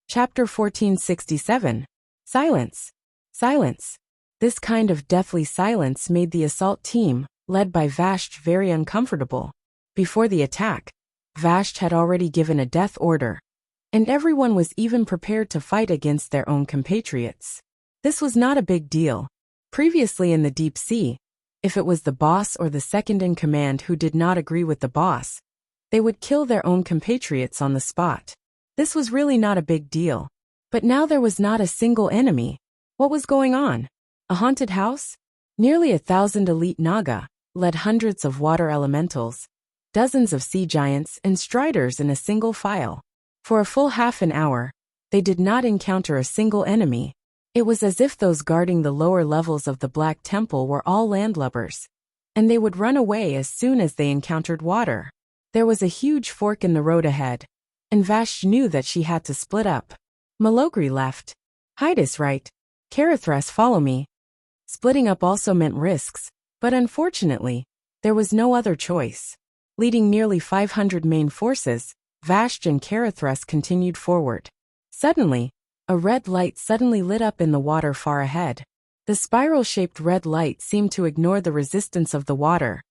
Chapter 1467. Silence. Silence. This kind of deathly silence made the assault team, led by Vashj, very uncomfortable. Before the attack, Vashj had already given a death order, and everyone was even prepared to fight against their own compatriots. This was not a big deal. Previously in the deep sea, if it was the boss or the second in command who did not agree with the boss, they would kill their own compatriots on the spot. This was really not a big deal. But now there was not a single enemy. What was going on? A haunted house? Nearly 1,000 elite Naga led hundreds of water elementals, dozens of sea giants and striders in a single file. For a full half an hour, they did not encounter a single enemy. It was as if those guarding the lower levels of the Black Temple were all landlubbers, and they would run away as soon as they encountered water. There was a huge fork in the road ahead, and Vashj knew that she had to split up. Malogri left. Hydus right. Karathras follow me. Splitting up also meant risks, but unfortunately, there was no other choice. Leading nearly 500 main forces, Vashj and Karathras continued forward. Suddenly, a red light suddenly lit up in the water far ahead. The spiral-shaped red light seemed to ignore the resistance of the water,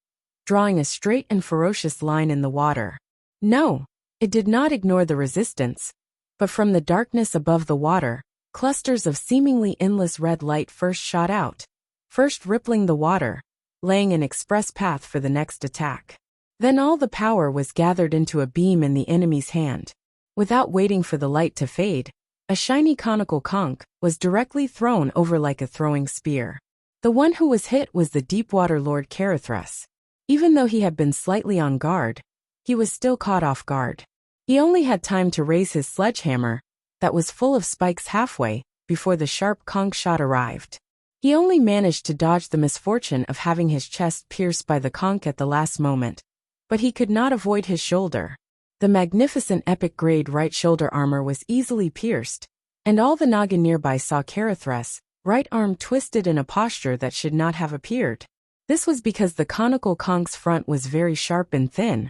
drawing a straight and ferocious line in the water. No, it did not ignore the resistance, but from the darkness above the water, clusters of seemingly endless red light first shot out, first rippling the water, laying an express path for the next attack. Then all the power was gathered into a beam in the enemy's hand. Without waiting for the light to fade, a shiny conical conch was directly thrown over like a throwing spear. The one who was hit was the Deepwater Lord Karathras. Even though he had been slightly on guard, he was still caught off guard. He only had time to raise his sledgehammer, that was full of spikes halfway, before the sharp conch shot arrived. He only managed to dodge the misfortune of having his chest pierced by the conch at the last moment, but he could not avoid his shoulder. The magnificent epic grade right shoulder armor was easily pierced, and all the Naga nearby saw Karathras' right arm twisted in a posture that should not have appeared. This was because the conical conch's front was very sharp and thin,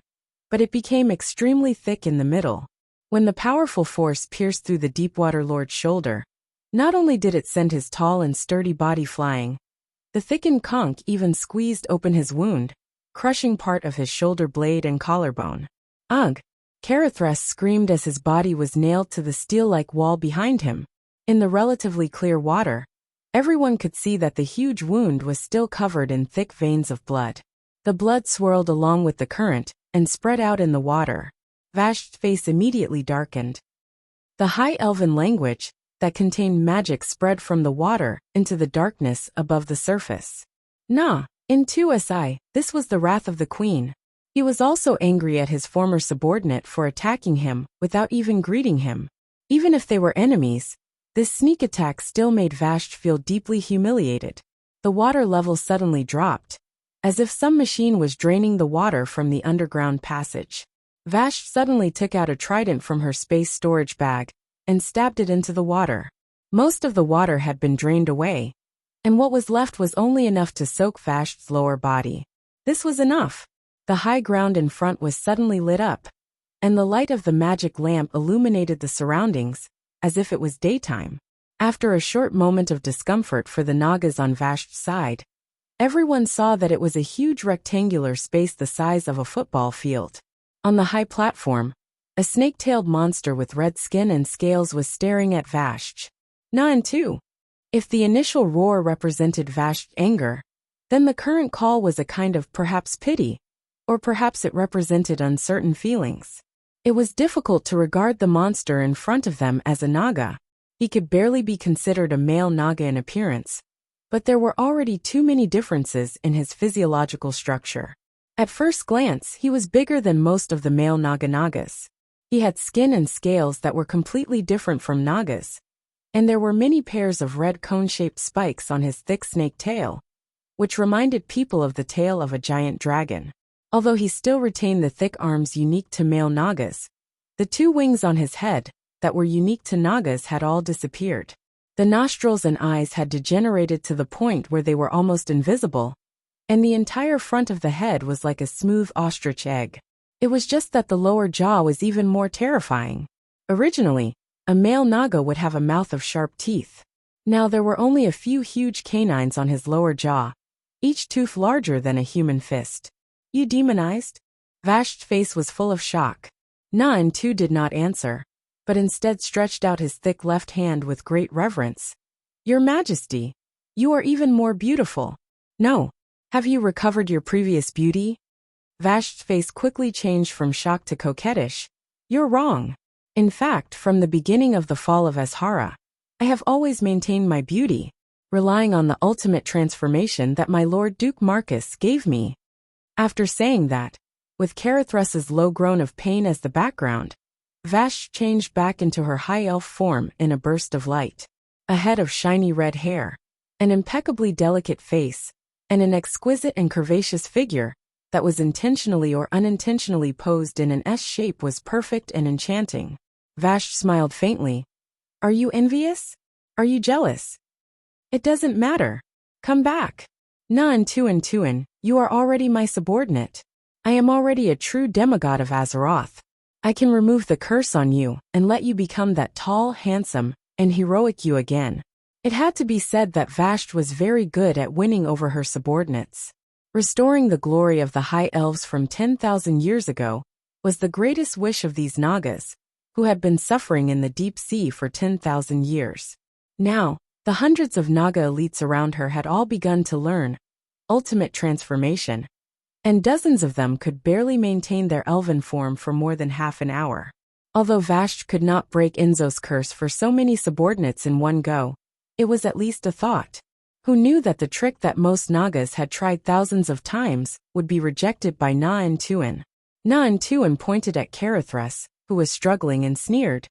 but it became extremely thick in the middle. When the powerful force pierced through the Deepwater Lord's shoulder, not only did it send his tall and sturdy body flying, the thickened conch even squeezed open his wound, crushing part of his shoulder blade and collarbone. Ugh! Karathras screamed as his body was nailed to the steel-like wall behind him. In the relatively clear water, everyone could see that the huge wound was still covered in thick veins of blood. The blood swirled along with the current and spread out in the water. Vashj's face immediately darkened. The High Elven language that contained magic spread from the water into the darkness above the surface. Nah, in 2SI, this was the wrath of the queen. He was also angry at his former subordinate for attacking him without even greeting him. Even if they were enemies, this sneak attack still made Vashj feel deeply humiliated. The water level suddenly dropped, as if some machine was draining the water from the underground passage. Vashj suddenly took out a trident from her space storage bag and stabbed it into the water. Most of the water had been drained away, and what was left was only enough to soak Vashj's lower body. This was enough. The high ground in front was suddenly lit up, and the light of the magic lamp illuminated the surroundings, as if it was daytime. After a short moment of discomfort for the Nagas on Vashj's side, everyone saw that it was a huge rectangular space the size of a football field. On the high platform, a snake-tailed monster with red skin and scales was staring at Vashj. Nah, too. If the initial roar represented Vashj's anger, then the current call was a kind of perhaps pity, or perhaps it represented uncertain feelings. It was difficult to regard the monster in front of them as a Naga. He could barely be considered a male Naga in appearance, but there were already too many differences in his physiological structure. At first glance, he was bigger than most of the male Nagas. He had skin and scales that were completely different from Nagas, and there were many pairs of red cone-shaped spikes on his thick snake tail, which reminded people of the tail of a giant dragon. Although he still retained the thick arms unique to male Nagas, the two wings on his head that were unique to Nagas had all disappeared. The nostrils and eyes had degenerated to the point where they were almost invisible, and the entire front of the head was like a smooth ostrich egg. It was just that the lower jaw was even more terrifying. Originally, A male Naga would have a mouth of sharp teeth. Now there were only a few huge canines on his lower jaw, each tooth larger than a human fist. You demonized? Vasht's face was full of shock. Nan too did not answer, but instead stretched out his thick left hand with great reverence. Your Majesty, you are even more beautiful. No. Have you recovered your previous beauty? Vasht's face quickly changed from shock to coquettish. You're wrong. In fact, from the beginning of the fall of Azhara, I have always maintained my beauty, relying on the ultimate transformation that my Lord Duke Marcus gave me. After saying that, with Carathrus's low groan of pain as the background, Vashti changed back into her high elf form in a burst of light. A head of shiny red hair, an impeccably delicate face, and an exquisite and curvaceous figure that was intentionally or unintentionally posed in an S shape was perfect and enchanting. Vashti smiled faintly. Are you envious? Are you jealous? It doesn't matter. Come back. Tuan, you are already my subordinate. I am already a true demigod of Azeroth. I can remove the curse on you and let you become that tall, handsome, and heroic you again. It had to be said that Vashti was very good at winning over her subordinates. Restoring the glory of the High Elves from 10,000 years ago was the greatest wish of these Nagas, who had been suffering in the deep sea for 10,000 years. Now, the hundreds of Naga elites around her had all begun to learn ultimate transformation, and dozens of them could barely maintain their elven form for more than half an hour. Although Vashti could not break Enzo's curse for so many subordinates in one go, it was at least a thought. Who knew that the trick that most Nagas had tried thousands of times would be rejected by Tuan? Tuan pointed at Carathrus, who was struggling, and sneered.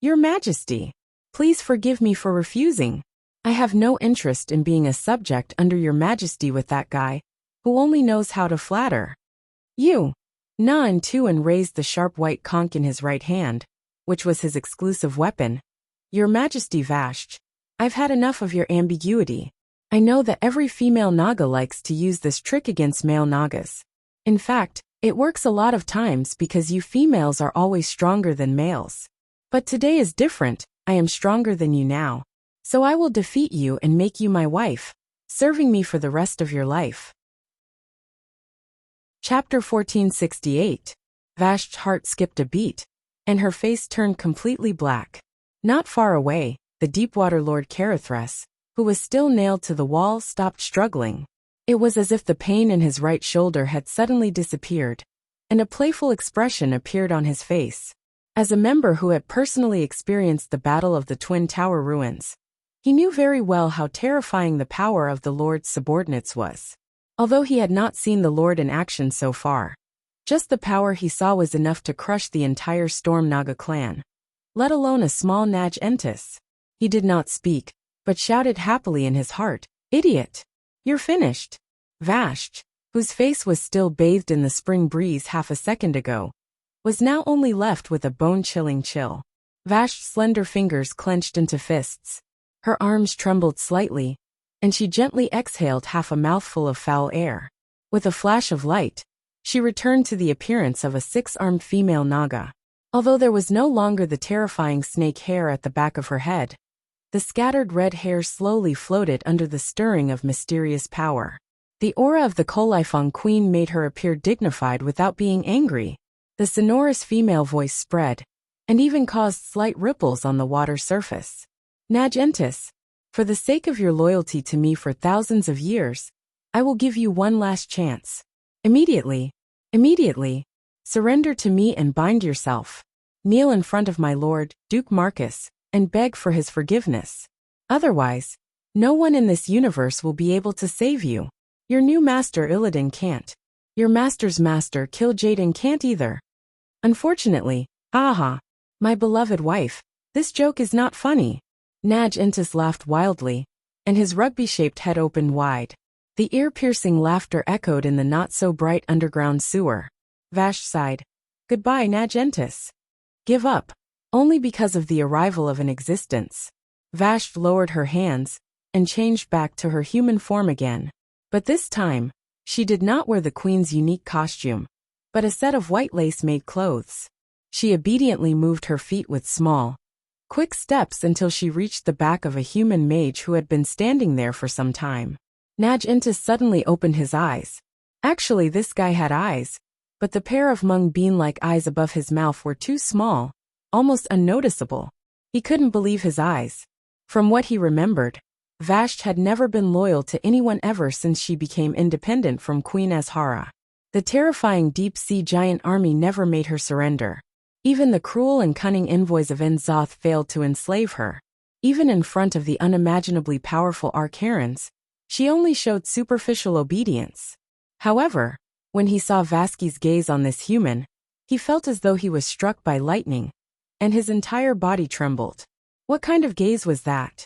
Your Majesty, please forgive me for refusing. I have no interest in being a subject under your Majesty with that guy, who only knows how to flatter. You. Tuan raised the sharp white conch in his right hand, which was his exclusive weapon. Your Majesty Vashti, I've had enough of your ambiguity. I know that every female Naga likes to use this trick against male Nagas. In fact, it works a lot of times because you females are always stronger than males. But today is different. I am stronger than you now. So I will defeat you and make you my wife, serving me for the rest of your life. Chapter 1468. Vashti's heart skipped a beat, and her face turned completely black. Not far away, the Deepwater Lord Carathrus, who was still nailed to the wall, stopped struggling. It was as if the pain in his right shoulder had suddenly disappeared, and a playful expression appeared on his face. As a member who had personally experienced the Battle of the Twin Tower ruins, he knew very well how terrifying the power of the Lord's subordinates was. Although he had not seen the Lord in action so far, just the power he saw was enough to crush the entire Storm Naga clan, let alone a small Naj Entis. He did not speak, but shouted happily in his heart, Idiot! You're finished. Vashti, whose face was still bathed in the spring breeze half a second ago, was now only left with a bone-chilling chill. Vashti's slender fingers clenched into fists. Her arms trembled slightly, and she gently exhaled half a mouthful of foul air. With a flash of light, she returned to the appearance of a six-armed female Naga. Although there was no longer the terrifying snake hair at the back of her head, the scattered red hair slowly floated under the stirring of mysterious power. The aura of the Coliphon Queen made her appear dignified without being angry. The sonorous female voice spread, and even caused slight ripples on the water surface. Naj Entis, for the sake of your loyalty to me for thousands of years, I will give you one last chance. Immediately, surrender to me and bind yourself. Kneel in front of my lord, Duke Marcus, and beg for his forgiveness. Otherwise, no one in this universe will be able to save you. Your new master Illidan can't. Your master's master Kil'jaeden can't either. Unfortunately, my beloved wife, this joke is not funny. Naj Entis laughed wildly, and his rugby-shaped head opened wide. The ear-piercing laughter echoed in the not-so-bright underground sewer. Vashti sighed. Goodbye, Naj Entis. Give up. Only because of the arrival of an existence. Vashti lowered her hands, and changed back to her human form again. But this time, she did not wear the queen's unique costume, but a set of white lace-made clothes. She obediently moved her feet with small, Quick steps until she reached the back of a human mage who had been standing there for some time. Naj suddenly opened his eyes. Actually, this guy had eyes, but the pair of mung bean-like eyes above his mouth were too small, almost unnoticeable. He couldn't believe his eyes. From what he remembered, Vashti had never been loyal to anyone ever since she became independent from Queen Azhara. The terrifying deep-sea giant army never made her surrender. Even the cruel and cunning envoys of N'Zoth failed to enslave her. Even in front of the unimaginably powerful Archerans, she only showed superficial obedience. However, when he saw Vasky's gaze on this human, he felt as though he was struck by lightning, and his entire body trembled. What kind of gaze was that?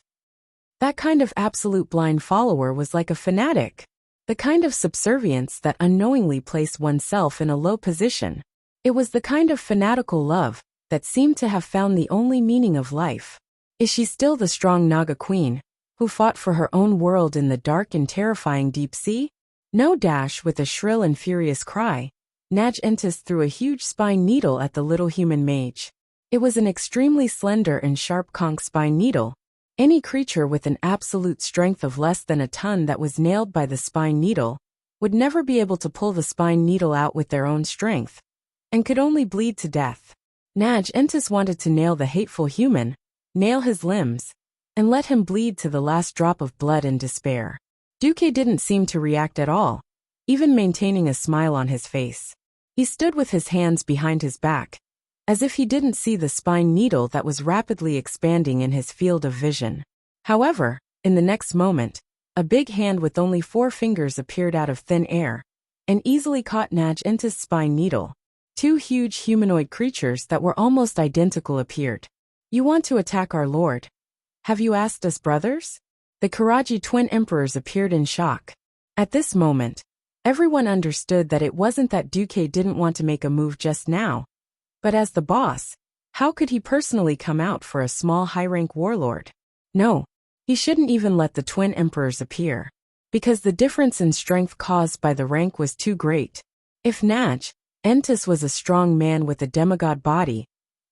That kind of absolute blind follower was like a fanatic. The kind of subservience that unknowingly placed oneself in a low position. It was the kind of fanatical love that seemed to have found the only meaning of life. Is she still the strong Naga queen, who fought for her own world in the dark and terrifying deep sea? No. With a shrill and furious cry, Naj threw a huge spine needle at the little human mage. It was an extremely slender and sharp conch spine needle. Any creature with an absolute strength of less than a ton that was nailed by the spine needle would never be able to pull the spine needle out with their own strength, and could only bleed to death. Naj wanted to nail the hateful human, nail his limbs, and let him bleed to the last drop of blood in despair. Duque didn't seem to react at all, even maintaining a smile on his face. He stood with his hands behind his back, as if he didn't see the spine needle that was rapidly expanding in his field of vision. However, in the next moment, a big hand with only 4 fingers appeared out of thin air, and easily caught Naj's spine needle. 2 huge humanoid creatures that were almost identical appeared. You want to attack our lord? Have you asked us, brothers? The Karaji twin emperors appeared in shock. At this moment, everyone understood that it wasn't that Duque didn't want to make a move just now, but as the boss, how could he personally come out for a small high-rank warlord? No, he shouldn't even let the twin emperors appear, because the difference in strength caused by the rank was too great. If Naj was a strong man with a demigod body,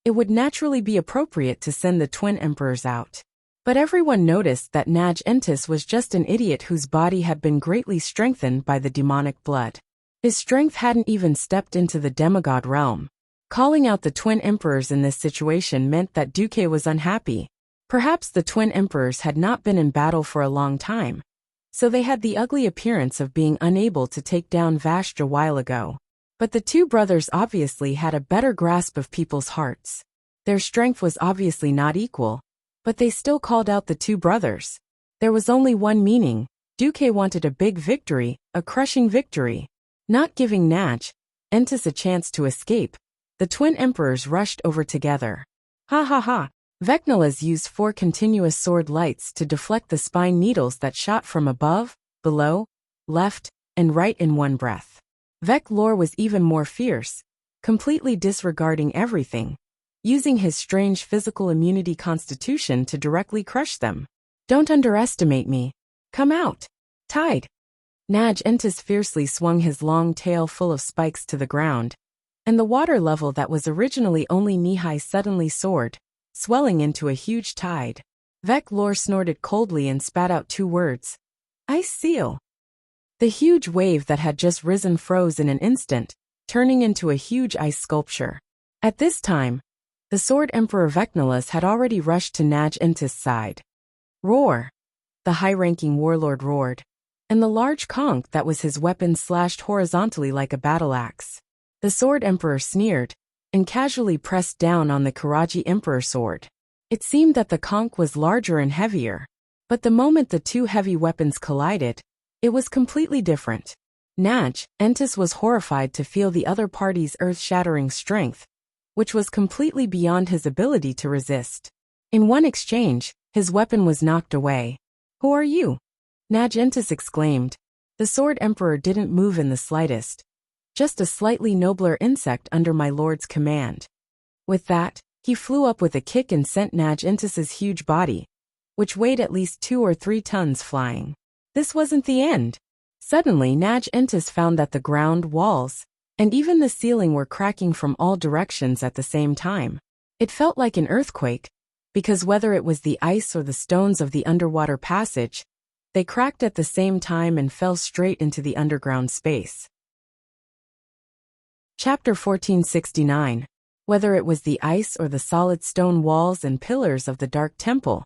it would naturally be appropriate to send the twin emperors out. But everyone noticed that Naj was just an idiot whose body had been greatly strengthened by the demonic blood. His strength hadn't even stepped into the demigod realm. Calling out the twin emperors in this situation meant that Duque was unhappy. Perhaps the twin emperors had not been in battle for a long time, so they had the ugly appearance of being unable to take down Vashti a while ago. But the 2 brothers obviously had a better grasp of people's hearts. Their strength was obviously not equal, but they still called out the 2 brothers. There was only one meaning. Duque wanted a big victory, a crushing victory. Not giving Naj a chance to escape, the twin emperors rushed over together. Ha ha ha! Vecnalas used 4 continuous sword lights to deflect the spine needles that shot from above, below, left, and right in one breath. Vec Lore was even more fierce, completely disregarding everything, using his strange physical immunity constitution to directly crush them. Don't underestimate me. Come out. Tide. Naj fiercely swung his long tail full of spikes to the ground, and the water level that was originally only knee-high suddenly soared, swelling into a huge tide. Vec Lore snorted coldly and spat out 2 words. Ice seal. The huge wave that had just risen froze in an instant, turning into a huge ice sculpture. At this time, the Sword Emperor Vecnalas had already rushed to Naj's side. Roar! The high-ranking warlord roared, and the large conch that was his weapon slashed horizontally like a battle axe. The Sword Emperor sneered, and casually pressed down on the Karaji Emperor sword. It seemed that the conch was larger and heavier, but the moment the 2 heavy weapons collided, it was completely different. Naj was horrified to feel the other party's earth-shattering strength, which was completely beyond his ability to resist. In one exchange, his weapon was knocked away. Who are you? Naj exclaimed. The Sword Emperor didn't move in the slightest. Just a slightly nobler insect under my lord's command. With that, he flew up with a kick and sent Naj's huge body, which weighed at least 2 or 3 tons, flying. This wasn't the end. Suddenly Naj found that the ground, walls, and even the ceiling were cracking from all directions at the same time. It felt like an earthquake. because whether it was the ice or the stones of the underwater passage, they cracked at the same time and fell straight into the underground space. Chapter 1469. Whether it was the ice or the solid stone walls and pillars of the dark temple,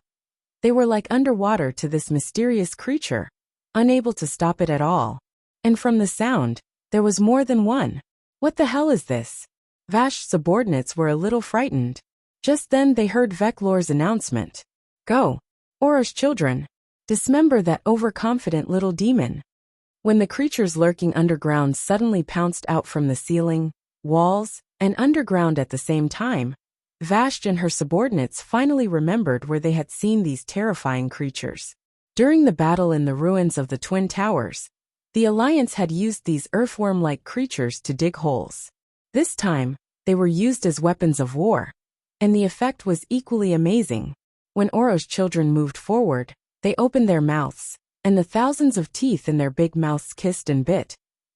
they were like underwater to this mysterious creature, unable to stop it at all. And from the sound, there was more than one. What the hell is this? Vash's subordinates were a little frightened. Just then they heard Veclor's announcement. Go, Oro's children. Dismember that overconfident little demon. When the creatures lurking underground suddenly pounced out from the ceiling, walls, and underground at the same time, Vashj and her subordinates finally remembered where they had seen these terrifying creatures. During the battle in the ruins of the Twin Towers, the Alliance had used these earthworm-like creatures to dig holes. This time, they were used as weapons of war, and the effect was equally amazing. When Oro's children moved forward, they opened their mouths, and the thousands of teeth in their big mouths kissed and bit,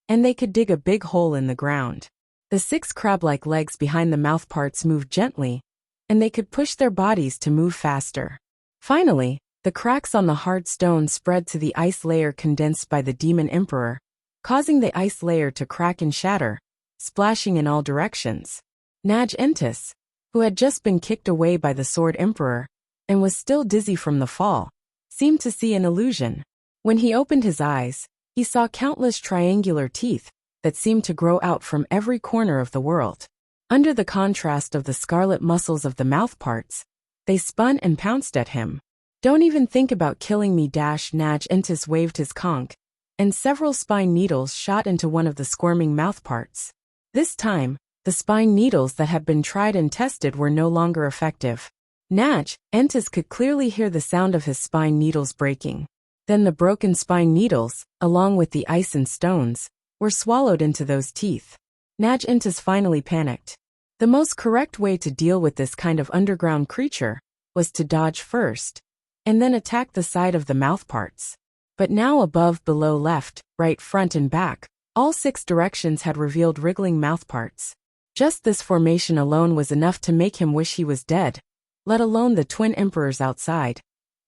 and they could dig a big hole in the ground. The 6 crab-like legs behind the mouthparts moved gently, and they could push their bodies to move faster. Finally, the cracks on the hard stone spread to the ice layer condensed by the Demon Emperor, causing the ice layer to crack and shatter, splashing in all directions. Naj Entis, who had just been kicked away by the Sword Emperor, and was still dizzy from the fall, seemed to see an illusion. When he opened his eyes, he saw countless triangular teeth that seemed to grow out from every corner of the world. Under the contrast of the scarlet muscles of the mouthparts, they spun and pounced at him. Don't even think about killing me. Naj Entis waved his conch, and several spine needles shot into one of the squirming mouthparts. This time, the spine needles that had been tried and tested were no longer effective. Naj Entis could clearly hear the sound of his spine needles breaking. Then the broken spine needles, along with the ice and stones, were swallowed into those teeth. Naj Entis finally panicked. The most correct way to deal with this kind of underground creature was to dodge first, and then attack the side of the mouthparts. But now above, below, left, right, front, and back, all 6 directions had revealed wriggling mouthparts. Just this formation alone was enough to make him wish he was dead, let alone the Twin Emperors outside,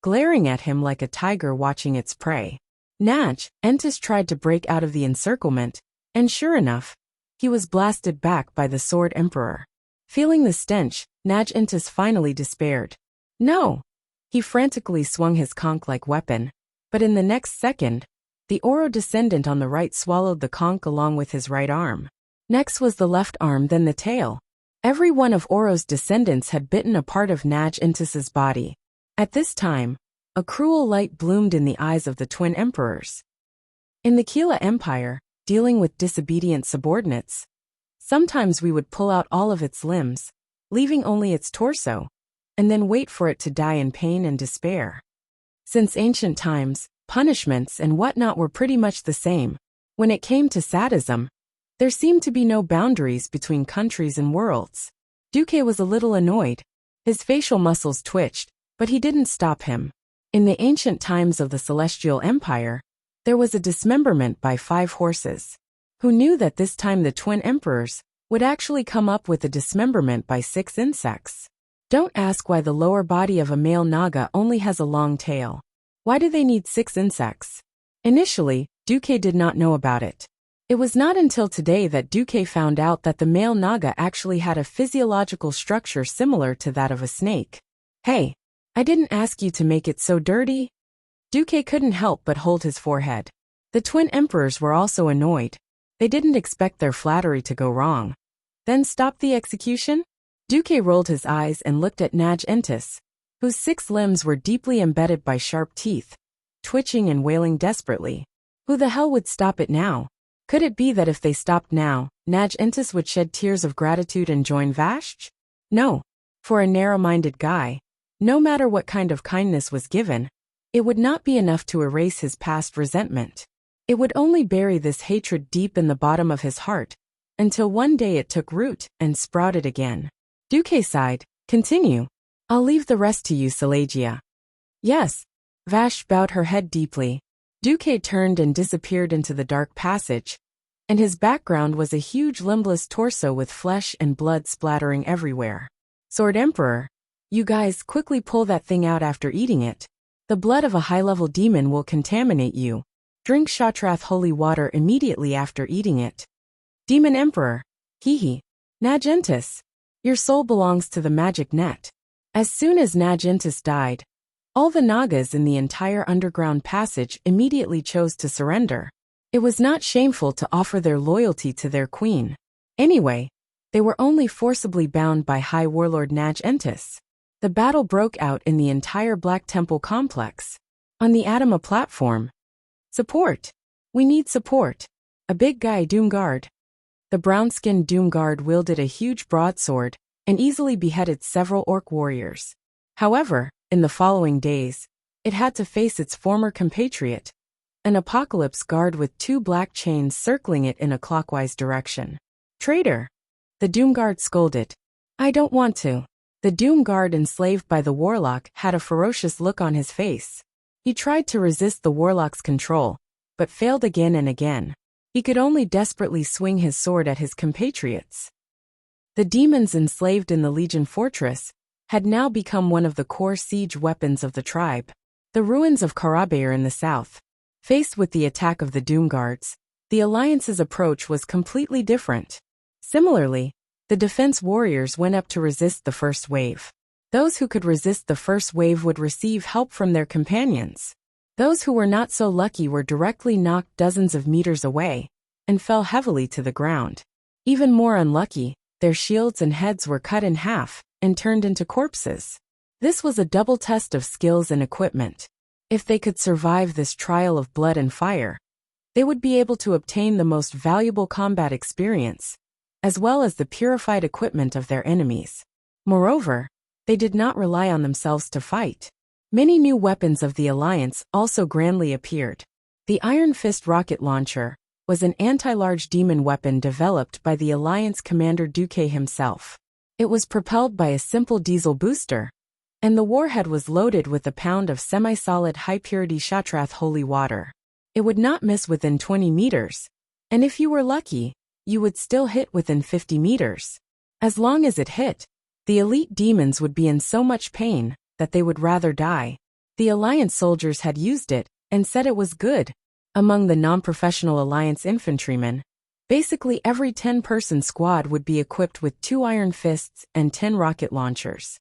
glaring at him like a tiger watching its prey. Naj Entis tried to break out of the encirclement, and sure enough, he was blasted back by the Sword Emperor. Feeling the stench, Naj Entis finally despaired. No! He frantically swung his conch-like weapon, but in the next second, the Oro descendant on the right swallowed the conch along with his right arm. Next was the left arm, then the tail. Every one of Oro's descendants had bitten a part of Naj Entis's body. At this time, a cruel light bloomed in the eyes of the Twin Emperors. In the Kila Empire, dealing with disobedient subordinates, sometimes we would pull out all of its limbs, leaving only its torso, and then wait for it to die in pain and despair. Since ancient times, punishments and whatnot were pretty much the same. When it came to sadism, there seemed to be no boundaries between countries and worlds. Duque was a little annoyed. His facial muscles twitched, but he didn't stop him. In the ancient times of the Celestial Empire, there was a dismemberment by 5 horses. Who knew that this time the Twin Emperors would actually come up with a dismemberment by 6 insects? Don't ask why the lower body of a male Naga only has a long tail. Why do they need 6 insects? Initially, Duque did not know about it. It was not until today that Duque found out that the male Naga actually had a physiological structure similar to that of a snake. Hey, I didn't ask you to make it so dirty. Duque couldn't help but hold his forehead. The Twin Emperors were also annoyed. They didn't expect their flattery to go wrong. Then stop the execution? Duque rolled his eyes and looked at Naj Entis, whose 6 limbs were deeply embedded by sharp teeth, twitching and wailing desperately. Who the hell would stop it now? Could it be that if they stopped now, Naj Entis would shed tears of gratitude and join Vashj? No. For a narrow-minded guy, no matter what kind of kindness was given, it would not be enough to erase his past resentment. It would only bury this hatred deep in the bottom of his heart, until one day it took root and sprouted again. Duque sighed. Continue. I'll leave the rest to you, Salagia. Yes. Vashj bowed her head deeply. Duque turned and disappeared into the dark passage, and his background was a huge limbless torso with flesh and blood splattering everywhere. Sword Emperor, You guys quickly pull that thing out after eating it. The blood of a high-level demon will contaminate you. Drink Shatrath holy water immediately after eating it. Demon Emperor. Hehe. Nagentis. Your soul belongs to the magic net. As soon as Nagentis died, all the Nagas in the entire underground passage immediately chose to surrender. It was not shameful to offer their loyalty to their queen. Anyway, they were only forcibly bound by High Warlord Nagentis. The battle broke out in the entire Black Temple complex. On the Adama platform. Support. We need support. A big guy Doomguard. The brown-skinned Doomguard wielded a huge broadsword and easily beheaded several orc warriors. However, in the following days, it had to face its former compatriot, an Apocalypse Guard with 2 black chains circling it in a clockwise direction. Traitor! The Doomguard scolded. I don't want to. The Doomguard, enslaved by the Warlock, had a ferocious look on his face. He tried to resist the Warlock's control, but failed again and again. He could only desperately swing his sword at his compatriots. The demons enslaved in the Legion Fortress had now become one of the core siege weapons of the tribe. The ruins of Karabayr in the south. Faced with the attack of the Doomguards, the Alliance's approach was completely different. Similarly, the defense warriors went up to resist the first wave. Those who could resist the first wave would receive help from their companions. Those who were not so lucky were directly knocked dozens of meters away and fell heavily to the ground. Even more unlucky, their shields and heads were cut in half and turned into corpses. This was a double test of skills and equipment. If they could survive this trial of blood and fire, they would be able to obtain the most valuable combat experience, as well as the purified equipment of their enemies. Moreover, they did not rely on themselves to fight. Many new weapons of the Alliance also grandly appeared. The Iron Fist rocket launcher was an anti-large demon weapon developed by the Alliance commander Duque himself. It was propelled by a simple diesel booster, and the warhead was loaded with a pound of semi-solid high-purity Shatrath holy water. It would not miss within 20 meters, and if you were lucky, you would still hit within 50 meters. As long as it hit, the elite demons would be in so much pain that they would rather die. The Alliance soldiers had used it and said it was good. Among the non-professional Alliance infantrymen, basically every 10-person squad would be equipped with 2 iron fists and 10 rocket launchers.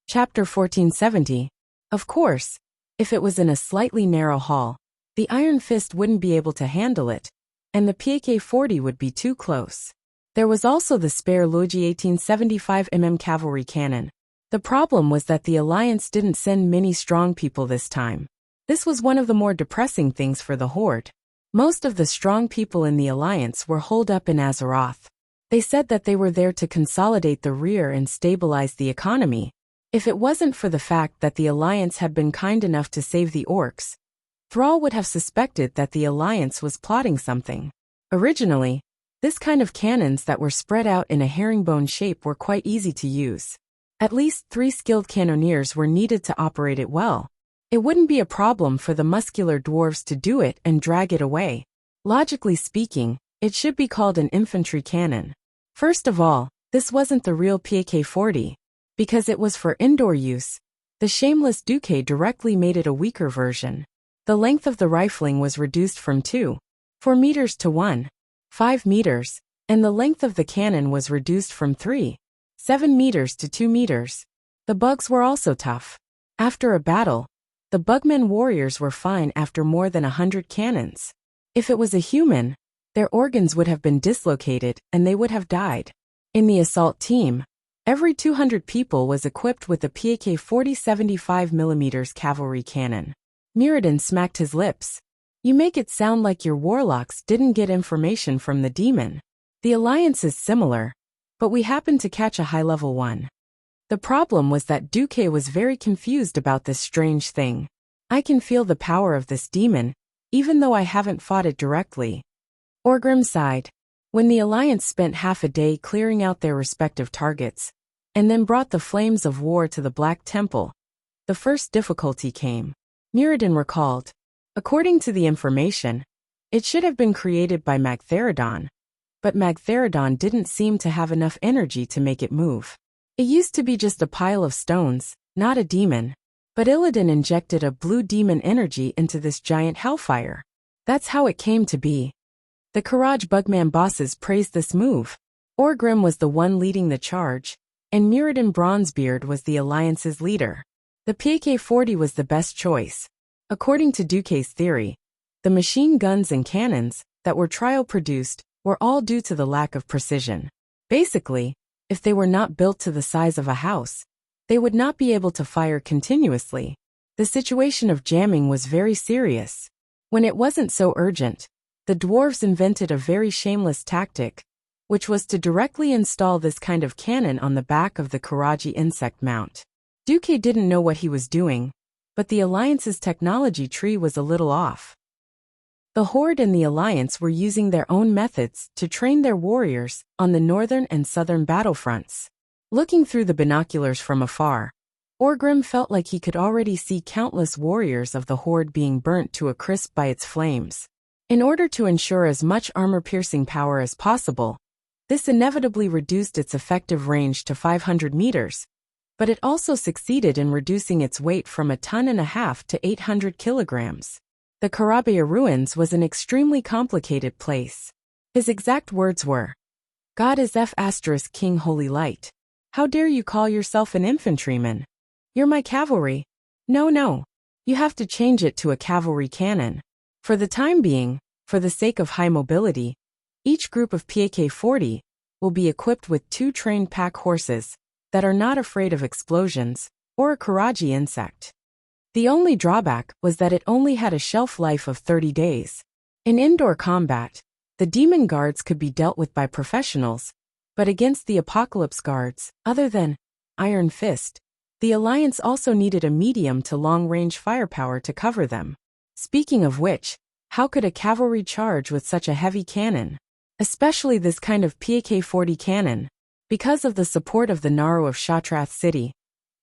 Chapter 1470. Of course, if it was in a slightly narrow hall, the Iron Fist wouldn't be able to handle it, and the PK-40 would be too close. There was also the spare Logi 1875 cavalry cannon. The problem was that the Alliance didn't send many strong people this time. This was one of the more depressing things for the Horde. Most of the strong people in the Alliance were holed up in Azeroth. They said that they were there to consolidate the rear and stabilize the economy. If it wasn't for the fact that the Alliance had been kind enough to save the orcs, Thrall would have suspected that the Alliance was plotting something. Originally, this kind of cannons that were spread out in a herringbone shape were quite easy to use. At least 3 skilled cannoneers were needed to operate it well. It wouldn't be a problem for the muscular dwarves to do it and drag it away. Logically speaking, it should be called an infantry cannon. First of all, this wasn't the real PK-40. Because it was for indoor use, the shameless Duque directly made it a weaker version. The length of the rifling was reduced from 2.4 meters to 1.5 meters, and the length of the cannon was reduced from 3.7 meters to 2 meters. The bugs were also tough. After a battle, the Bugmen warriors were fine after more than 100 cannons. If it was a human, their organs would have been dislocated and they would have died. In the assault team, every 200 people was equipped with a PK-40 75mm cavalry cannon. Mirrodin smacked his lips. You make it sound like your warlocks didn't get information from the demon. The Alliance is similar, but we happened to catch a high-level one. The problem was that Duque was very confused about this strange thing. I can feel the power of this demon, even though I haven't fought it directly. Orgrim sighed. When the Alliance spent half a day clearing out their respective targets, and then brought the flames of war to the Black Temple, the first difficulty came. Mirrodin recalled. According to the information, it should have been created by Magtheridon, but Magtheridon didn't seem to have enough energy to make it move. It used to be just a pile of stones, not a demon. But Illidan injected a blue demon energy into this giant hellfire. That's how it came to be. The Karaj Bugman bosses praised this move. Orgrim was the one leading the charge, and Muradin Bronzebeard was the Alliance's leader. The PK-40 was the best choice. According to Duque's theory, the machine guns and cannons that were trio-produced were all due to the lack of precision. Basically, if they were not built to the size of a house, they would not be able to fire continuously. The situation of jamming was very serious. When it wasn't so urgent, the dwarves invented a very shameless tactic, which was to directly install this kind of cannon on the back of the Karaji insect mount. Duque didn't know what he was doing, but the Alliance's technology tree was a little off. The Horde and the Alliance were using their own methods to train their warriors on the northern and southern battlefronts. Looking through the binoculars from afar, Orgrim felt like he could already see countless warriors of the Horde being burnt to a crisp by its flames. In order to ensure as much armor-piercing power as possible, this inevitably reduced its effective range to 500 meters, but it also succeeded in reducing its weight from 1.5 tons to 800 kilograms. The Karabaya ruins was an extremely complicated place. His exact words were, "God is F** King Holy Light. How dare you call yourself an infantryman? You're my cavalry. No. You have to change it to a cavalry cannon." For the time being, for the sake of high mobility, each group of PK-40 will be equipped with 2 trained pack horses that are not afraid of explosions or a Karaji insect. The only drawback was that it only had a shelf life of 30 days. In indoor combat, the demon guards could be dealt with by professionals, but against the Apocalypse guards, other than Iron Fist, the Alliance also needed a medium to long-range firepower to cover them. Speaking of which, how could a cavalry charge with such a heavy cannon? Especially this kind of PK-40 cannon. Because of the support of the Naru of Shatrath City,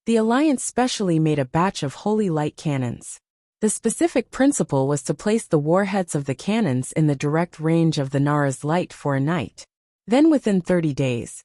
the Alliance specially made a batch of Holy Light cannons. The specific principle was to place the warheads of the cannons in the direct range of the Nara's light for a night. Then within 30 days,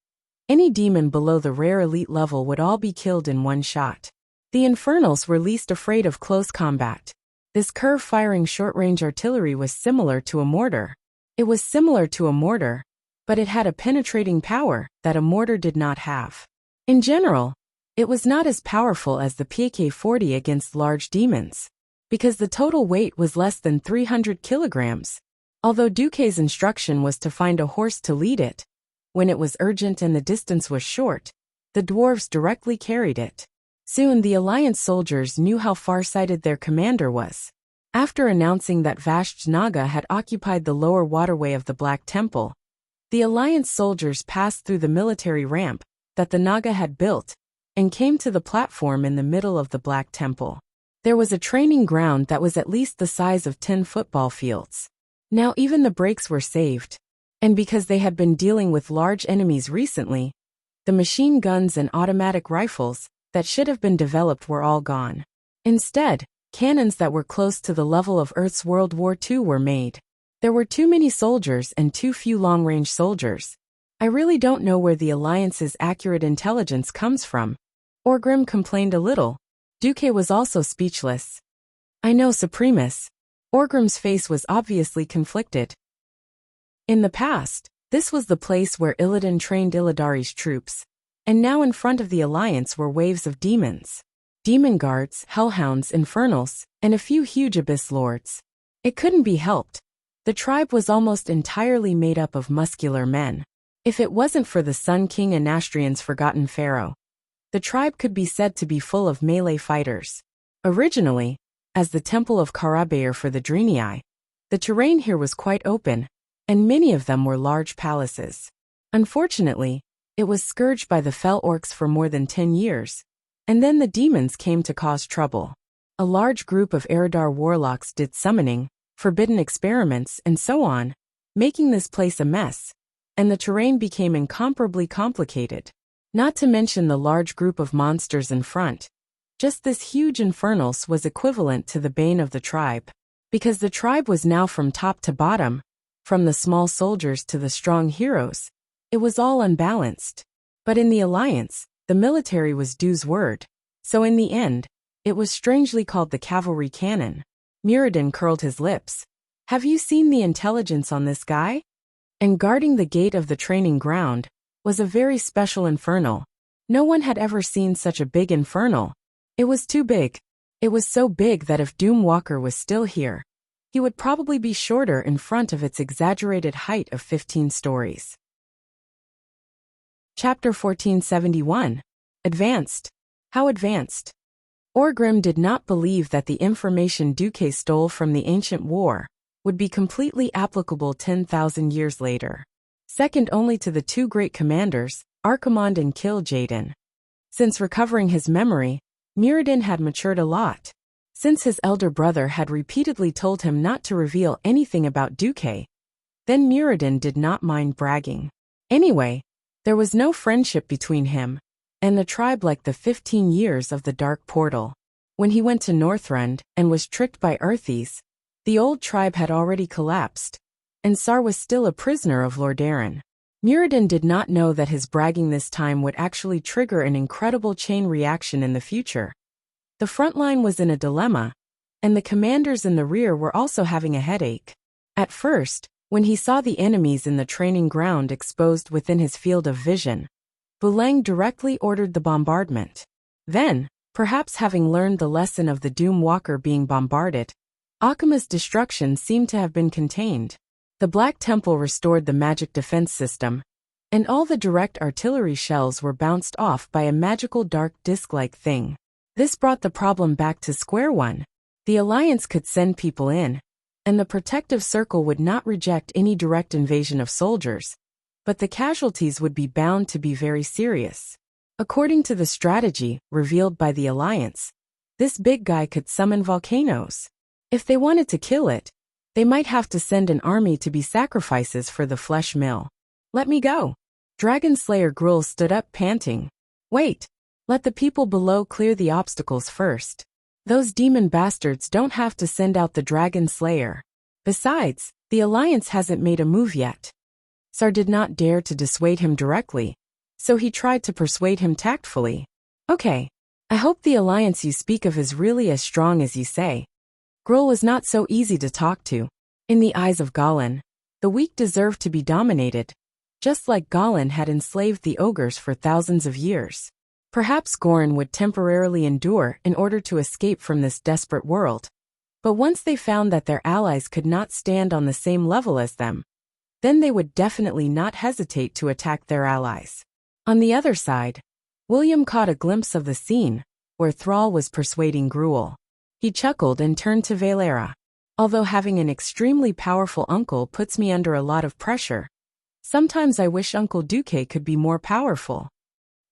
any demon below the rare elite level would all be killed in one shot. The Infernals were least afraid of close combat. This curve-firing short-range artillery was similar to a mortar. It was similar to a mortar, but it had a penetrating power that a mortar did not have. In general, it was not as powerful as the PK-40 against large demons, because the total weight was less than 300 kilograms. Although Duque's instruction was to find a horse to lead it, when it was urgent and the distance was short, the dwarves directly carried it. Soon the Alliance soldiers knew how far-sighted their commander was. After announcing that Vasht Naga had occupied the lower waterway of the Black Temple, the Alliance soldiers passed through the military ramp that the Naga had built and came to the platform in the middle of the Black Temple. There was a training ground that was at least the size of 10 football fields. Now even the brakes were saved, and because they had been dealing with large enemies recently, the machine guns and automatic rifles that should have been developed were all gone. Instead, cannons that were close to the level of Earth's World War II were made. There were too many soldiers and too few long-range soldiers. I really don't know where the Alliance's accurate intelligence comes from. Orgrim complained a little. Duque was also speechless. I know, Supremus. Orgrim's face was obviously conflicted. In the past, this was the place where Illidan trained Illidari's troops, and now in front of the Alliance were waves of demons. Demon guards, hellhounds, infernals, and a few huge abyss lords. It couldn't be helped. The tribe was almost entirely made up of muscular men. If it wasn't for the Sun King and Nastrian's forgotten pharaoh, the tribe could be said to be full of melee fighters. Originally, as the Temple of Karabayr for the Drenii, the terrain here was quite open, and many of them were large palaces. Unfortunately, it was scourged by the fell orcs for more than 10 years, and then the demons came to cause trouble. A large group of Eridar warlocks did summoning, forbidden experiments, and so on, making this place a mess, and the terrain became incomparably complicated. Not to mention the large group of monsters in front. Just this huge infernals was equivalent to the bane of the tribe, because the tribe was now from top to bottom, from the small soldiers to the strong heroes. It was all unbalanced. But in the Alliance, The military was Du's word. So in the end, it was strangely called the cavalry cannon. Muradin curled his lips. Have you seen the intelligence on this guy? And guarding the gate of the training ground was a very special infernal. No one had ever seen such a big infernal. It was too big. It was so big that if Doomwalker was still here, he would probably be shorter in front of its exaggerated height of 15 stories. Chapter 1471. Advanced. How advanced? Orgrim did not believe that the information Duque stole from the ancient war would be completely applicable 10,000 years later. Second only to the two great commanders, Archimonde and Kil'jaeden. Since recovering his memory, Muradin had matured a lot. Since his elder brother had repeatedly told him not to reveal anything about Duque, then Muradin did not mind bragging. Anyway, there was no friendship between him and the tribe like the 15 years of the Dark Portal. When he went to Northrend and was tricked by Earthies, the old tribe had already collapsed, and Sar was still a prisoner of Lordaeron. Muradin did not know that his bragging this time would actually trigger an incredible chain reaction in the future. The front line was in a dilemma, and the commanders in the rear were also having a headache. At first, when he saw the enemies in the training ground exposed within his field of vision, Buleng directly ordered the bombardment. Then, perhaps having learned the lesson of the Doomwalker being bombarded, Akima's destruction seemed to have been contained. The Black Temple restored the magic defense system, and all the direct artillery shells were bounced off by a magical dark disc-like thing. This brought the problem back to square one. The Alliance could send people in, and the protective circle would not reject any direct invasion of soldiers, but the casualties would be bound to be very serious. According to the strategy revealed by the Alliance, this big guy could summon volcanoes. If they wanted to kill it, they might have to send an army to be sacrifices for the flesh mill. Let me go. Dragon Slayer Gruul stood up panting. Wait. Let the people below clear the obstacles first. Those demon bastards don't have to send out the Dragon Slayer. Besides, the Alliance hasn't made a move yet. Sar did not dare to dissuade him directly, so he tried to persuade him tactfully. Okay. I hope the Alliance you speak of is really as strong as you say. Gruul was not so easy to talk to. In the eyes of Gallen, the weak deserved to be dominated, just like Gallen had enslaved the ogres for thousands of years. Perhaps Gorin would temporarily endure in order to escape from this desperate world. But once they found that their allies could not stand on the same level as them, then they would definitely not hesitate to attack their allies. On the other side, William caught a glimpse of the scene where Thrall was persuading Gruul. He chuckled and turned to Valera. Although having an extremely powerful uncle puts me under a lot of pressure, sometimes I wish Uncle Duque could be more powerful.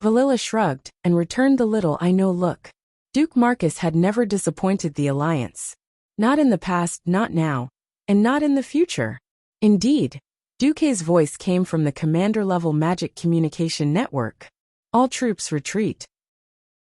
Valilla shrugged and returned the little I know look. Duke Marcus had never disappointed the Alliance. Not in the past, not now, and not in the future. Indeed, Duque's voice came from the commander-level magic communication network. All troops retreat.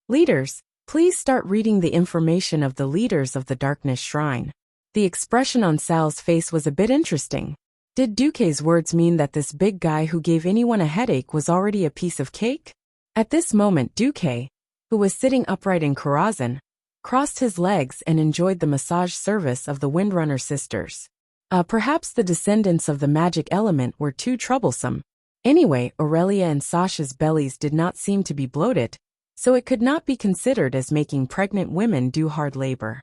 Leaders, please start reading the information of the leaders of the Darkness Shrine. The expression on Sal's face was a bit interesting. Did Duque's words mean that this big guy who gave anyone a headache was already a piece of cake? At this moment Duque, who was sitting upright in Karazhan, crossed his legs and enjoyed the massage service of the Windrunner sisters. Perhaps the descendants of the magic element were too troublesome. Anyway, Aurelia and Sasha's bellies did not seem to be bloated, so it could not be considered as making pregnant women do hard labor.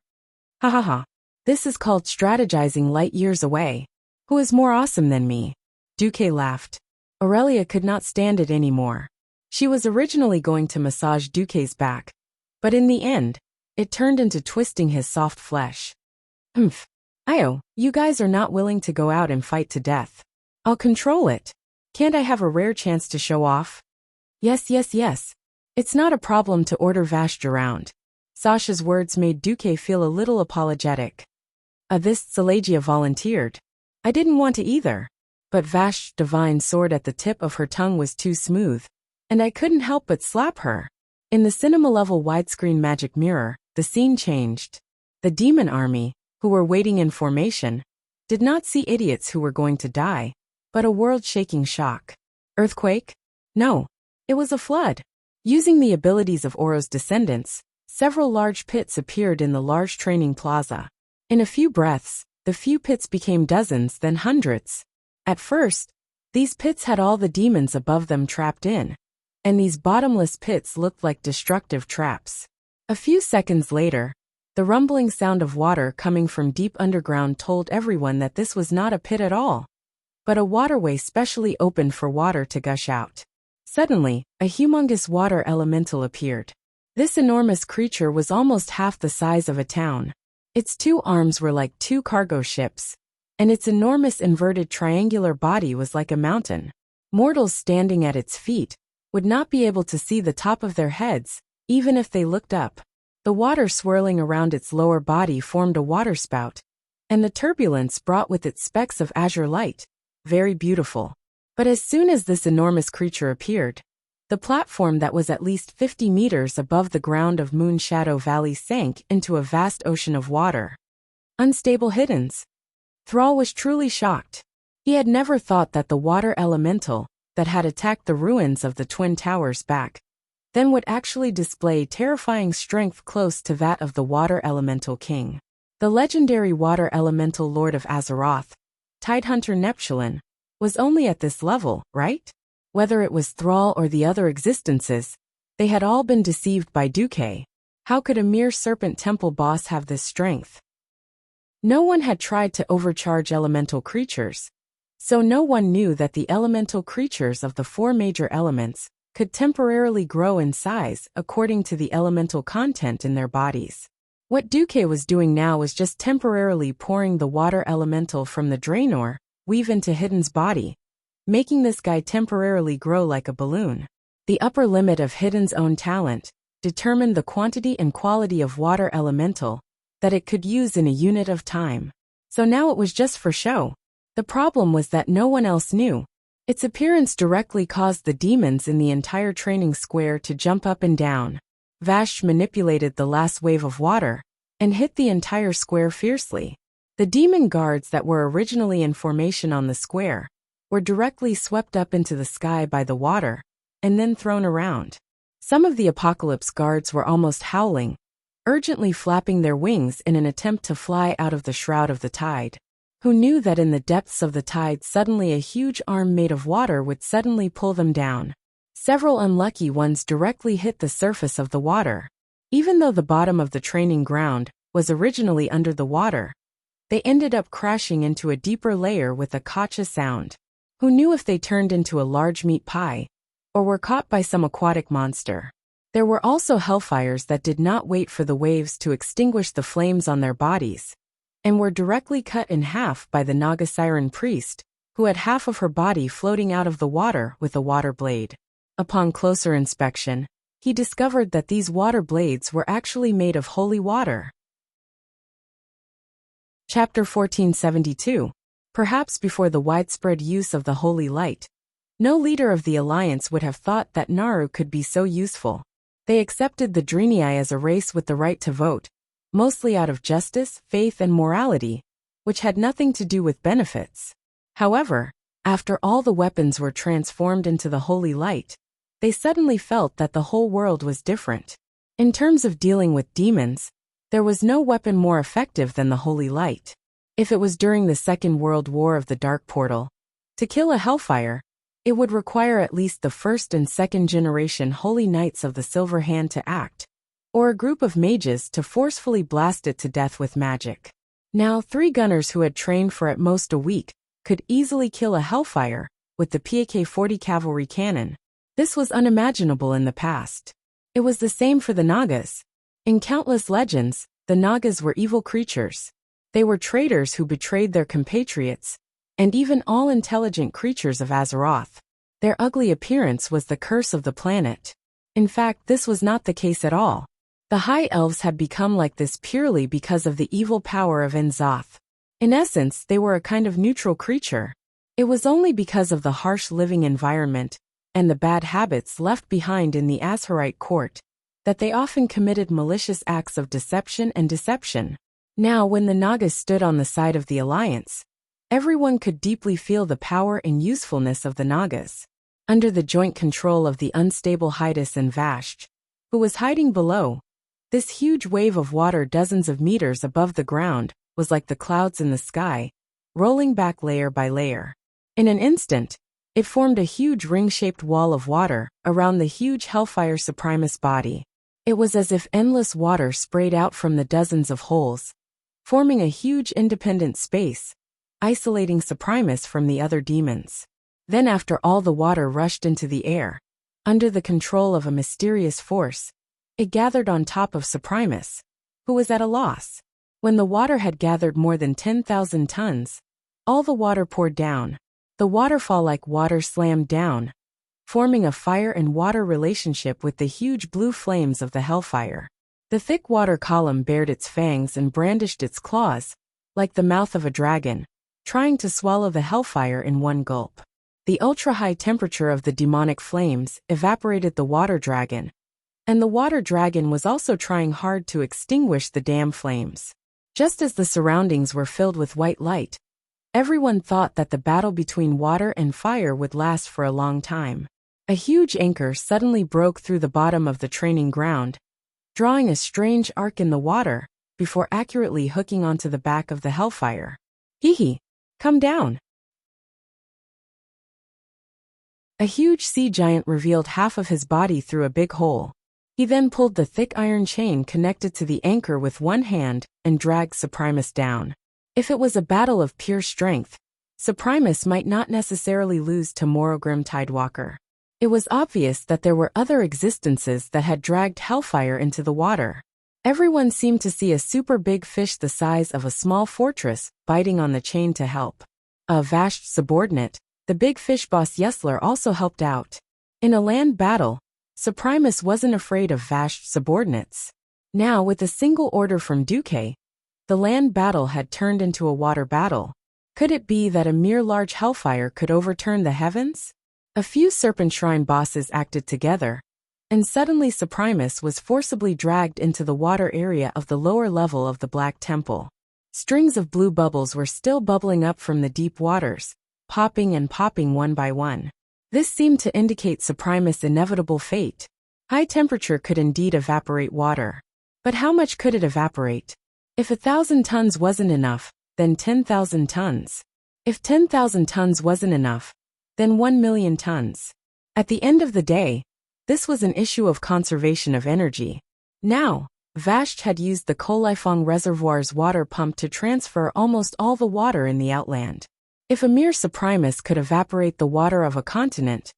Ha ha ha. This is called strategizing light years away. Who is more awesome than me? Duque laughed. Aurelia could not stand it anymore. She was originally going to massage Duque's back, but in the end, it turned into twisting his soft flesh. Humph. Io, you guys are not willing to go out and fight to death. I'll control it. Can't I have a rare chance to show off? Yes. It's not a problem to order Vashj around. Sasha's words made Duque feel a little apologetic. This Salagia volunteered. I didn't want to either. But Vashj's divine sword at the tip of her tongue was too smooth, and I couldn't help but slap her. In the cinema-level widescreen magic mirror, the scene changed. The demon army, who were waiting in formation, did not see idiots who were going to die, but a world-shaking shock. Earthquake? No. It was a flood. Using the abilities of Oro's descendants, several large pits appeared in the large training plaza. In a few breaths, the few pits became dozens, then hundreds. At first, these pits had all the demons above them trapped in, and these bottomless pits looked like destructive traps. A few seconds later, the rumbling sound of water coming from deep underground told everyone that this was not a pit at all, but a waterway specially opened for water to gush out. Suddenly, a humongous water elemental appeared. This enormous creature was almost half the size of a town. Its two arms were like two cargo ships, and its enormous inverted triangular body was like a mountain. Mortals standing at its feet would not be able to see the top of their heads, even if they looked up. The water swirling around its lower body formed a waterspout, and the turbulence brought with it specks of azure light, very beautiful. But as soon as this enormous creature appeared, the platform that was at least 50 meters above the ground of Moonshadow Valley sank into a vast ocean of water. Unstable hiddens. Thrall was truly shocked. He had never thought that the water elemental that had attacked the ruins of the Twin Towers back then would actually display terrifying strength close to that of the water elemental king. The legendary water elemental lord of Azeroth, Tidehunter Neptulin, was only at this level, right? Whether it was Thrall or the other existences, they had all been deceived by Duque. How could a mere Serpent Temple boss have this strength? No one had tried to overcharge elemental creatures, so no one knew that the elemental creatures of the four major elements could temporarily grow in size according to the elemental content in their bodies. What Duque was doing now was just temporarily pouring the water elemental from the Draenor weave into Hidden's body, making this guy temporarily grow like a balloon. The upper limit of Hidden's own talent determined the quantity and quality of water elemental that it could use in a unit of time. So now it was just for show. The problem was that no one else knew. Its appearance directly caused the demons in the entire training square to jump up and down. Vashj manipulated the last wave of water and hit the entire square fiercely. The demon guards that were originally in formation on the square were directly swept up into the sky by the water and then thrown around. Some of the Apocalypse guards were almost howling, urgently flapping their wings in an attempt to fly out of the shroud of the tide. Who knew that in the depths of the tide suddenly a huge arm made of water would suddenly pull them down? Several unlucky ones directly hit the surface of the water. Even though the bottom of the training ground was originally under the water, they ended up crashing into a deeper layer with a gotcha sound. Who knew if they turned into a large meat pie, or were caught by some aquatic monster? There were also hellfires that did not wait for the waves to extinguish the flames on their bodies, and were directly cut in half by the Naga Siren priest, who had half of her body floating out of the water with a water blade. Upon closer inspection, he discovered that these water blades were actually made of holy water. Chapter 1472. Perhaps before the widespread use of the holy light, no leader of the Alliance would have thought that Naru could be so useful. They accepted the Draenei as a race with the right to vote, mostly out of justice, faith, and morality, which had nothing to do with benefits. However, after all the weapons were transformed into the holy light, they suddenly felt that the whole world was different. In terms of dealing with demons, there was no weapon more effective than the holy light. If it was during the Second World War of the Dark Portal, to kill a hellfire, it would require at least the first and second generation Holy Knights of the Silver Hand to act, or a group of mages to forcefully blast it to death with magic. Now 3 gunners who had trained for at most a week could easily kill a hellfire with the PK-40 cavalry cannon. This was unimaginable in the past. It was the same for the Nagas. In countless legends, the Nagas were evil creatures. They were traitors who betrayed their compatriots, and even all intelligent creatures of Azeroth. Their ugly appearance was the curse of the planet. In fact, this was not the case at all. The High Elves had become like this purely because of the evil power of N'Zoth. In essence, they were a kind of neutral creature. It was only because of the harsh living environment and the bad habits left behind in the Azerite court that they often committed malicious acts of deception and deception. Now, when the Nagas stood on the side of the Alliance, everyone could deeply feel the power and usefulness of the Nagas. under the joint control of the unstable Hydas and Vashj, who was hiding below. This huge wave of water dozens of meters above the ground was like the clouds in the sky, rolling back layer by layer. In an instant, it formed a huge ring-shaped wall of water around the huge Hellfire Supremus body. It was as if endless water sprayed out from the dozens of holes, forming a huge independent space, isolating Supremus from the other demons. Then after all the water rushed into the air, under the control of a mysterious force, it gathered on top of Supremus, who was at a loss. When the water had gathered more than 10,000 tons, all the water poured down. The waterfall-like water slammed down, forming a fire and water relationship with the huge blue flames of the hellfire. The thick water column bared its fangs and brandished its claws, like the mouth of a dragon, trying to swallow the hellfire in one gulp. The ultra-high temperature of the demonic flames evaporated the water dragon, and the water dragon was also trying hard to extinguish the damn flames. Just as the surroundings were filled with white light, everyone thought that the battle between water and fire would last for a long time. A huge anchor suddenly broke through the bottom of the training ground, drawing a strange arc in the water, before accurately hooking onto the back of the hellfire. Hee, come down. A huge sea giant revealed half of his body through a big hole. He then pulled the thick iron chain connected to the anchor with one hand and dragged Supremus down. If it was a battle of pure strength, Supremus might not necessarily lose to Morogrim Tidewalker. It was obvious that there were other existences that had dragged hellfire into the water. Everyone seemed to see a super big fish the size of a small fortress biting on the chain to help. A Vashj subordinate, the big fish boss Yesler, also helped out. In a land battle, Supremus wasn't afraid of Vashj subordinates. Now, with a single order from Duque, the land battle had turned into a water battle. Could it be that a mere large hellfire could overturn the heavens? A few Serpent Shrine bosses acted together, and suddenly Supremus was forcibly dragged into the water area of the lower level of the Black Temple. Strings of blue bubbles were still bubbling up from the deep waters, popping and popping one by one. This seemed to indicate Supremus' inevitable fate. High temperature could indeed evaporate water. But how much could it evaporate? If 1,000 tons wasn't enough, then 10,000 tons. If 10,000 tons wasn't enough, then 1,000,000 tons. At the end of the day, this was an issue of conservation of energy. Now, Vashj had used the Kolifong Reservoir's water pump to transfer almost all the water in the outland. If a mere Supremus could evaporate the water of a continent,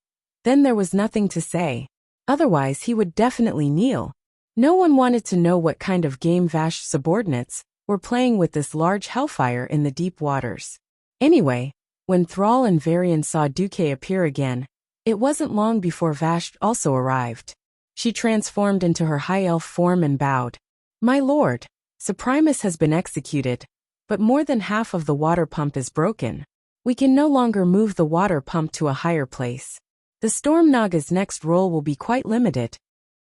then there was nothing to say. Otherwise he would definitely kneel. No one wanted to know what kind of game Vashj subordinates were playing with this large hellfire in the deep waters. Anyway, when Thrall and Varian saw Duque appear again, it wasn't long before Vashj also arrived. She transformed into her high elf form and bowed. "My lord, Supremus has been executed, but more than half of the water pump is broken. We can no longer move the water pump to a higher place. The Storm Naga's next role will be quite limited."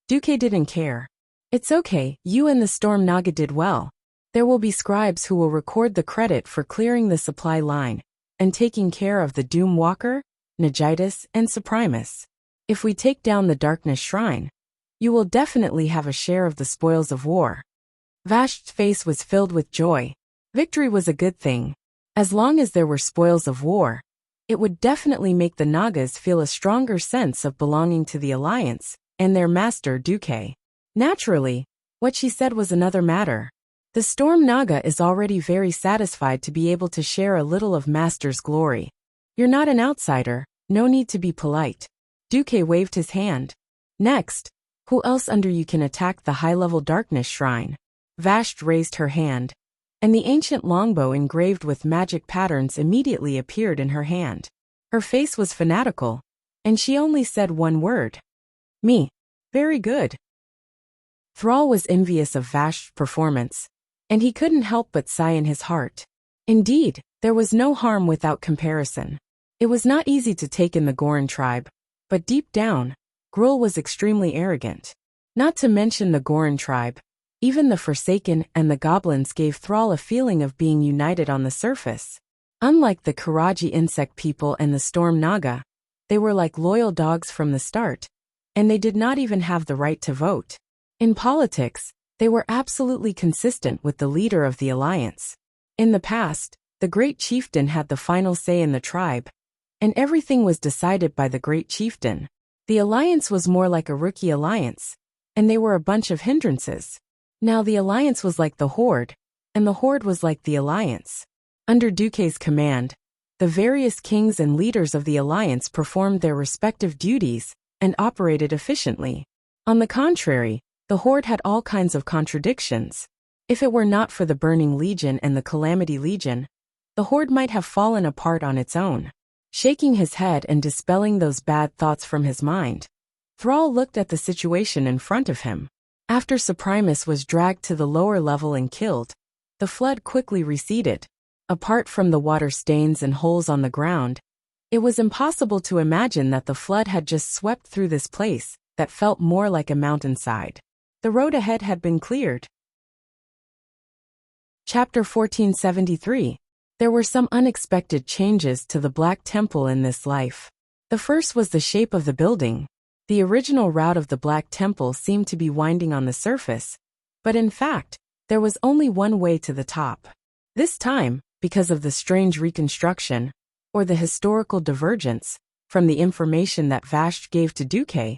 Duque didn't care. "It's okay, you and the Storm Naga did well. There will be scribes who will record the credit for clearing the supply line and taking care of the Doom Walker, Nagitus, and Supremus. If we take down the Darkness Shrine, you will definitely have a share of the spoils of war." Vashj's face was filled with joy. Victory was a good thing. As long as there were spoils of war, it would definitely make the Nagas feel a stronger sense of belonging to the Alliance and their master Duque. Naturally, what she said was another matter. The Storm Naga is already very satisfied to be able to share a little of Master's glory. "You're not an outsider, no need to be polite." Duque waved his hand. "Next, who else under you can attack the high-level Darkness Shrine?" Vashj raised her hand, and the ancient longbow engraved with magic patterns immediately appeared in her hand. Her face was fanatical, and she only said one word. "Me." "Very good." Thrall was envious of Vashj's performance, and he couldn't help but sigh in his heart. Indeed, there was no harm without comparison. It was not easy to take in the Gorin tribe, but deep down, Gruul was extremely arrogant. Not to mention the Gorin tribe, even the Forsaken and the Goblins gave Thrall a feeling of being united on the surface. Unlike the Karaji insect people and the Storm Naga, They were like loyal dogs from the start, and they did not even have the right to vote. In politics, they were absolutely consistent with the leader of the alliance. In the past, the great chieftain had the final say in the tribe, and everything was decided by the great chieftain. The alliance was more like a rookie alliance, and they were a bunch of hindrances. Now the alliance was like the horde, and the horde was like the alliance. Under Duque's command, the various kings and leaders of the alliance performed their respective duties and operated efficiently. On the contrary, the horde had all kinds of contradictions. If it were not for the Burning Legion and the Calamity Legion, the horde might have fallen apart on its own. Shaking his head and dispelling those bad thoughts from his mind, Thrall looked at the situation in front of him. After Suprimus was dragged to the lower level and killed, the flood quickly receded. Apart from the water stains and holes on the ground, it was impossible to imagine that the flood had just swept through this place that felt more like a mountainside. The road ahead had been cleared. Chapter 1473. There were some unexpected changes to the Black Temple in this life. The first was the shape of the building. The original route of the Black Temple seemed to be winding on the surface, but in fact, there was only one way to the top. This time, because of the strange reconstruction, or the historical divergence, from the information that Vashj gave to Duque,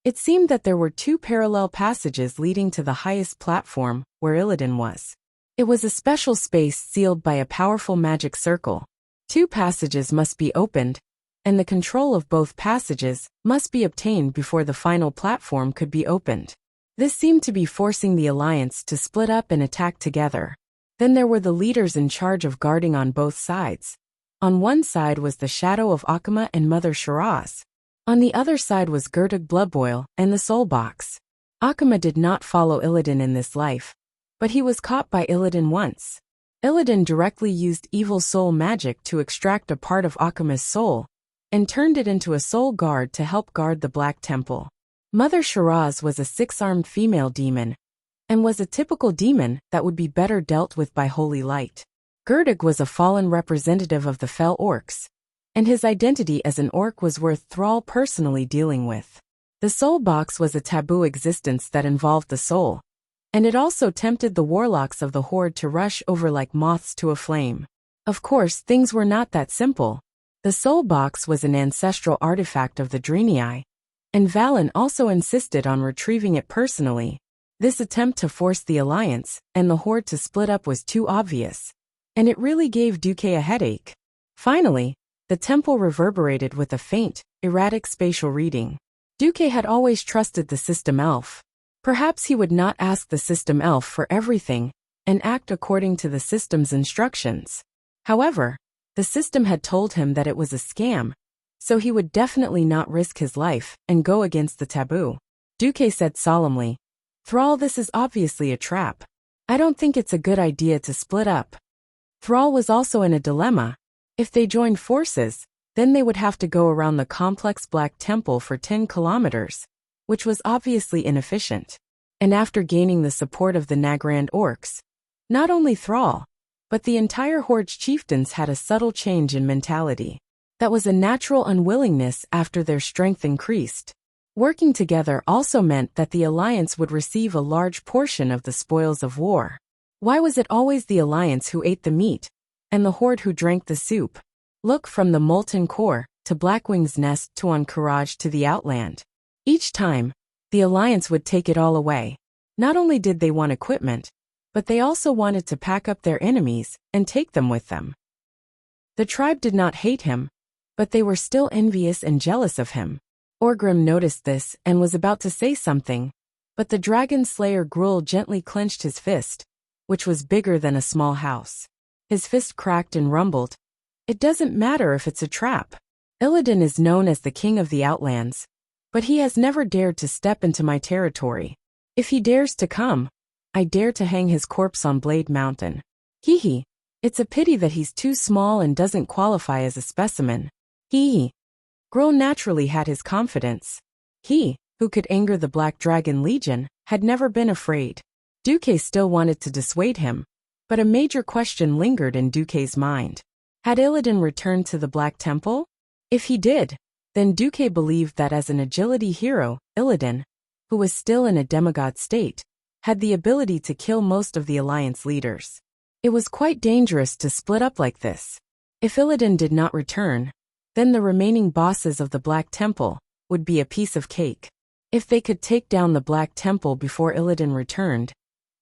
it seemed that there were two parallel passages leading to the highest platform, where Illidan was. It was a special space sealed by a powerful magic circle. Two passages must be opened, and the control of both passages must be obtained before the final platform could be opened. This seemed to be forcing the alliance to split up and attack together. Then there were the leaders in charge of guarding on both sides. On one side was the shadow of Akama and Mother Shiraz. On the other side was Gurtug Bloodboil and the Soul Box. Akama did not follow Illidan in this life, but he was caught by Illidan once. Illidan directly used evil soul magic to extract a part of Akama's soul, and turned it into a soul guard to help guard the Black Temple. Mother Shiraz was a six-armed female demon, and was a typical demon that would be better dealt with by holy light. Gurtug was a fallen representative of the Fell Orcs, and his identity as an orc was worth Thrall personally dealing with. The Soul Box was a taboo existence that involved the soul, and it also tempted the warlocks of the Horde to rush over like moths to a flame. Of course, things were not that simple. The Soul Box was an ancestral artifact of the Draenei, and Valen also insisted on retrieving it personally. This attempt to force the Alliance and the Horde to split up was too obvious, and it really gave Duque a headache. Finally, the temple reverberated with a faint, erratic spatial reading. Duque had always trusted the system elf. Perhaps he would not ask the system elf for everything, and act according to the system's instructions. However, the system had told him that it was a scam, so he would definitely not risk his life and go against the taboo. Duque said solemnly, "Thrall, this is obviously a trap. I don't think it's a good idea to split up." Thrall was also in a dilemma. If they joined forces, then they would have to go around the complex Black Temple for 10 kilometers, which was obviously inefficient. And after gaining the support of the Nagrand orcs, not only Thrall, but the entire Horde's chieftains had a subtle change in mentality. That was a natural unwillingness after their strength increased. Working together also meant that the Alliance would receive a large portion of the spoils of war. Why was it always the Alliance who ate the meat, and the Horde who drank the soup? Look from the Molten Core, to Blackwing's Nest to Ahn'Qiraj to the Outland. Each time, the Alliance would take it all away. Not only did they want equipment, but they also wanted to pack up their enemies and take them with them. The tribe did not hate him, but they were still envious and jealous of him. Orgrim noticed this and was about to say something, but the dragon slayer Gruul gently clenched his fist, which was bigger than a small house. His fist cracked and rumbled. "It doesn't matter if it's a trap. Illidan is known as the king of the Outlands, but he has never dared to step into my territory. If he dares to come, I dare to hang his corpse on Blade Mountain. Hee. It's a pity that he's too small and doesn't qualify as a specimen. Hee. Gruul naturally had his confidence. He, who could anger the Black Dragon Legion, had never been afraid. Duque still wanted to dissuade him, but a major question lingered in Duque's mind. Had Illidan returned to the Black Temple? If he did, Then Duque believed that as an agility hero, Illidan, who was still in a demigod state, had the ability to kill most of the Alliance leaders. It was quite dangerous to split up like this. If Illidan did not return, then the remaining bosses of the Black Temple would be a piece of cake. If they could take down the Black Temple before Illidan returned,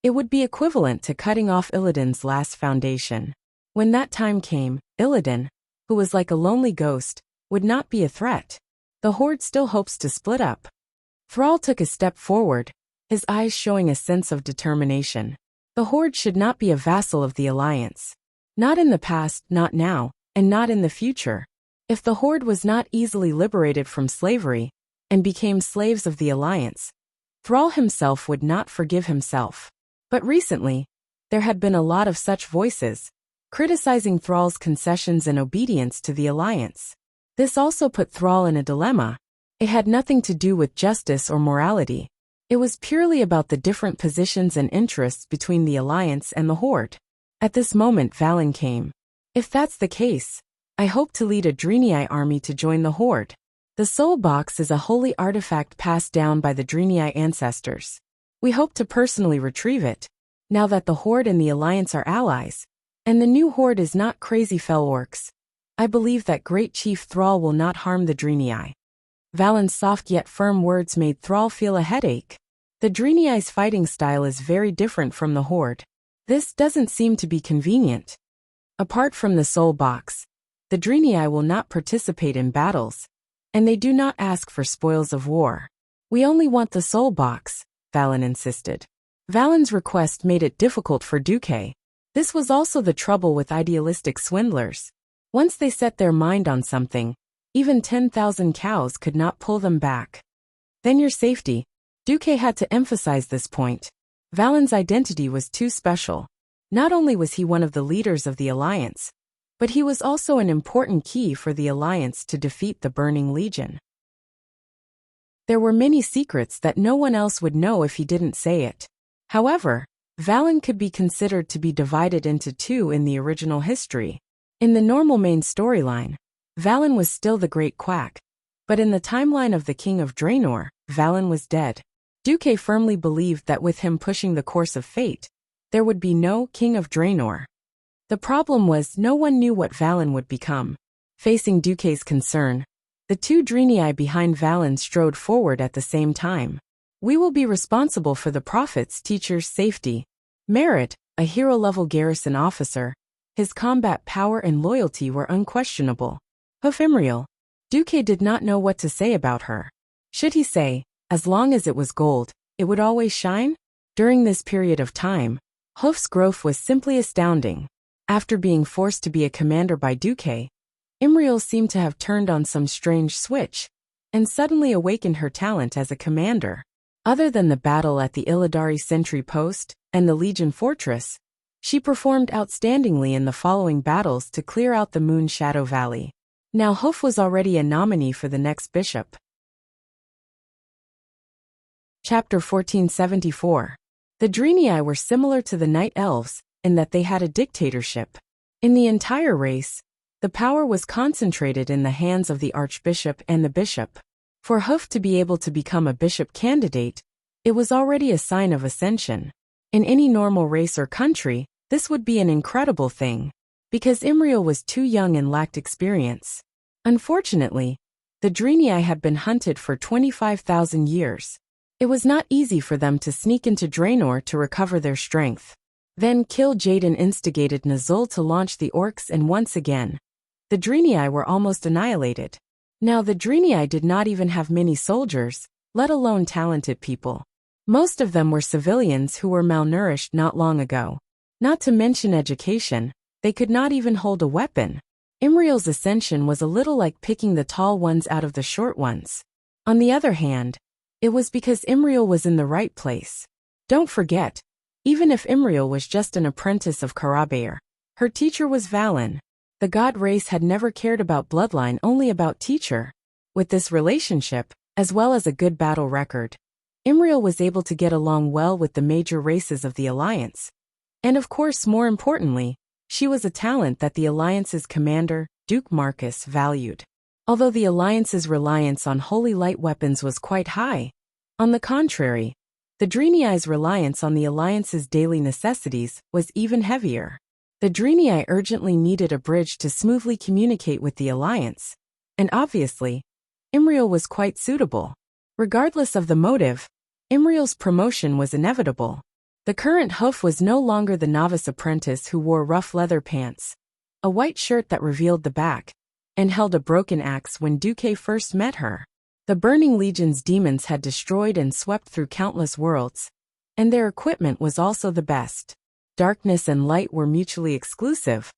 it would be equivalent to cutting off Illidan's last foundation. When that time came, Illidan, who was like a lonely ghost, would not be a threat. The Horde still hopes to split up. Thrall took a step forward, his eyes showing a sense of determination. The Horde should not be a vassal of the Alliance. Not in the past, not now, and not in the future. If the Horde was not easily liberated from slavery and became slaves of the Alliance, Thrall himself would not forgive himself. But recently, there had been a lot of such voices, criticizing Thrall's concessions and obedience to the Alliance. This also put Thrall in a dilemma. It had nothing to do with justice or morality. It was purely about the different positions and interests between the Alliance and the Horde. At this moment Valen came. If that's the case, I hope to lead a Draenei army to join the Horde. The Soul Box is a holy artifact passed down by the Draenei ancestors. We hope to personally retrieve it, now that the Horde and the Alliance are allies, and the new Horde is not crazy fell orcs. I believe that Great Chief Thrall will not harm the Draenei. Valen's soft yet firm words made Thrall feel a headache. The Draenei's fighting style is very different from the Horde. This doesn't seem to be convenient. Apart from the Soul Box, the Draenei will not participate in battles, and they do not ask for spoils of war. We only want the Soul Box, Valen insisted. Valen's request made it difficult for Duque. This was also the trouble with idealistic swindlers. Once they set their mind on something, even 10,000 cows could not pull them back. Then your safety. Duque had to emphasize this point. Valen's identity was too special. Not only was he one of the leaders of the Alliance, but he was also an important key for the Alliance to defeat the Burning Legion. There were many secrets that no one else would know if he didn't say it. However, Valen could be considered to be divided into two in the original history. In the normal main storyline, Valen was still the Great Quack, but in the timeline of the King of Draenor, Valen was dead. Duque firmly believed that with him pushing the course of fate, there would be no King of Draenor. The problem was no one knew what Valen would become. Facing Duque's concern, the two Draenei behind Valen strode forward at the same time. We will be responsible for the Prophet's teacher's safety. Merritt, a hero-level garrison officer, his combat power and loyalty were unquestionable. Hoof Imriel. Duque did not know what to say about her. Should he say, as long as it was gold, it would always shine? During this period of time, Hoof's growth was simply astounding. After being forced to be a commander by Duque, Imriel seemed to have turned on some strange switch, and suddenly awakened her talent as a commander. Other than the battle at the Illidari sentry post and the Legion fortress, she performed outstandingly in the following battles to clear out the Moon Shadow Valley. Now Hoof was already a nominee for the next bishop. Chapter 1474. The Draenei were similar to the Night Elves, in that they had a dictatorship. In the entire race, the power was concentrated in the hands of the archbishop and the bishop. For Hoof to be able to become a bishop candidate, it was already a sign of ascension. In any normal race or country, this would be an incredible thing, because Imriel was too young and lacked experience. Unfortunately, the Draenei had been hunted for 25,000 years. It was not easy for them to sneak into Draenor to recover their strength. Then Kill Jaden instigated Nazul to launch the orcs, and once again, the Draenei were almost annihilated. Now the Draenei did not even have many soldiers, let alone talented people. Most of them were civilians who were malnourished not long ago. Not to mention education, they could not even hold a weapon. Imriel's ascension was a little like picking the tall ones out of the short ones. On the other hand, it was because Imriel was in the right place. Don't forget, even if Imriel was just an apprentice of Karabaer, her teacher was Valen. The god race had never cared about bloodline, only about teacher. With this relationship, as well as a good battle record, Imriel was able to get along well with the major races of the Alliance. And of course, more importantly, she was a talent that the Alliance's commander, Duke Marcus, valued. although the Alliance's reliance on holy light weapons was quite high. On the contrary, the Dreenei's reliance on the Alliance's daily necessities was even heavier. The Dreenei urgently needed a bridge to smoothly communicate with the Alliance, and obviously, Imriel was quite suitable. Regardless of the motive, Imriel's promotion was inevitable. The current hoof was no longer the novice apprentice who wore rough leather pants, a white shirt that revealed the back, and held a broken axe when Duque first met her. The Burning Legion's demons had destroyed and swept through countless worlds, and their equipment was also the best. Darkness and light were mutually exclusive,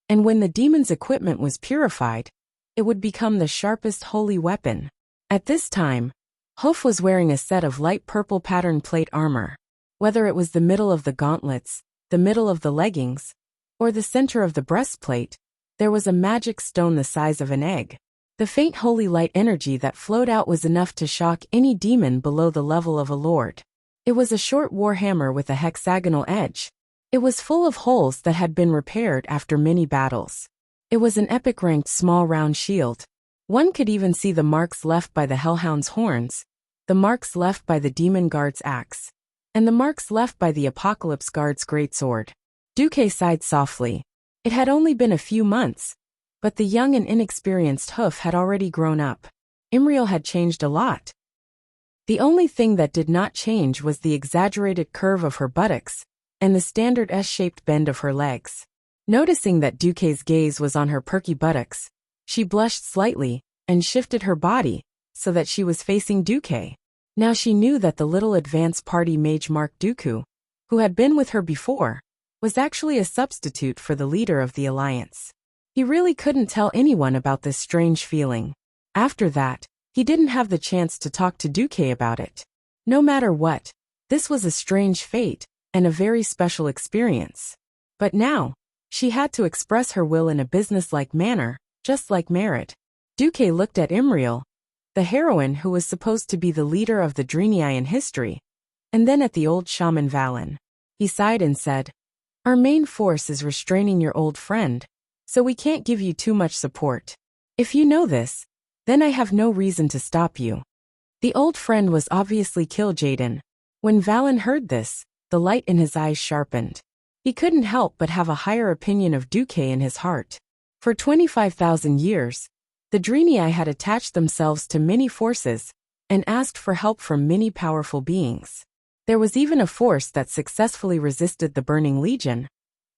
and when the demon's equipment was purified, it would become the sharpest holy weapon. At this time, Hoof was wearing a set of light purple pattern plate armor. Whether it was the middle of the gauntlets, the middle of the leggings, or the center of the breastplate, there was a magic stone the size of an egg. The faint holy light energy that flowed out was enough to shock any demon below the level of a lord. It was a short war hammer with a hexagonal edge. It was full of holes that had been repaired after many battles. It was an epic-ranked small round shield. One could even see the marks left by the Hellhound's horns, the marks left by the Demon Guard's axe, and the marks left by the Apocalypse Guard's greatsword. Duque sighed softly. It had only been a few months, but the young and inexperienced Hoof had already grown up. Imriel had changed a lot. The only thing that did not change was the exaggerated curve of her buttocks, and the standard S-shaped bend of her legs. Noticing that Duque's gaze was on her perky buttocks, she blushed slightly, and shifted her body, so that she was facing Duque. Now she knew that the little advance party mage Mark Dooku, who had been with her before, was actually a substitute for the leader of the Alliance. He really couldn't tell anyone about this strange feeling. After that, he didn't have the chance to talk to Duque about it. No matter what, this was a strange fate, and a very special experience. But now, she had to express her will in a businesslike manner, just like Merritt. Duque looked at Imriel, the heroine who was supposed to be the leader of the Dreenei in history, and then at the old shaman Valen. He sighed and said, "Our main force is restraining your old friend, so we can't give you too much support. If you know this, then I have no reason to stop you." The old friend was obviously Kil'jaeden. When Valen heard this, the light in his eyes sharpened. He couldn't help but have a higher opinion of Duque in his heart. For 25,000 years, the Dreenei had attached themselves to many forces, and asked for help from many powerful beings. There was even a force that successfully resisted the Burning Legion.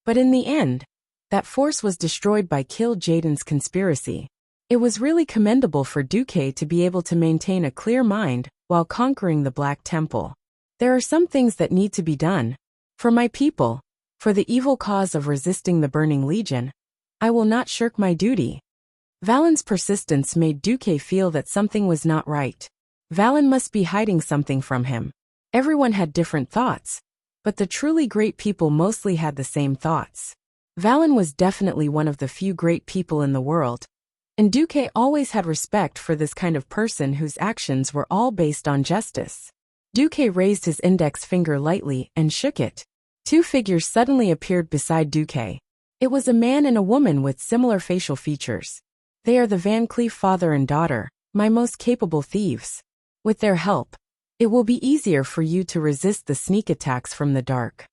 But in the end, that force was destroyed by Kil'jaeden's conspiracy. It was really commendable for Duque to be able to maintain a clear mind while conquering the Black Temple. There are some things that need to be done. For my people, for the evil cause of resisting the Burning Legion, I will not shirk my duty. Valen's persistence made Duque feel that something was not right. Valen must be hiding something from him. Everyone had different thoughts, but the truly great people mostly had the same thoughts. Valen was definitely one of the few great people in the world, and Duque always had respect for this kind of person whose actions were all based on justice. Duque raised his index finger lightly and shook it. Two figures suddenly appeared beside Duque. It was a man and a woman with similar facial features. They are the Van Cleef father and daughter, my most capable thieves. With their help, it will be easier for you to resist the sneak attacks from the dark.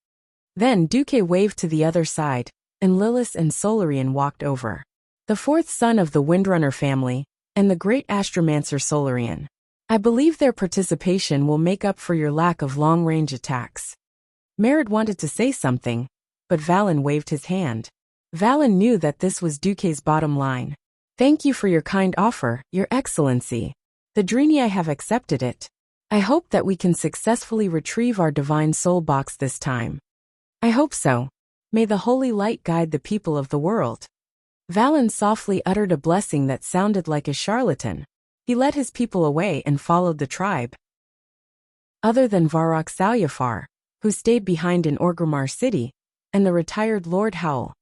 Then Duque waved to the other side, and Lilith and Solarian walked over. The fourth son of the Windrunner family, and the great astromancer Solarian. I believe their participation will make up for your lack of long-range attacks. Merritt wanted to say something, but Valen waved his hand. Valen knew that this was Duque's bottom line. Thank you for your kind offer, Your Excellency. The Dreenei have accepted it. I hope that we can successfully retrieve our divine soul box this time. I hope so. May the holy light guide the people of the world. Valen softly uttered a blessing that sounded like a charlatan. He led his people away and followed the tribe. Other than Varrock Salyafar, who stayed behind in Orgrimmar City, and the retired Lord Howl,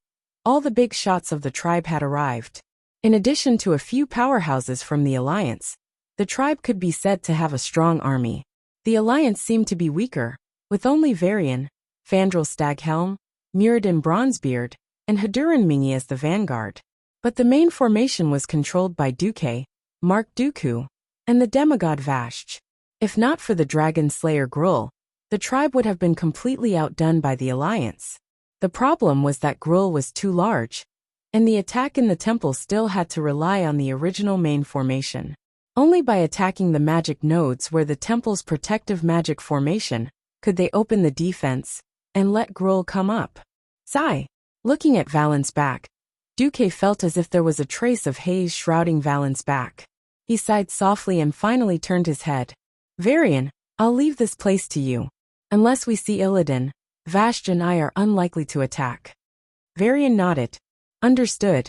all the big shots of the tribe had arrived. In addition to a few powerhouses from the Alliance, the tribe could be said to have a strong army. The Alliance seemed to be weaker, with only Varian, Fandral Staghelm, Muradin Bronzebeard, and Haduran Mingi as the vanguard. But the main formation was controlled by Duque, Mark Dooku, and the demigod Vashj. If not for the dragon slayer Gruul, the tribe would have been completely outdone by the alliance. The problem was that Gruul was too large, and the attack in the temple still had to rely on the original main formation. Only by attacking the magic nodes where the temple's protective magic formation could they open the defense and let Gruul come up. Sigh. Looking at Valen's back, Duque felt as if there was a trace of haze shrouding Valen's back. He sighed softly and finally turned his head. Varian, I'll leave this place to you. Unless we see Illidan, Vashj and I are unlikely to attack. Varian nodded. Understood.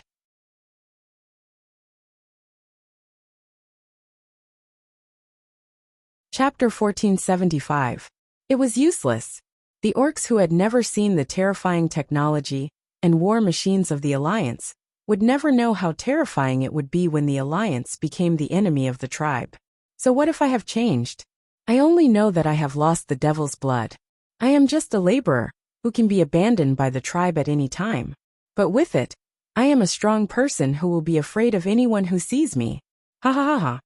Chapter 1475. It was useless. The orcs who had never seen the terrifying technology and war machines of the Alliance would never know how terrifying it would be when the Alliance became the enemy of the tribe. So what if I have changed? I only know that I have lost the devil's blood. I am just a laborer who can be abandoned by the tribe at any time. But with it, I am a strong person who will be afraid of anyone who sees me. Ha ha ha ha.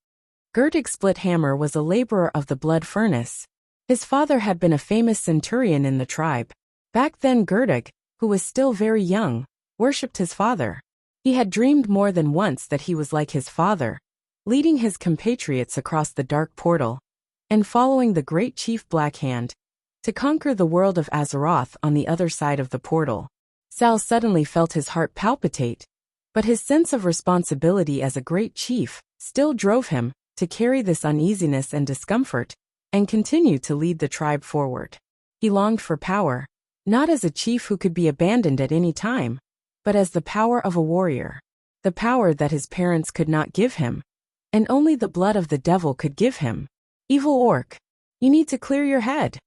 Gerdig Splithammer was a laborer of the blood furnace. His father had been a famous centurion in the tribe. Back then Gerdig, who was still very young, worshipped his father. He had dreamed more than once that he was like his father, leading his compatriots across the dark portal, and following the great chief Blackhand, to conquer the world of Azeroth on the other side of the portal. Sal suddenly felt his heart palpitate, but his sense of responsibility as a great chief still drove him to carry this uneasiness and discomfort, and continue to lead the tribe forward. He longed for power, not as a chief who could be abandoned at any time, but as the power of a warrior. The power that his parents could not give him, and only the blood of the devil could give him. Evil orc, you need to clear your head.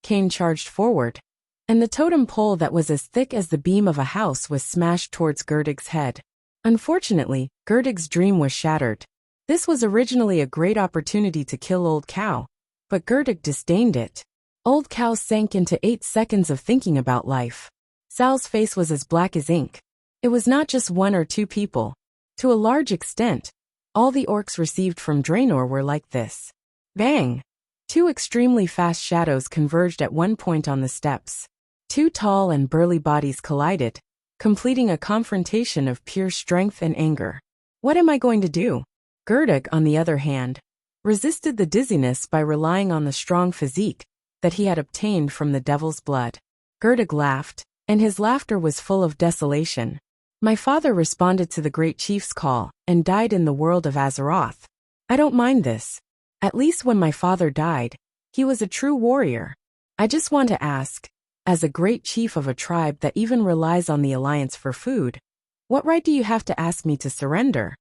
Cain charged forward, and the totem pole that was as thick as the beam of a house was smashed towards Gerdig's head. Unfortunately, Gerdig's dream was shattered. This was originally a great opportunity to kill Old Cow, but Gerdig disdained it. Old Cow sank into 8 seconds of thinking about life. Sal's face was as black as ink. It was not just 1 or 2 people. To a large extent, all the orcs received from Draenor were like this. Bang! 2 extremely fast shadows converged at one point on the steps. 2 tall and burly bodies collided, completing a confrontation of pure strength and anger. What am I going to do? Gerdig, on the other hand, resisted the dizziness by relying on the strong physique that he had obtained from the devil's blood. Gerdig laughed, and his laughter was full of desolation. My father responded to the great chief's call and died in the world of Azeroth. I don't mind this. At least when my father died, he was a true warrior. I just want to ask, as a great chief of a tribe that even relies on the Alliance for food, what right do you have to ask me to surrender?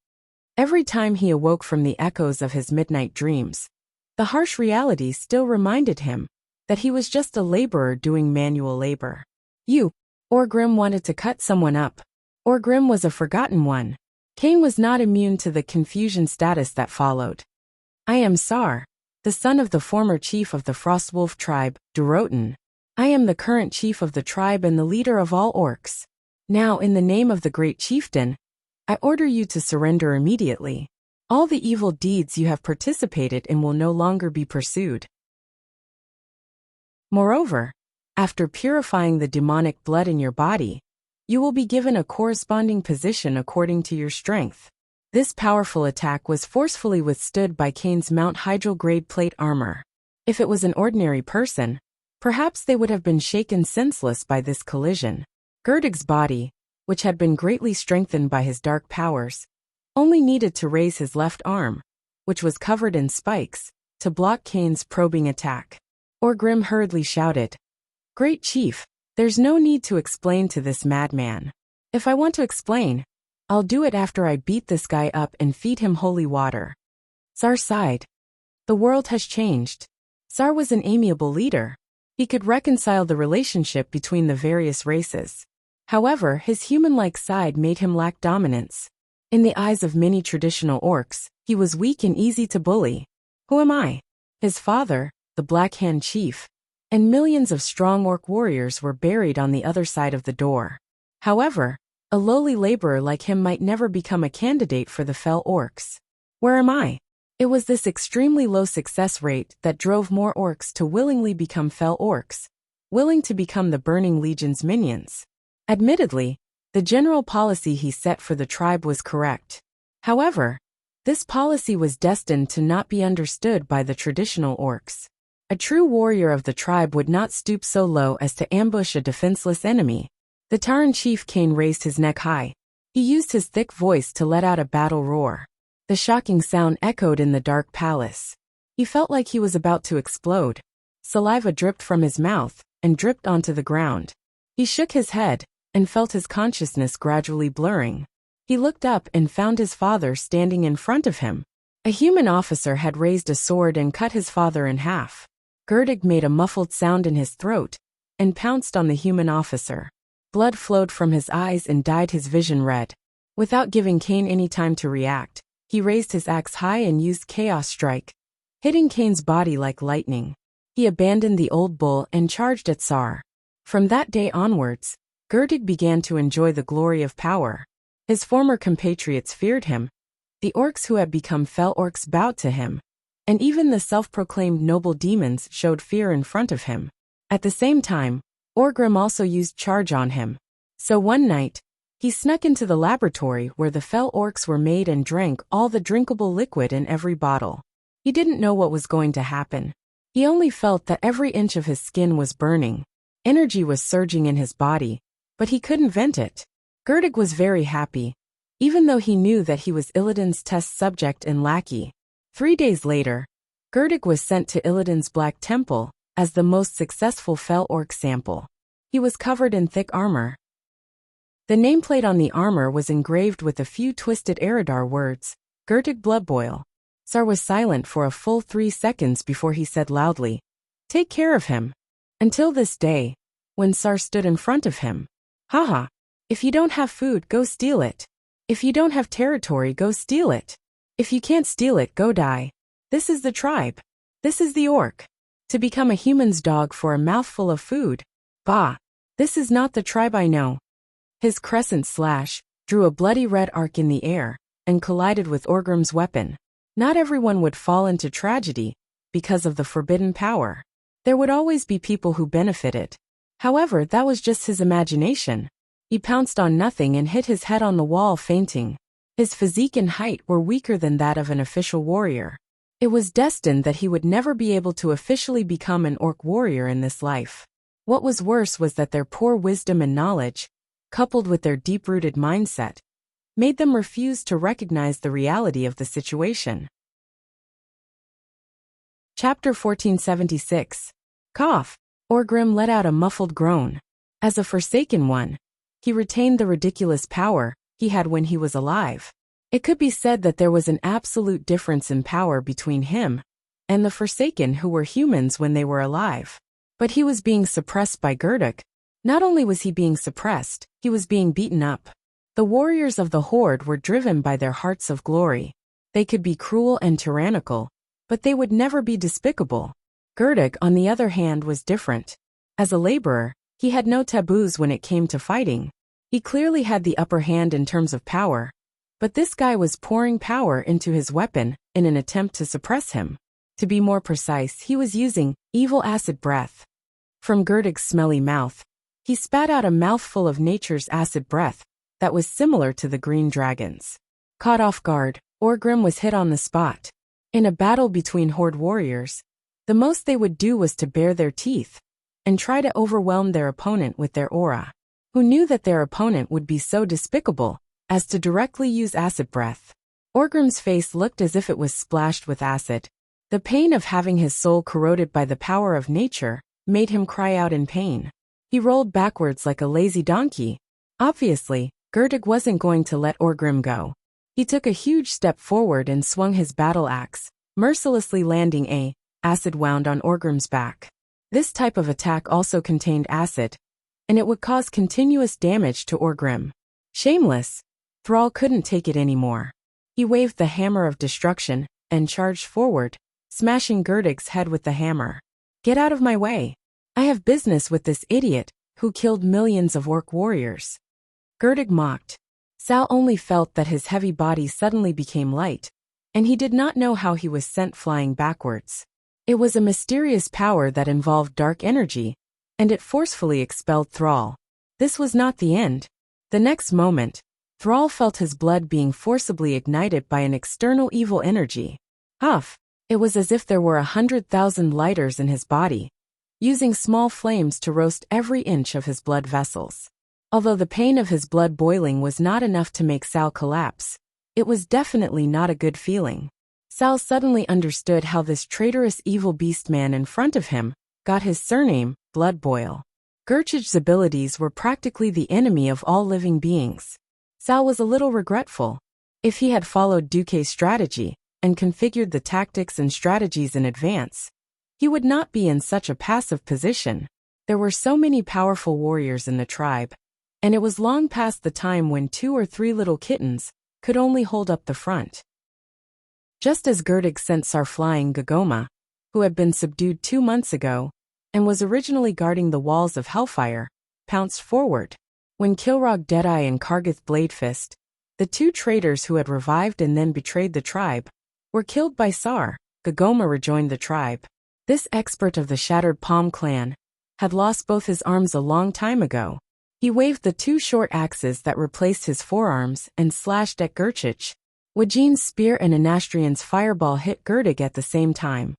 Every time he awoke from the echoes of his midnight dreams, the harsh reality still reminded him that he was just a laborer doing manual labor. You, Orgrim wanted to cut someone up. Orgrim was a forgotten one. Cain was not immune to the confusion status that followed. I am Sar, the son of the former chief of the Frostwolf tribe, Durotan. I am the current chief of the tribe and the leader of all orcs. Now, in the name of the great chieftain, I order you to surrender immediately. All the evil deeds you have participated in will no longer be pursued. Moreover, after purifying the demonic blood in your body, you will be given a corresponding position according to your strength. This powerful attack was forcefully withstood by Cain's Mount Hydral grade plate armor. If it was an ordinary person, perhaps they would have been shaken senseless by this collision. Gerdig's body, which had been greatly strengthened by his dark powers, only needed to raise his left arm, which was covered in spikes, to block Cain's probing attack. Orgrim hurriedly shouted, "Great Chief, there's no need to explain to this madman. If I want to explain, I'll do it after I beat this guy up and feed him holy water." Sar sighed. The world has changed. Sar was an amiable leader. He could reconcile the relationship between the various races. However, his human-like side made him lack dominance. In the eyes of many traditional orcs, he was weak and easy to bully. Who am I? His father, the Black Hand Chief, and millions of strong orc warriors were buried on the other side of the door. However, a lowly laborer like him might never become a candidate for the fell orcs. Where am I? It was this extremely low success rate that drove more orcs to willingly become fell orcs, willing to become the Burning Legion's minions. Admittedly, the general policy he set for the tribe was correct. However, this policy was destined to not be understood by the traditional orcs. A true warrior of the tribe would not stoop so low as to ambush a defenseless enemy. The Taran chief Kane raised his neck high. He used his thick voice to let out a battle roar. The shocking sound echoed in the dark palace. He felt like he was about to explode. Saliva dripped from his mouth and dripped onto the ground. He shook his head and felt his consciousness gradually blurring. He looked up and found his father standing in front of him. A human officer had raised a sword and cut his father in half. Gerdig made a muffled sound in his throat and pounced on the human officer. Blood flowed from his eyes and dyed his vision red. Without giving Kane any time to react, he raised his axe high and used Chaos Strike, hitting Kane's body like lightning. He abandoned the old bull and charged at Sar. From that day onwards, Gerdig began to enjoy the glory of power. His former compatriots feared him. The orcs who had become fell orcs bowed to him, and even the self-proclaimed noble demons showed fear in front of him. At the same time, Orgrim also used charge on him. So one night, he snuck into the laboratory where the fell orcs were made and drank all the drinkable liquid in every bottle. He didn't know what was going to happen. He only felt that every inch of his skin was burning. Energy was surging in his body, but he couldn't vent it. Gerdig was very happy, even though he knew that he was Illidan's test subject and lackey. 3 days later, Gerdig was sent to Illidan's Black Temple as the most successful fell orc sample. He was covered in thick armor. The nameplate on the armor was engraved with a few twisted Eridar words, Gerdig Bloodboil. Sar was silent for a full 3 seconds before he said loudly, "Take care of him." Until this day, when Sar stood in front of him. Haha. If you don't have food, go steal it. If you don't have territory, go steal it. If you can't steal it, go die. This is the tribe. This is the orc. To become a human's dog for a mouthful of food. Bah. This is not the tribe I know. His crescent slash drew a bloody red arc in the air and collided with Orgrim's weapon. Not everyone would fall into tragedy because of the forbidden power. There would always be people who benefited. However, that was just his imagination. He pounced on nothing and hit his head on the wall, fainting. His physique and height were weaker than that of an official warrior. It was destined that he would never be able to officially become an orc warrior in this life. What was worse was that their poor wisdom and knowledge, coupled with their deep-rooted mindset, made them refuse to recognize the reality of the situation. Chapter 1476. Cough. Orgrim let out a muffled groan. As a Forsaken One, he retained the ridiculous power he had when he was alive. It could be said that there was an absolute difference in power between him and the Forsaken who were humans when they were alive. But he was being suppressed by Gerdig. Not only was he being suppressed, he was being beaten up. The warriors of the Horde were driven by their hearts of glory. They could be cruel and tyrannical, but they would never be despicable. Gerdig, on the other hand, was different. As a laborer, he had no taboos when it came to fighting. He clearly had the upper hand in terms of power, but this guy was pouring power into his weapon in an attempt to suppress him. To be more precise, he was using evil acid breath. From Gerdig's smelly mouth, he spat out a mouthful of nature's acid breath that was similar to the green dragon's. Caught off guard, Orgrim was hit on the spot. In a battle between Horde warriors, the most they would do was to bare their teeth and try to overwhelm their opponent with their aura. Who knew that their opponent would be so despicable as to directly use acid breath? Orgrim's face looked as if it was splashed with acid. The pain of having his soul corroded by the power of nature made him cry out in pain. He rolled backwards like a lazy donkey. Obviously, Gerdig wasn't going to let Orgrim go. He took a huge step forward and swung his battle axe, mercilessly landing a acid wound on Orgrim's back. This type of attack also contained acid, and it would cause continuous damage to Orgrim. Shameless, Thrall couldn't take it anymore. He waved the hammer of destruction and charged forward, smashing Gerdig's head with the hammer. "Get out of my way. I have business with this idiot who killed millions of orc warriors." Gerdig mocked. Sal only felt that his heavy body suddenly became light, and he did not know how he was sent flying backwards. It was a mysterious power that involved dark energy, and it forcefully expelled Thrall. This was not the end. The next moment, Thrall felt his blood being forcibly ignited by an external evil energy. Huff! It was as if there were 100,000 lighters in his body, using small flames to roast every inch of his blood vessels. Although the pain of his blood boiling was not enough to make Sal collapse, it was definitely not a good feeling. Sal suddenly understood how this traitorous evil beastman in front of him got his surname, Bloodboil. Gurchij's abilities were practically the enemy of all living beings. Sal was a little regretful. If he had followed Duque's strategy and configured the tactics and strategies in advance, he would not be in such a passive position. There were so many powerful warriors in the tribe, and it was long past the time when 2 or 3 little kittens could only hold up the front. Just as Gurtig sent Sarflying Gogoma, who had been subdued 2 months ago, and was originally guarding the walls of Hellfire, pounced forward. When Kilrog Deadeye and Kargith Bladefist, the 2 traitors who had revived and then betrayed the tribe, were killed by Sar, Gogoma rejoined the tribe. This expert of the Shattered Palm clan had lost both his arms a long time ago. He waved the 2 short axes that replaced his forearms and slashed at Gurchij. Wajin's spear and Anastrian's fireball hit Gurtig at the same time.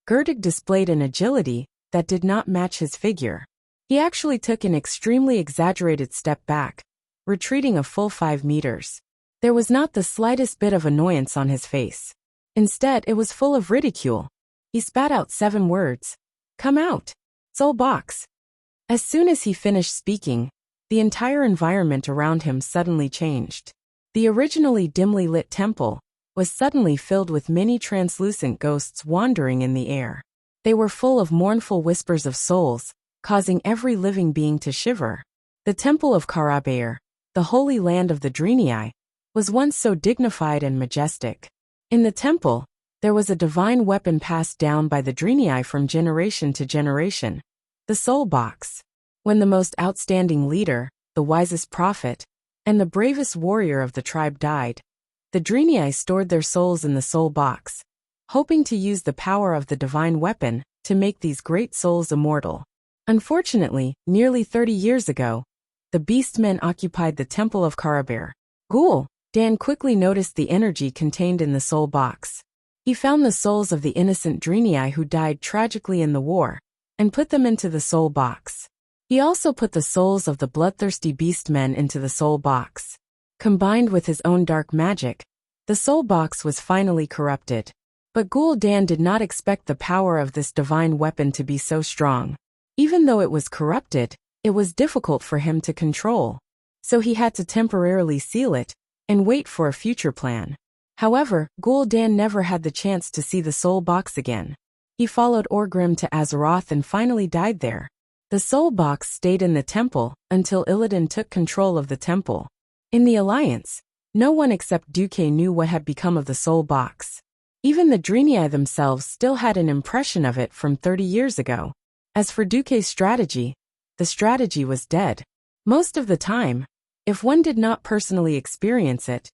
Gurtig displayed an agility that did not match his figure. He actually took an extremely exaggerated step back, retreating a full 5 meters. There was not the slightest bit of annoyance on his face. Instead, it was full of ridicule. He spat out 7 words. "Come out. Soul box." As soon as he finished speaking, the entire environment around him suddenly changed. The originally dimly lit temple was suddenly filled with many translucent ghosts wandering in the air. They were full of mournful whispers of souls, causing every living being to shiver. The temple of Karabair, the holy land of the Draenei, was once so dignified and majestic. In the temple, there was a divine weapon passed down by the Draenei from generation to generation, the soul box. When the most outstanding leader, the wisest prophet, and the bravest warrior of the tribe died, the Draenei stored their souls in the soul box, hoping to use the power of the divine weapon to make these great souls immortal. Unfortunately, nearly 30 years ago, the beastmen occupied the temple of Karabair. Dan quickly noticed the energy contained in the soul box. He found the souls of the innocent Draenei who died tragically in the war, and put them into the soul box. He also put the souls of the bloodthirsty beastmen into the soul box. Combined with his own dark magic, the soul box was finally corrupted. But Gul'dan did not expect the power of this divine weapon to be so strong. Even though it was corrupted, it was difficult for him to control. So he had to temporarily seal it and wait for a future plan. However, Gul'dan never had the chance to see the soul box again. He followed Orgrim to Azeroth and finally died there. The soul box stayed in the temple until Illidan took control of the temple. In the Alliance, no one except Duque knew what had become of the soul box. Even the Draenei themselves still had an impression of it from 30 years ago. As for Duque's strategy, the strategy was dead. Most of the time, if one did not personally experience it,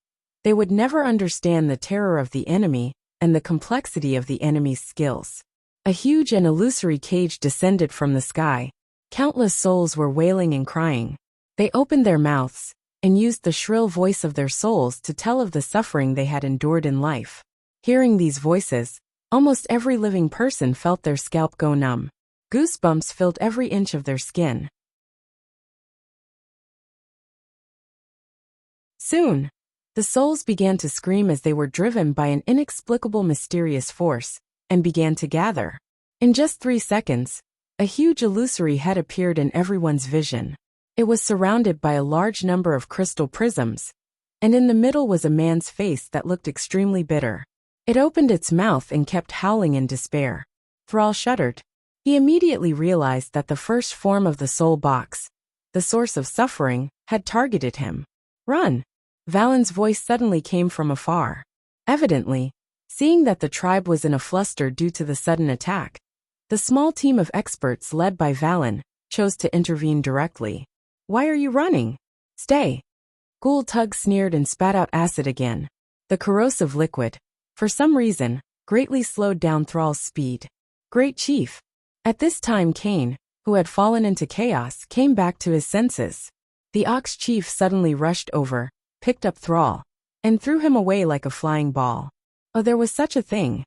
they would never understand the terror of the enemy and the complexity of the enemy's skills. A huge and illusory cage descended from the sky. Countless souls were wailing and crying. They opened their mouths and used the shrill voice of their souls to tell of the suffering they had endured in life. Hearing these voices, almost every living person felt their scalp go numb. Goosebumps filled every inch of their skin. Soon, the souls began to scream as they were driven by an inexplicable mysterious force, and began to gather. In just 3 seconds, a huge illusory head appeared in everyone's vision. It was surrounded by a large number of crystal prisms, and in the middle was a man's face that looked extremely bitter. It opened its mouth and kept howling in despair. Thrall shuddered. He immediately realized that the first form of the soul box, the source of suffering, had targeted him. "Run!" Valen's voice suddenly came from afar. Evidently, seeing that the tribe was in a fluster due to the sudden attack, the small team of experts led by Valen chose to intervene directly. "Why are you running? Stay!" Gul Tug sneered and spat out acid again. The corrosive liquid, for some reason, greatly slowed down Thrall's speed. Great Chief. At this time Cain, who had fallen into chaos, came back to his senses. The Ox Chief suddenly rushed over, picked up Thrall, and threw him away like a flying ball. Oh, there was such a thing.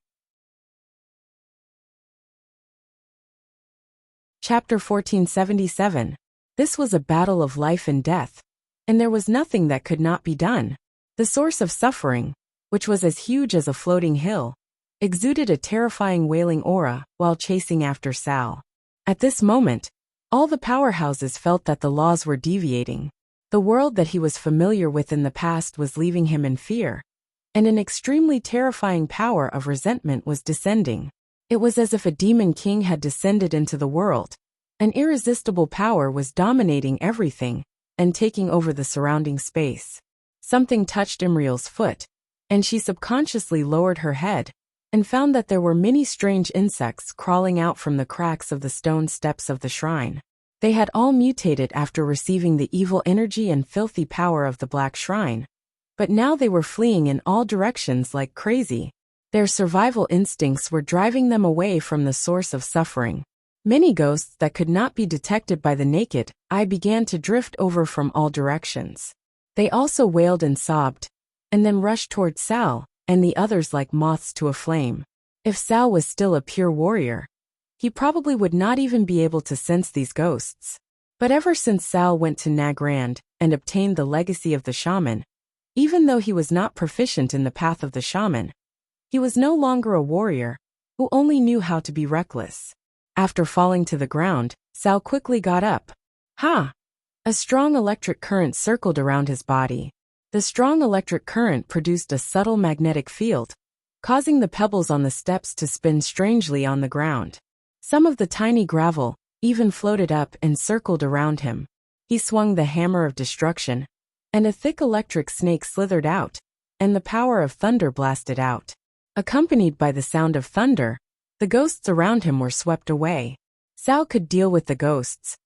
Chapter 1477. This was a battle of life and death, and there was nothing that could not be done. The source of suffering, which was as huge as a floating hill, exuded a terrifying wailing aura while chasing after Sal. At this moment, all the powerhouses felt that the laws were deviating. The world that he was familiar with in the past was leaving him in fear, and an extremely terrifying power of resentment was descending. It was as if a demon king had descended into the world. An irresistible power was dominating everything and taking over the surrounding space. Something touched Imriel's foot, and she subconsciously lowered her head and found that there were many strange insects crawling out from the cracks of the stone steps of the shrine. They had all mutated after receiving the evil energy and filthy power of the Black Shrine, but now they were fleeing in all directions like crazy. Their survival instincts were driving them away from the source of suffering. Many ghosts that could not be detected by the naked eye began to drift over from all directions. They also wailed and sobbed, and then rushed toward Sal and the others like moths to a flame. If Sal was still a pure warrior, he probably would not even be able to sense these ghosts. But ever since Sal went to Nagrand and obtained the legacy of the shaman, even though he was not proficient in the path of the shaman, he was no longer a warrior who only knew how to be reckless. After falling to the ground, Sal quickly got up. Ha! A strong electric current circled around his body. The strong electric current produced a subtle magnetic field, causing the pebbles on the steps to spin strangely on the ground. Some of the tiny gravel even floated up and circled around him. He swung the hammer of destruction, and a thick electric snake slithered out, and the power of thunder blasted out. Accompanied by the sound of thunder, the ghosts around him were swept away. Sal could deal with the ghosts,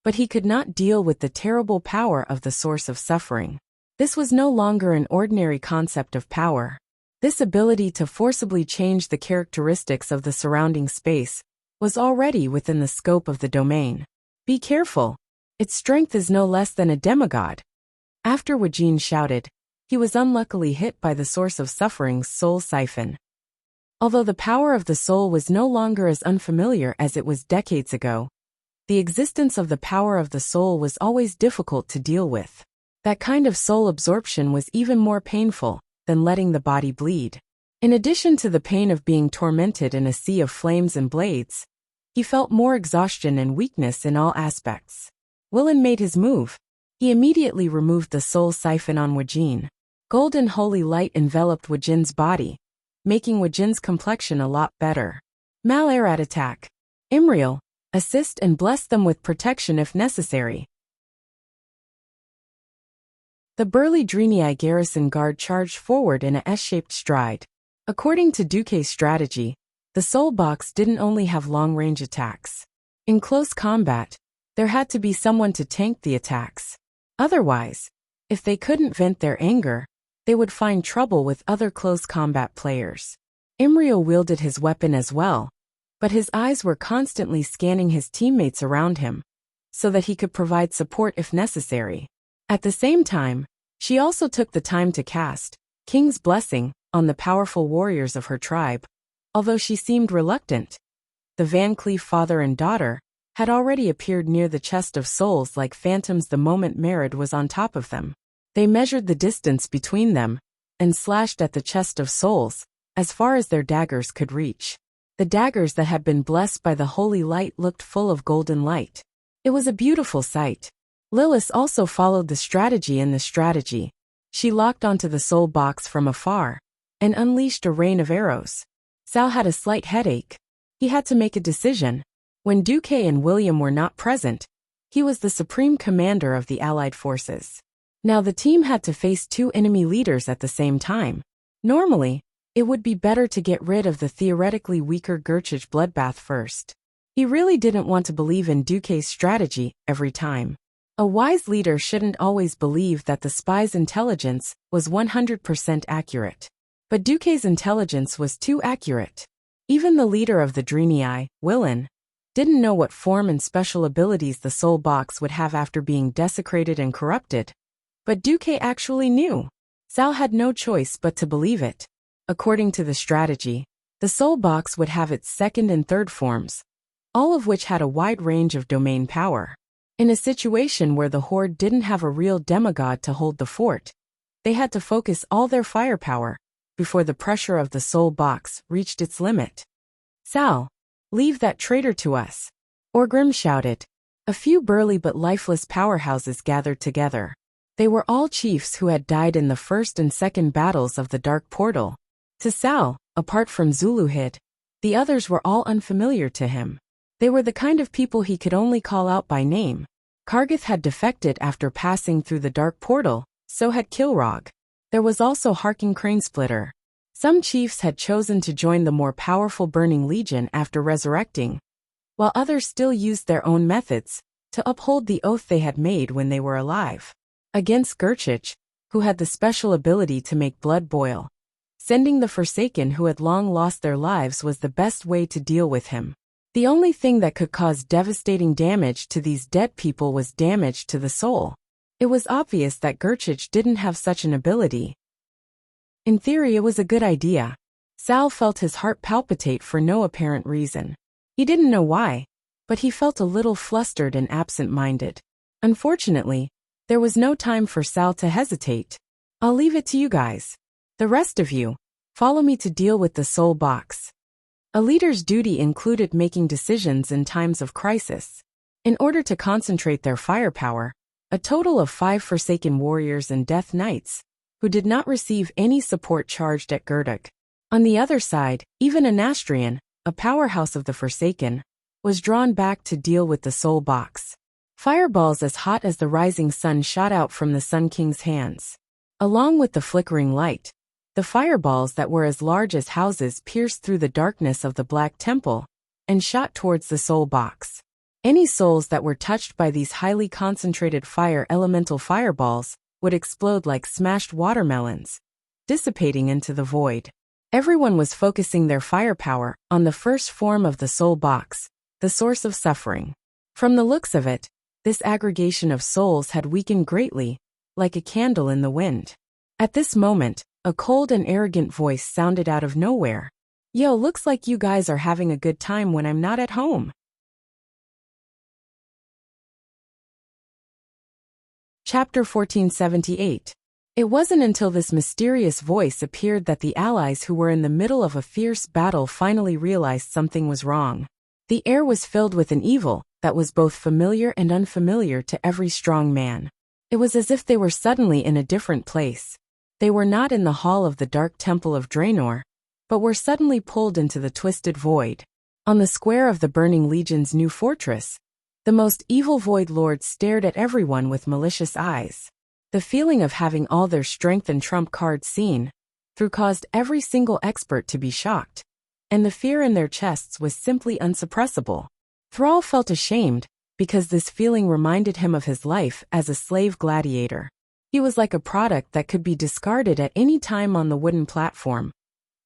but he could not deal with the terrible power of the source of suffering. This was no longer an ordinary concept of power. This ability to forcibly change the characteristics of the surrounding space was already within the scope of the domain. Be careful. Its strength is no less than a demigod. After Wajin shouted, he was unluckily hit by the source of suffering's soul siphon. Although the power of the soul was no longer as unfamiliar as it was decades ago, the existence of the power of the soul was always difficult to deal with. That kind of soul absorption was even more painful than letting the body bleed. In addition to the pain of being tormented in a sea of flames and blades, he felt more exhaustion and weakness in all aspects. Willen made his move. He immediately removed the soul siphon on Wajin. Golden holy light enveloped Wajin's body, making Wajin's complexion a lot better. Mal-Arad attack. Imriel, assist and bless them with protection if necessary. The burly Drenii garrison guard charged forward in a S-shaped stride. According to Duque's strategy, the soul box didn't only have long-range attacks. In close combat, there had to be someone to tank the attacks. Otherwise, if they couldn't vent their anger, they would find trouble with other close combat players. Imriel wielded his weapon as well, but his eyes were constantly scanning his teammates around him, so that he could provide support if necessary. At the same time, she also took the time to cast King's Blessing on the powerful warriors of her tribe, although she seemed reluctant. The Van Cleef father and daughter had already appeared near the chest of souls like phantoms the moment Merid was on top of them. They measured the distance between them and slashed at the chest of souls as far as their daggers could reach. The daggers that had been blessed by the holy light looked full of golden light. It was a beautiful sight. Lilith also followed the strategy in the strategy. She locked onto the soul box from afar and unleashed a rain of arrows. Sal had a slight headache. He had to make a decision. When Duque and William were not present, he was the supreme commander of the Allied forces. Now the team had to face two enemy leaders at the same time. Normally, it would be better to get rid of the theoretically weaker Gurchich bloodbath first. He really didn't want to believe in Duque's strategy every time. A wise leader shouldn't always believe that the spy's intelligence was 100% accurate. But Duque's intelligence was too accurate. Even the leader of the Dreamy Eye, Willin, didn't know what form and special abilities the soul box would have after being desecrated and corrupted. But Duque actually knew. Sal had no choice but to believe it. According to the strategy, the soul box would have its second and third forms, all of which had a wide range of domain power. In a situation where the Horde didn't have a real demigod to hold the fort, they had to focus all their firepower before the pressure of the soul box reached its limit. "Sal, leave that traitor to us," Orgrim shouted. A few burly but lifeless powerhouses gathered together. They were all chiefs who had died in the first and second battles of the Dark Portal. To Sal, apart from Zuluhid, the others were all unfamiliar to him. They were the kind of people he could only call out by name. Kargath had defected after passing through the Dark Portal, so had Kilrog. There was also Harking Cranesplitter. Some chiefs had chosen to join the more powerful Burning Legion after resurrecting, while others still used their own methods to uphold the oath they had made when they were alive. Against Gurchich, who had the special ability to make blood boil, sending the Forsaken who had long lost their lives was the best way to deal with him. The only thing that could cause devastating damage to these dead people was damage to the soul. It was obvious that Gurchich didn't have such an ability. In theory, it was a good idea. Sal felt his heart palpitate for no apparent reason. He didn't know why, but he felt a little flustered and absent-minded. Unfortunately, there was no time for Sal to hesitate. "I'll leave it to you guys. The rest of you, follow me to deal with the soul box." A leader's duty included making decisions in times of crisis. In order to concentrate their firepower, a total of 5 Forsaken warriors and Death Knights, who did not receive any support, charged at Gerduk. On the other side, even Anastrian, a powerhouse of the Forsaken, was drawn back to deal with the soul box. Fireballs as hot as the rising sun shot out from the Sun King's hands. Along with the flickering light, the fireballs that were as large as houses pierced through the darkness of the Black Temple and shot towards the soul box. Any souls that were touched by these highly concentrated fire elemental fireballs would explode like smashed watermelons, dissipating into the void. Everyone was focusing their firepower on the first form of the soul box, the source of suffering. From the looks of it, this aggregation of souls had weakened greatly, like a candle in the wind. At this moment, a cold and arrogant voice sounded out of nowhere. "Yo, looks like you guys are having a good time when I'm not at home." Chapter 1478. It wasn't until this mysterious voice appeared that the allies who were in the middle of a fierce battle finally realized something was wrong. The air was filled with an evil that was both familiar and unfamiliar to every strong man. It was as if they were suddenly in a different place. They were not in the hall of the Dark Temple of Draenor, but were suddenly pulled into the twisted void. On the square of the Burning Legion's new fortress, the most evil Void Lord stared at everyone with malicious eyes. The feeling of having all their strength and trump cards seen through caused every single expert to be shocked, and the fear in their chests was simply unsuppressible. Thrall felt ashamed, because this feeling reminded him of his life as a slave gladiator. He was like a product that could be discarded at any time on the wooden platform,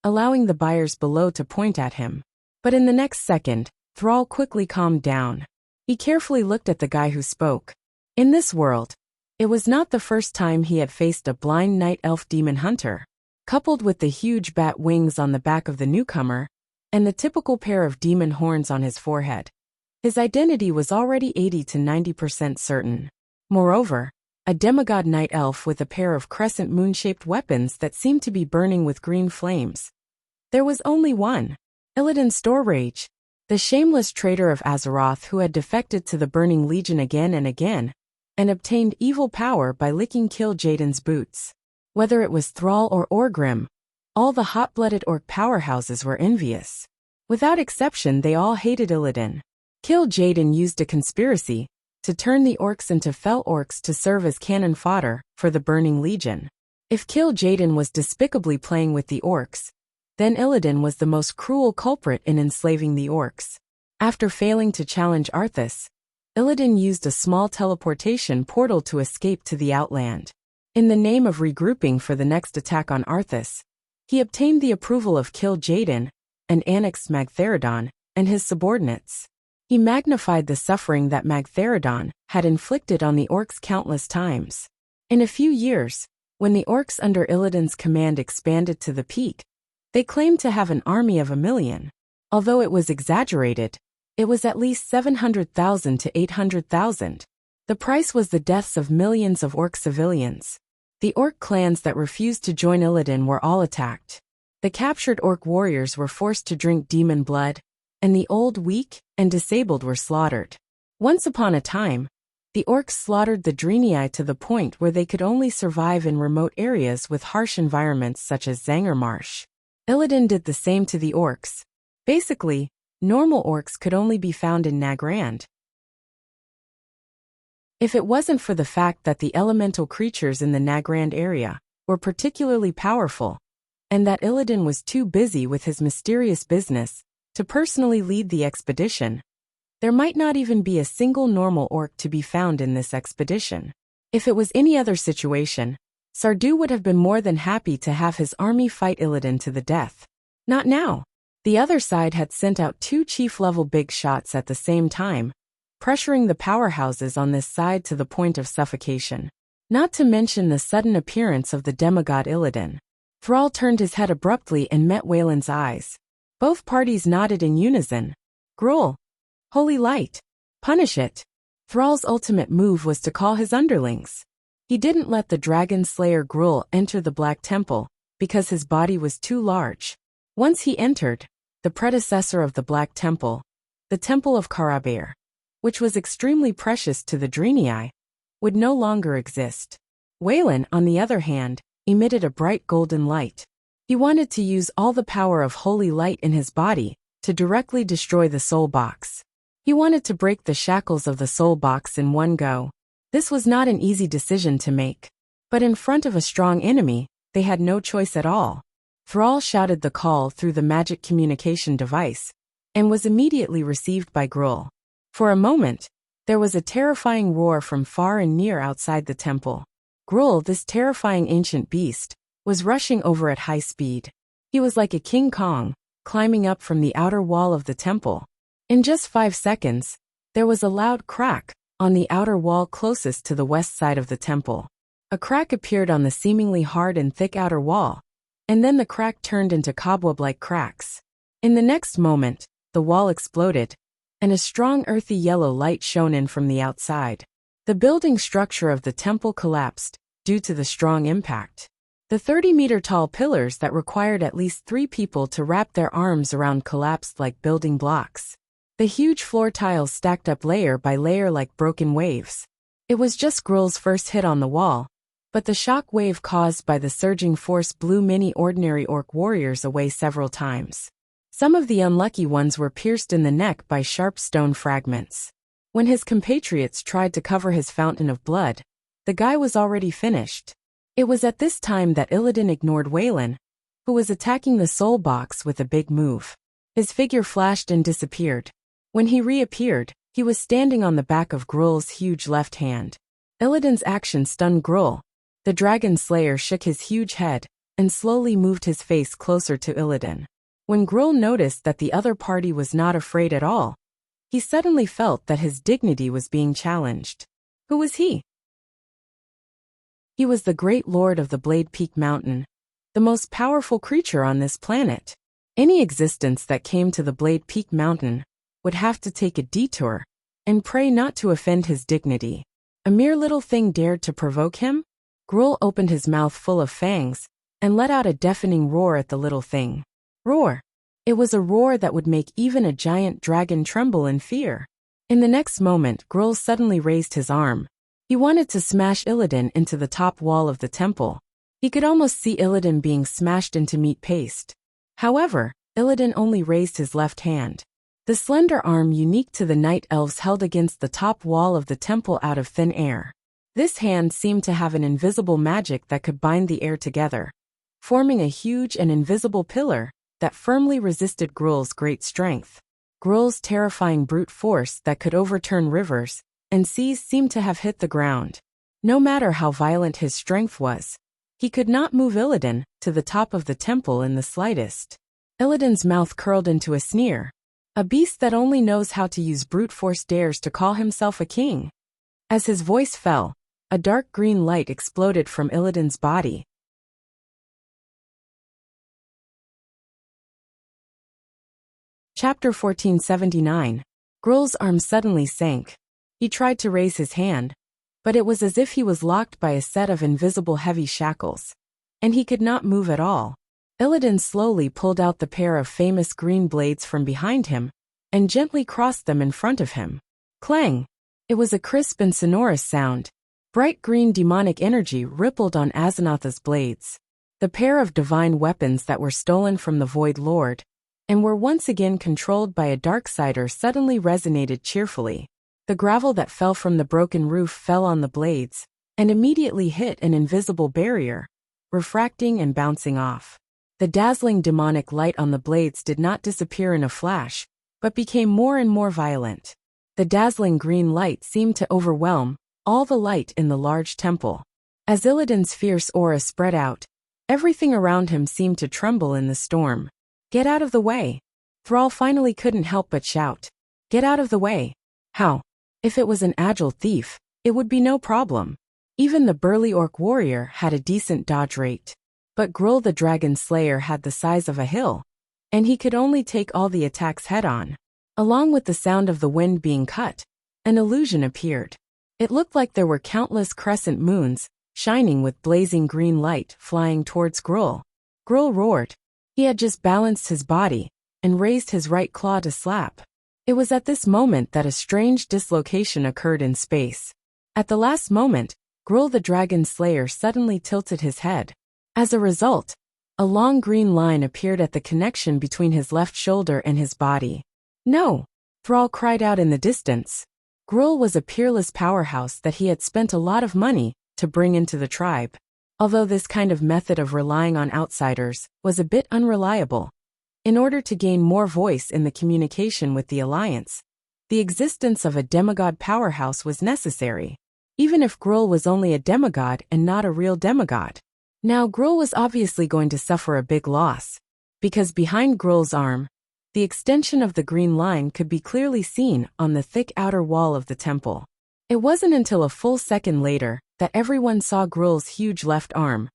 allowing the buyers below to point at him. But in the next second, Thrall quickly calmed down. He carefully looked at the guy who spoke. In this world, it was not the first time he had faced a blind night elf demon hunter. Coupled with the huge bat wings on the back of the newcomer, and the typical pair of demon horns on his forehead, his identity was already 80 to 90% certain. Moreover, a demigod night elf with a pair of crescent moon-shaped weapons that seemed to be burning with green flames. There was only one. Illidan Storrage, the shameless traitor of Azeroth who had defected to the Burning Legion again and again, and obtained evil power by licking Kill Jaden's boots. Whether it was Thrall or Orgrim, all the hot-blooded orc powerhouses were envious. Without exception, they all hated Illidan. Kill Jaden used a conspiracy to turn the orcs into fell orcs to serve as cannon fodder for the Burning Legion. If Kill Jaden was despicably playing with the orcs, then Illidan was the most cruel culprit in enslaving the orcs. After failing to challenge Arthas, Illidan used a small teleportation portal to escape to the Outland. In the name of regrouping for the next attack on Arthas, he obtained the approval of Kil'jaeden and annexed Magtheridon and his subordinates. He magnified the suffering that Magtheridon had inflicted on the orcs countless times. In a few years, when the orcs under Illidan's command expanded to the peak, they claimed to have an army of 1,000,000. Although it was exaggerated, it was at least 700,000 to 800,000. The price was the deaths of millions of orc civilians. The orc clans that refused to join Illidan were all attacked. The captured orc warriors were forced to drink demon blood, and the old, weak, and disabled were slaughtered. Once upon a time, the orcs slaughtered the Draenei to the point where they could only survive in remote areas with harsh environments such as Zangarmarsh. Illidan did the same to the orcs. Basically, normal orcs could only be found in Nagrand. If it wasn't for the fact that the elemental creatures in the Nagrand area were particularly powerful, and that Illidan was too busy with his mysterious business to personally lead the expedition, there might not even be a single normal orc to be found in this expedition. If it was any other situation, Sardu would have been more than happy to have his army fight Illidan to the death. Not now. The other side had sent out 2 chief-level big shots at the same time, pressuring the powerhouses on this side to the point of suffocation. Not to mention the sudden appearance of the demigod Illidan. Thrall turned his head abruptly and met Wayland's eyes. Both parties nodded in unison. Gruul. Holy light. Punish it. Thrall's ultimate move was to call his underlings. He didn't let the dragon slayer Gruul enter the Black Temple, because his body was too large. Once he entered, the predecessor of the Black Temple, the Temple of Karabair, which was extremely precious to the Draenei, would no longer exist. Wayland, on the other hand, emitted a bright golden light. He wanted to use all the power of holy light in his body to directly destroy the soul box. He wanted to break the shackles of the soul box in one go. This was not an easy decision to make. But in front of a strong enemy, they had no choice at all. Thrall shouted the call through the magic communication device, and was immediately received by Gruul. For a moment, there was a terrifying roar from far and near outside the temple. Gruul, this terrifying ancient beast, was rushing over at high speed. He was like a King Kong, climbing up from the outer wall of the temple. In just 5 seconds, there was a loud crack on the outer wall closest to the west side of the temple. A crack appeared on the seemingly hard and thick outer wall, and then the crack turned into cobweb-like cracks. In the next moment, the wall exploded, and a strong earthy yellow light shone in from the outside. The building structure of the temple collapsed due to the strong impact. The 30-meter-tall pillars that required at least 3 people to wrap their arms around collapsed like building blocks. The huge floor tiles stacked up layer by layer like broken waves. It was just Gruul's first hit on the wall, but the shock wave caused by the surging force blew many ordinary orc warriors away several times. Some of the unlucky ones were pierced in the neck by sharp stone fragments. When his compatriots tried to cover his fountain of blood, the guy was already finished. It was at this time that Illidan ignored Wayland, who was attacking the soul box with a big move. His figure flashed and disappeared. When he reappeared, he was standing on the back of Gruul's huge left hand. Illidan's action stunned Gruul. The dragon slayer shook his huge head and slowly moved his face closer to Illidan. When Gruul noticed that the other party was not afraid at all, he suddenly felt that his dignity was being challenged. Who was he? He was the great lord of the Blade Peak Mountain, the most powerful creature on this planet. Any existence that came to the Blade Peak Mountain would have to take a detour and pray not to offend his dignity. A mere little thing dared to provoke him? Gruul opened his mouth full of fangs and let out a deafening roar at the little thing. Roar. It was a roar that would make even a giant dragon tremble in fear. In the next moment, Gruul suddenly raised his arm. He wanted to smash Illidan into the top wall of the temple. He could almost see Illidan being smashed into meat paste. However, Illidan only raised his left hand. The slender arm unique to the night elves held against the top wall of the temple out of thin air. This hand seemed to have an invisible magic that could bind the air together, forming a huge and invisible pillar that firmly resisted Gruul's great strength. Gruul's terrifying brute force that could overturn rivers and seas seemed to have hit the ground. No matter how violent his strength was, he could not move Illidan to the top of the temple in the slightest. Illidan's mouth curled into a sneer. A beast that only knows how to use brute force dares to call himself a king. As his voice fell, a dark green light exploded from Illidan's body. Chapter 1479. Gruul's arm suddenly sank. He tried to raise his hand, but it was as if he was locked by a set of invisible heavy shackles, and he could not move at all. Illidan slowly pulled out the pair of famous green blades from behind him, and gently crossed them in front of him. Clang! It was a crisp and sonorous sound. Bright green demonic energy rippled on Azanatha's blades. The pair of divine weapons that were stolen from the Void Lord, and were once again controlled by a Darksider, suddenly resonated cheerfully. The gravel that fell from the broken roof fell on the blades, and immediately hit an invisible barrier, refracting and bouncing off. The dazzling demonic light on the blades did not disappear in a flash, but became more and more violent. The dazzling green light seemed to overwhelm all the light in the large temple. As Illidan's fierce aura spread out, everything around him seemed to tremble in the storm. "Get out of the way!" Thrall finally couldn't help but shout. "Get out of the way!" How? If it was an agile thief, it would be no problem. Even the burly orc warrior had a decent dodge rate. But Gruul the Dragon Slayer had the size of a hill, and he could only take all the attacks head-on. Along with the sound of the wind being cut, an illusion appeared. It looked like there were countless crescent moons, shining with blazing green light, flying towards Gruul. Gruul roared. He had just balanced his body and raised his right claw to slap. It was at this moment that a strange dislocation occurred in space. At the last moment, Gruul the Dragon Slayer suddenly tilted his head. As a result, a long green line appeared at the connection between his left shoulder and his body. "No!" Thrall cried out in the distance. Gruul was a peerless powerhouse that he had spent a lot of money to bring into the tribe. Although this kind of method of relying on outsiders was a bit unreliable. In order to gain more voice in the communication with the Alliance, the existence of a demigod powerhouse was necessary, even if Gruul was only a demigod and not a real demigod. Now Gruul was obviously going to suffer a big loss, because behind Gruul's arm, the extension of the green line could be clearly seen on the thick outer wall of the temple. It wasn't until a full second later that everyone saw Gruul's huge left arm,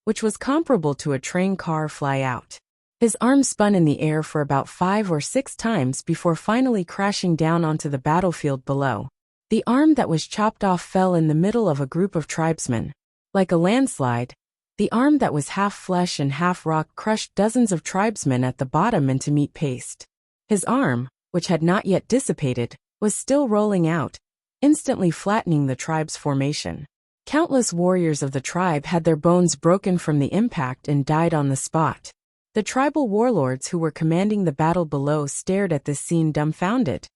which was comparable to a train car, fly out. His arm spun in the air for about 5 or 6 times before finally crashing down onto the battlefield below. The arm that was chopped off fell in the middle of a group of tribesmen. Like a landslide, the arm that was half flesh and half rock crushed dozens of tribesmen at the bottom into meat paste. His arm, which had not yet dissipated, was still rolling out, instantly flattening the tribe's formation. Countless warriors of the tribe had their bones broken from the impact and died on the spot. The tribal warlords who were commanding the battle below stared at this scene dumbfounded.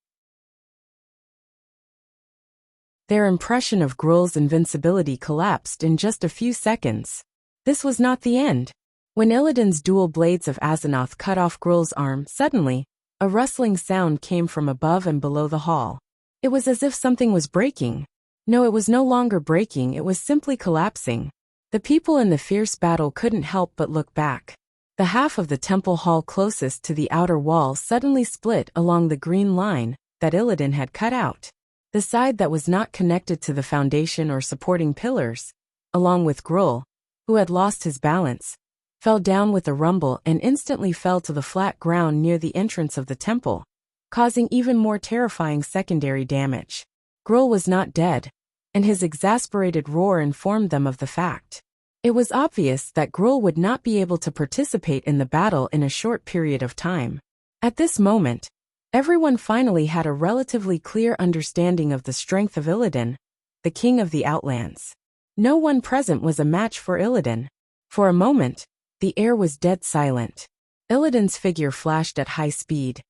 Their impression of Gruul's invincibility collapsed in just a few seconds. This was not the end. When Illidan's dual blades of Azanoth cut off Gruul's arm, suddenly, a rustling sound came from above and below the hall. It was as if something was breaking. No, it was no longer breaking, it was simply collapsing. The people in the fierce battle couldn't help but look back. The half of the temple hall closest to the outer wall suddenly split along the green line that Illidan had cut out. The side that was not connected to the foundation or supporting pillars, along with Gruul, who had lost his balance, fell down with a rumble and instantly fell to the flat ground near the entrance of the temple, causing even more terrifying secondary damage. Gruul was not dead, and his exasperated roar informed them of the fact. It was obvious that Gruul would not be able to participate in the battle in a short period of time. At this moment, everyone finally had a relatively clear understanding of the strength of Illidan, the king of the Outlands. No one present was a match for Illidan. For a moment, the air was dead silent. Illidan's figure flashed at high speed,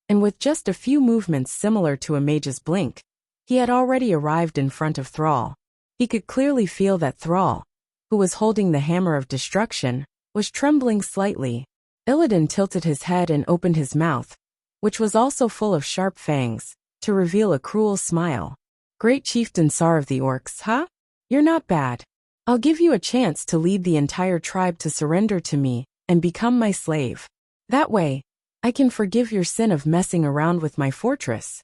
and with just a few movements similar to a mage's blink, he had already arrived in front of Thrall. He could clearly feel that Thrall, who was holding the hammer of destruction, was trembling slightly. Illidan tilted his head and opened his mouth, which was also full of sharp fangs, to reveal a cruel smile. "Great Chieftain Sar of the Orcs, huh? You're not bad. I'll give you a chance to lead the entire tribe to surrender to me and become my slave. That way, I can forgive your sin of messing around with my fortress."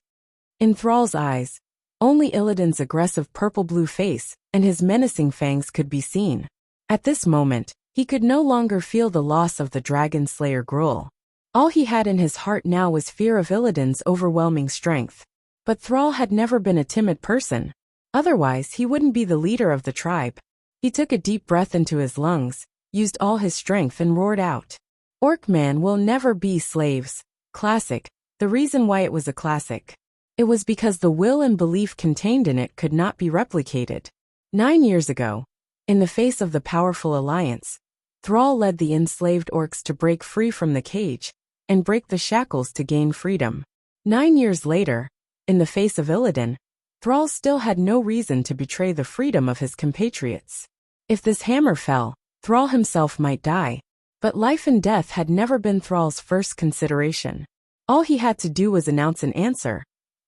In Thrall's eyes, only Illidan's aggressive purple-blue face and his menacing fangs could be seen. At this moment, he could no longer feel the loss of the dragon slayer Gruul. All he had in his heart now was fear of Illidan's overwhelming strength. But Thrall had never been a timid person. Otherwise, he wouldn't be the leader of the tribe. He took a deep breath into his lungs, used all his strength and roared out. "Orc-man will never be slaves." Classic. The reason why it was a classic. It was because the will and belief contained in it could not be replicated. 9 years ago, in the face of the powerful alliance, Thrall led the enslaved orcs to break free from the cage and break the shackles to gain freedom. 9 years later, in the face of Illidan, Thrall still had no reason to betray the freedom of his compatriots. If this hammer fell, Thrall himself might die, but life and death had never been Thrall's first consideration. All he had to do was announce an answer,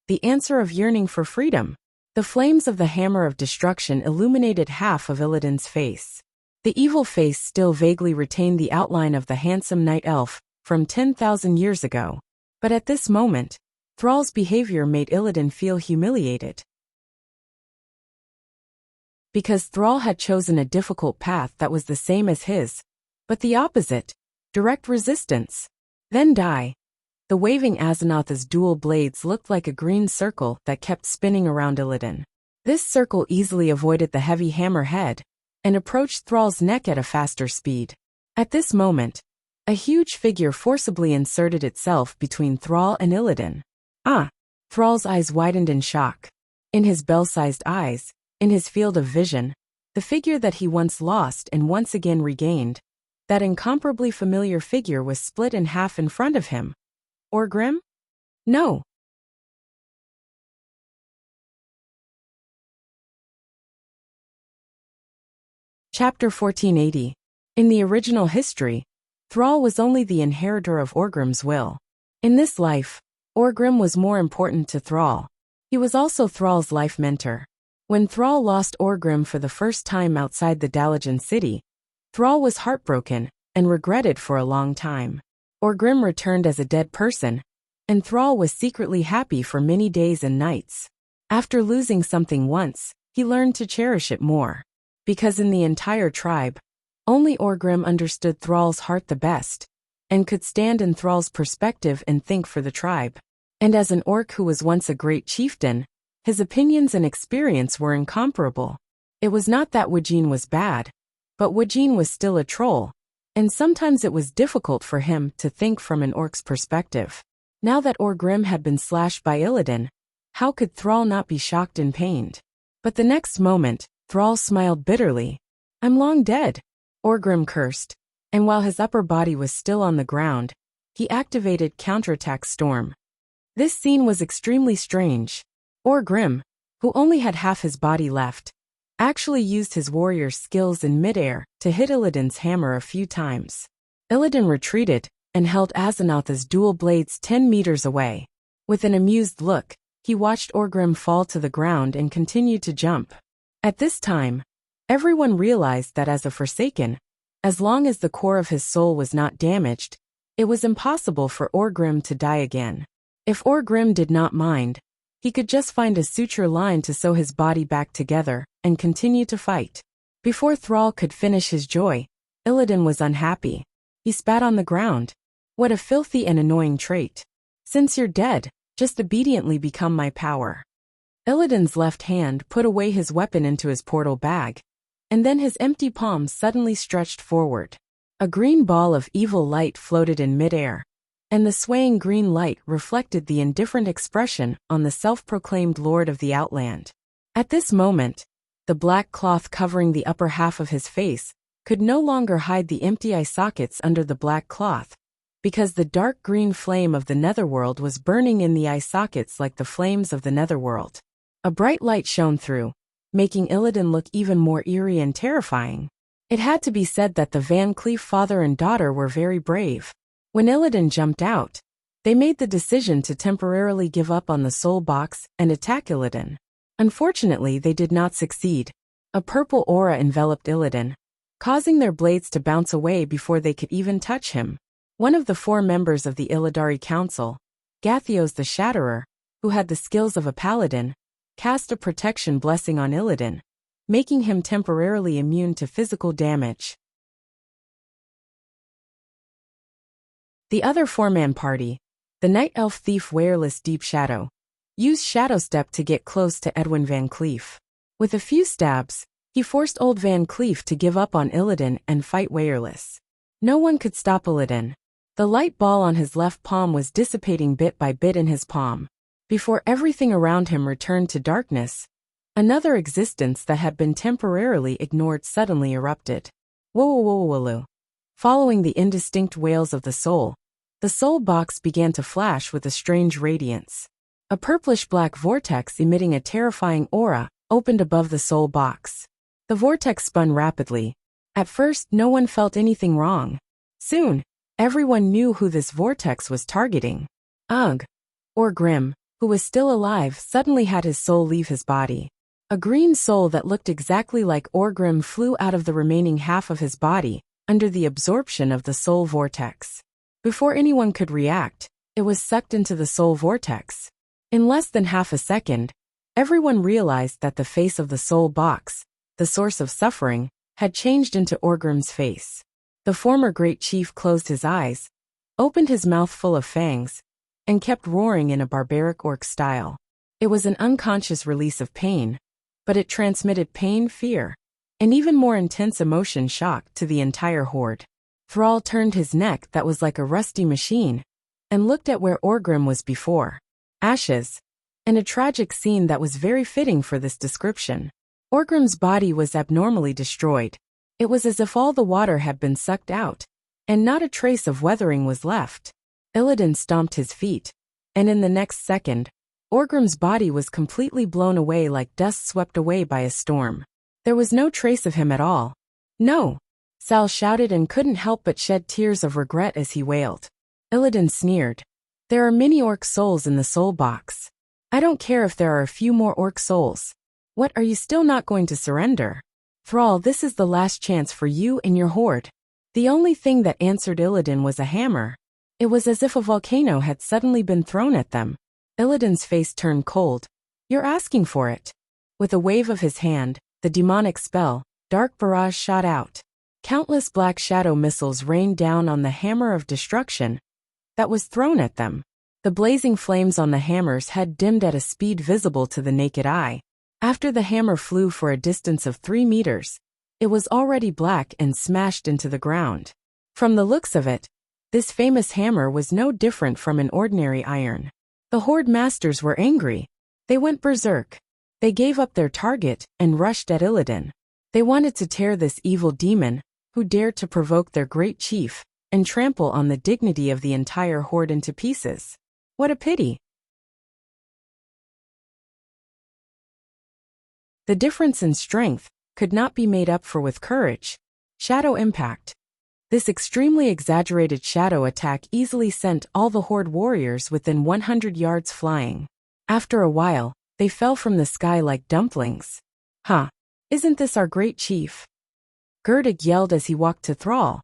the answer of yearning for freedom. The flames of the hammer of destruction illuminated half of Illidan's face. The evil face still vaguely retained the outline of the handsome night elf from 10,000 years ago. But at this moment, Thrall's behavior made Illidan feel humiliated. Because Thrall had chosen a difficult path that was the same as his, but the opposite, direct resistance. Then die. The waving Azanatha's dual blades looked like a green circle that kept spinning around Illidan. This circle easily avoided the heavy hammerhead and approached Thrall's neck at a faster speed. At this moment, a huge figure forcibly inserted itself between Thrall and Illidan. "Ah!" Thrall's eyes widened in shock. In his bell-sized eyes, in his field of vision, the figure that he once lost and once again regained, that incomparably familiar figure was split in half in front of him. Orgrim? No. Chapter 1480. In the original history, Thrall was only the inheritor of Orgrim's will. In this life, Orgrim was more important to Thrall. He was also Thrall's life mentor. When Thrall lost Orgrim for the first time outside the Dalajan city, Thrall was heartbroken and regretted for a long time. Orgrim returned as a dead person, and Thrall was secretly happy for many days and nights. After losing something once, he learned to cherish it more. Because in the entire tribe, only Orgrim understood Thrall's heart the best, and could stand in Thrall's perspective and think for the tribe. And as an orc who was once a great chieftain, his opinions and experience were incomparable. It was not that Wajin was bad, but Wajin was still a troll, and sometimes it was difficult for him to think from an orc's perspective. Now that Orgrim had been slashed by Illidan, how could Thrall not be shocked and pained? But the next moment, Thrall smiled bitterly. "I'm long dead," Orgrim cursed, and while his upper body was still on the ground, he activated Counterattack Storm. This scene was extremely strange. Orgrim, who only had half his body left, actually used his warrior's skills in midair to hit Illidan's hammer a few times. Illidan retreated and held Azanatha's dual blades 10 meters away. With an amused look, he watched Orgrim fall to the ground and continued to jump. At this time, everyone realized that as a Forsaken, as long as the core of his soul was not damaged, it was impossible for Orgrim to die again. If Orgrim did not mind, he could just find a suture line to sew his body back together and continue to fight. Before Thrall could finish his joy, Illidan was unhappy. He spat on the ground. "What a filthy and annoying trait. Since you're dead, just obediently become my power." Illidan's left hand put away his weapon into his portal bag, and then his empty palms suddenly stretched forward. A green ball of evil light floated in midair, and the swaying green light reflected the indifferent expression on the self-proclaimed Lord of the Outland. At this moment, the black cloth covering the upper half of his face could no longer hide the empty eye sockets under the black cloth, because the dark green flame of the netherworld was burning in the eye sockets like the flames of the netherworld. A bright light shone through, making Illidan look even more eerie and terrifying. It had to be said that the Van Cleef father and daughter were very brave. When Illidan jumped out, They made the decision to temporarily give up on the soul box and attack Illidan. Unfortunately, they did not succeed. A purple aura enveloped Illidan, causing their blades to bounce away before they could even touch him. One of the 4 members of the Illidari Council, Gathios the Shatterer, who had the skills of a paladin, cast a protection blessing on Illidan, making him temporarily immune to physical damage. The other 4-man party, the Night Elf Thief Wireless Deep Shadow, used Shadow Step to get close to Edwin Van Cleef. With a few stabs, he forced old Van Cleef to give up on Illidan and fight Wireless. No one could stop Illidan. The light ball on his left palm was dissipating bit by bit in his palm. Before everything around him returned to darkness, another existence that had been temporarily ignored suddenly erupted. Woo-woo-woo-woo-woo. Following the indistinct wails of the soul box began to flash with a strange radiance. A purplish-black vortex emitting a terrifying aura opened above the soul box. The vortex spun rapidly. At first, no one felt anything wrong. Soon, everyone knew who this vortex was targeting. Ugh. Orgrim, who was still alive, suddenly had his soul leave his body. A green soul that looked exactly like Orgrim flew out of the remaining half of his body, under the absorption of the soul vortex. Before anyone could react, it was sucked into the soul vortex. In less than half a second, everyone realized that the face of the soul box, the source of suffering, had changed into Orgrim's face. The former great chief closed his eyes, opened his mouth full of fangs, and kept roaring in a barbaric orc style. It was an unconscious release of pain, but it transmitted pain, fear, and even more intense emotion shock to the entire horde. Thrall turned his neck that was like a rusty machine, and looked at where Orgrim was before. Ashes, and a tragic scene that was very fitting for this description. Orgrim's body was abnormally destroyed. It was as if all the water had been sucked out, and not a trace of weathering was left. Illidan stomped his feet, and in the next second, Orgrim's body was completely blown away like dust swept away by a storm. There was no trace of him at all. No! Sal shouted and couldn't help but shed tears of regret as he wailed. Illidan sneered. There are many orc souls in the soul box. I don't care if there are a few more orc souls. What, are you still not going to surrender? Thrall, this is the last chance for you and your horde. The only thing that answered Illidan was a hammer. It was as if a volcano had suddenly been thrown at them. Illidan's face turned cold. You're asking for it. With a wave of his hand, the demonic spell, Dark Barrage, shot out. Countless black shadow missiles rained down on the hammer of destruction that was thrown at them. The blazing flames on the hammer's head dimmed at a speed visible to the naked eye. After the hammer flew for a distance of 3 meters, it was already black and smashed into the ground. From the looks of it, this famous hammer was no different from an ordinary iron. The horde masters were angry. They went berserk. They gave up their target and rushed at Illidan. They wanted to tear this evil demon, who dared to provoke their great chief, and trample on the dignity of the entire horde into pieces. What a pity! The difference in strength could not be made up for with courage. Shadow impact. This extremely exaggerated shadow attack easily sent all the horde warriors within 100 yards flying. After a while, they fell from the sky like dumplings. Huh! Isn't this our great chief? Gerdig yelled as he walked to Thrall,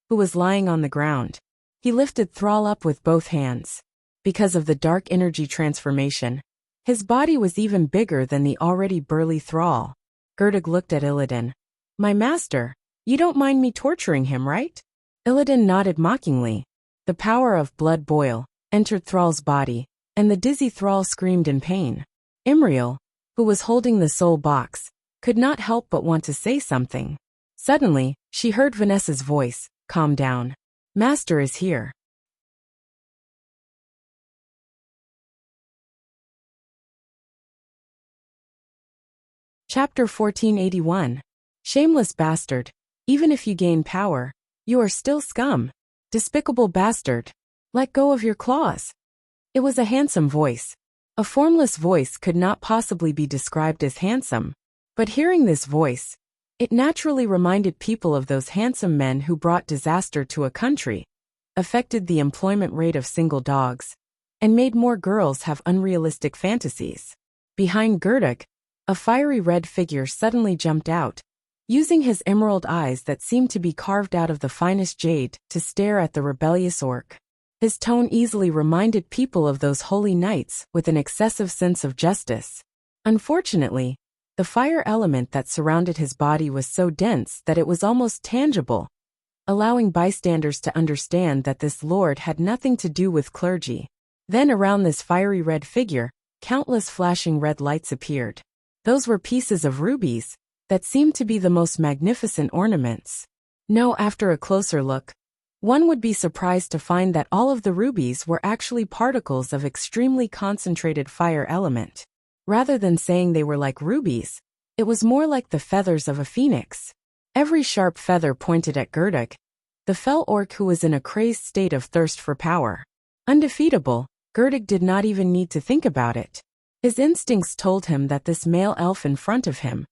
who was lying on the ground. He lifted Thrall up with both hands. Because of the dark energy transformation, his body was even bigger than the already burly Thrall. Gerdig looked at Illidan. My master, you don't mind me torturing him, right? Illidan nodded mockingly. The power of blood boil entered Thrall's body, and the dizzy Thrall screamed in pain. Imriel, who was holding the soul box, could not help but want to say something. Suddenly, she heard Vanessa's voice. Calm down. Master is here. Chapter 1481. Shameless bastard. Even if you gain power, you are still scum. Despicable bastard. Let go of your claws. It was a handsome voice. A formless voice could not possibly be described as handsome. But hearing this voice, it naturally reminded people of those handsome men who brought disaster to a country. affected the employment rate of single dogs, and made more girls have unrealistic fantasies. Behind Gerduk, a fiery red figure suddenly jumped out, using his emerald eyes that seemed to be carved out of the finest jade to stare at the rebellious orc. His tone easily reminded people of those holy knights with an excessive sense of justice. Unfortunately, the fire element that surrounded his body was so dense that it was almost tangible, allowing bystanders to understand that this lord had nothing to do with clergy. Then around this fiery red figure, countless flashing red lights appeared. Those were pieces of rubies that seemed to be the most magnificent ornaments. No, after a closer look, one would be surprised to find that all of the rubies were actually particles of extremely concentrated fire element. Rather than saying they were like rubies, it was more like the feathers of a phoenix. Every sharp feather pointed at Gerduk, the fell orc who was in a crazed state of thirst for power. Undefeatable, Gerduk did not even need to think about it. His instincts told him that this male elf in front of him,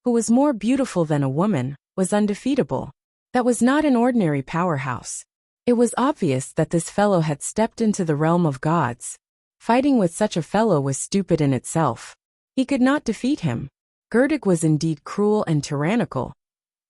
who was more beautiful than a woman, was undefeatable. That was not an ordinary powerhouse. It was obvious that this fellow had stepped into the realm of gods. Fighting with such a fellow was stupid in itself. He could not defeat him. Gerduk was indeed cruel and tyrannical,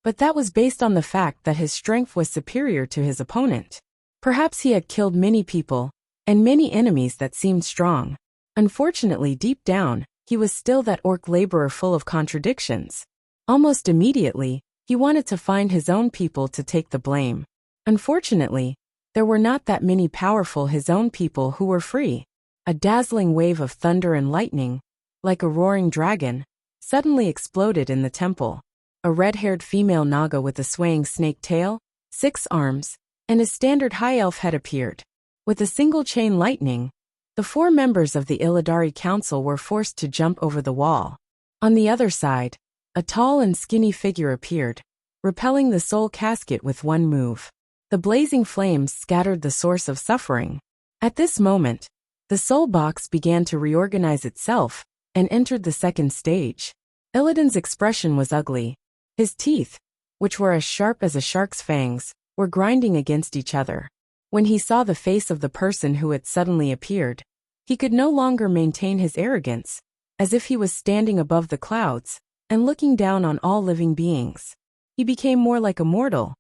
but that was based on the fact that his strength was superior to his opponent. Perhaps he had killed many people, and many enemies that seemed strong. Unfortunately, deep down, he was still that orc laborer full of contradictions. Almost immediately, he wanted to find his own people to take the blame. Unfortunately, there were not that many powerful his own people who were free. A dazzling wave of thunder and lightning, like a roaring dragon, suddenly exploded in the temple. A red-haired female Naga with a swaying snake tail, 6 arms, and a standard high elf head appeared. With a single chain lightning, the 4 members of the Illidari Council were forced to jump over the wall. On the other side, a tall and skinny figure appeared, repelling the soul casket with one move. The blazing flames scattered the source of suffering. At this moment, the soul box began to reorganize itself and entered the second stage. Illidan's expression was ugly. His teeth, which were as sharp as a shark's fangs, were grinding against each other. When he saw the face of the person who had suddenly appeared, he could no longer maintain his arrogance, as if he was standing above the clouds and looking down on all living beings. He became more like a mortal.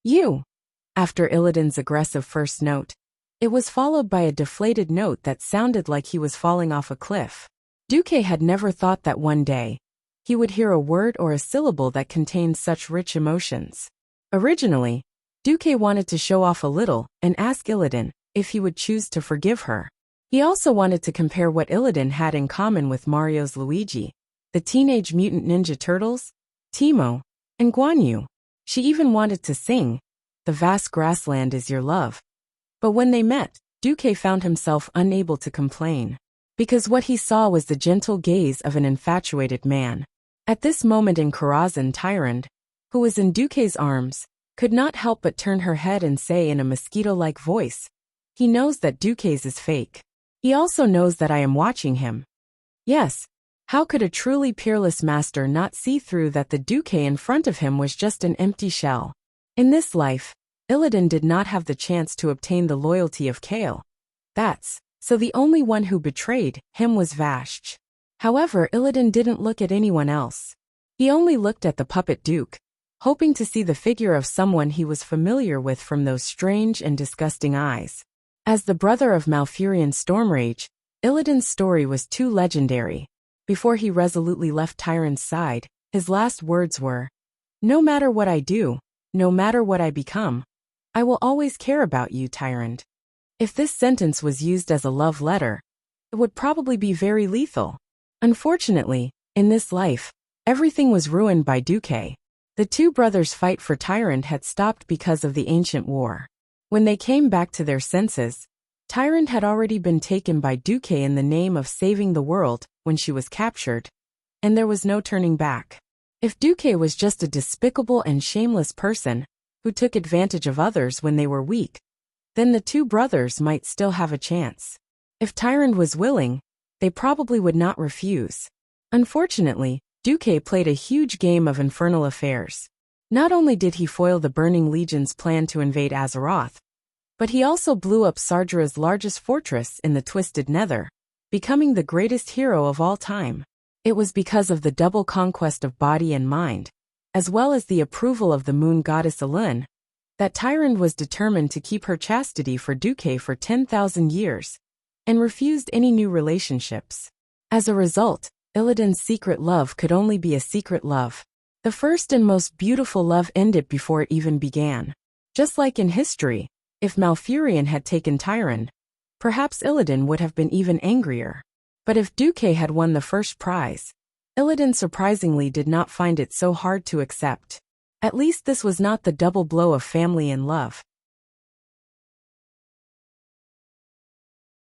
You. After Illidan's aggressive first note, it was followed by a deflated note that sounded like he was falling off a cliff. Duque had never thought that one day he would hear a word or a syllable that contained such rich emotions. Originally, Duque wanted to show off a little and ask Illidan if he would choose to forgive her. He also wanted to compare what Illidan had in common with Mario's Luigi, the Teenage Mutant Ninja Turtles, Teemo, and Guan Yu. She even wanted to sing, "The vast grassland is your love." But when they met, Duque found himself unable to complain, because what he saw was the gentle gaze of an infatuated man. At this moment in Karazhan, Tyrande, who was in Duque's arms, could not help but turn her head and say in a mosquito-like voice, "He knows that Duque's is fake. He also knows that I am watching him." Yes, how could a truly peerless master not see through that the Duque in front of him was just an empty shell? In this life, Illidan did not have the chance to obtain the loyalty of Kale. So the only one who betrayed him was Vashj. However, Illidan didn't look at anyone else. He only looked at the puppet Duke, hoping to see the figure of someone he was familiar with from those strange and disgusting eyes. As the brother of Malfurion Stormrage, Illidan's story was too legendary. Before he resolutely left Tyrande's side, his last words were, "No matter what I do, no matter what I become, I will always care about you, Tyrande." If this sentence was used as a love letter, it would probably be very lethal. Unfortunately, in this life, everything was ruined by Duque. The 2 brothers' fight for Tyrande had stopped because of the ancient war. When they came back to their senses, Tyrande had already been taken by Duque in the name of saving the world when she was captured, and there was no turning back. If Duque was just a despicable and shameless person who took advantage of others when they were weak, then the 2 brothers might still have a chance. If Tyrande was willing, they probably would not refuse. Unfortunately, Duque played a huge game of infernal affairs. Not only did he foil the Burning Legion's plan to invade Azeroth, but he also blew up Sargera's largest fortress in the Twisted Nether, becoming the greatest hero of all time. It was because of the double conquest of body and mind, as well as the approval of the moon goddess Elun, that Tyrande was determined to keep her chastity for Duque for 10,000 years, and refused any new relationships. As a result, Illidan's secret love could only be a secret love. The first and most beautiful love ended before it even began. Just like in history, if Malfurion had taken Tyrande, perhaps Illidan would have been even angrier. But if Duque had won the first prize, Illidan surprisingly did not find it so hard to accept. At least this was not the double blow of family and love.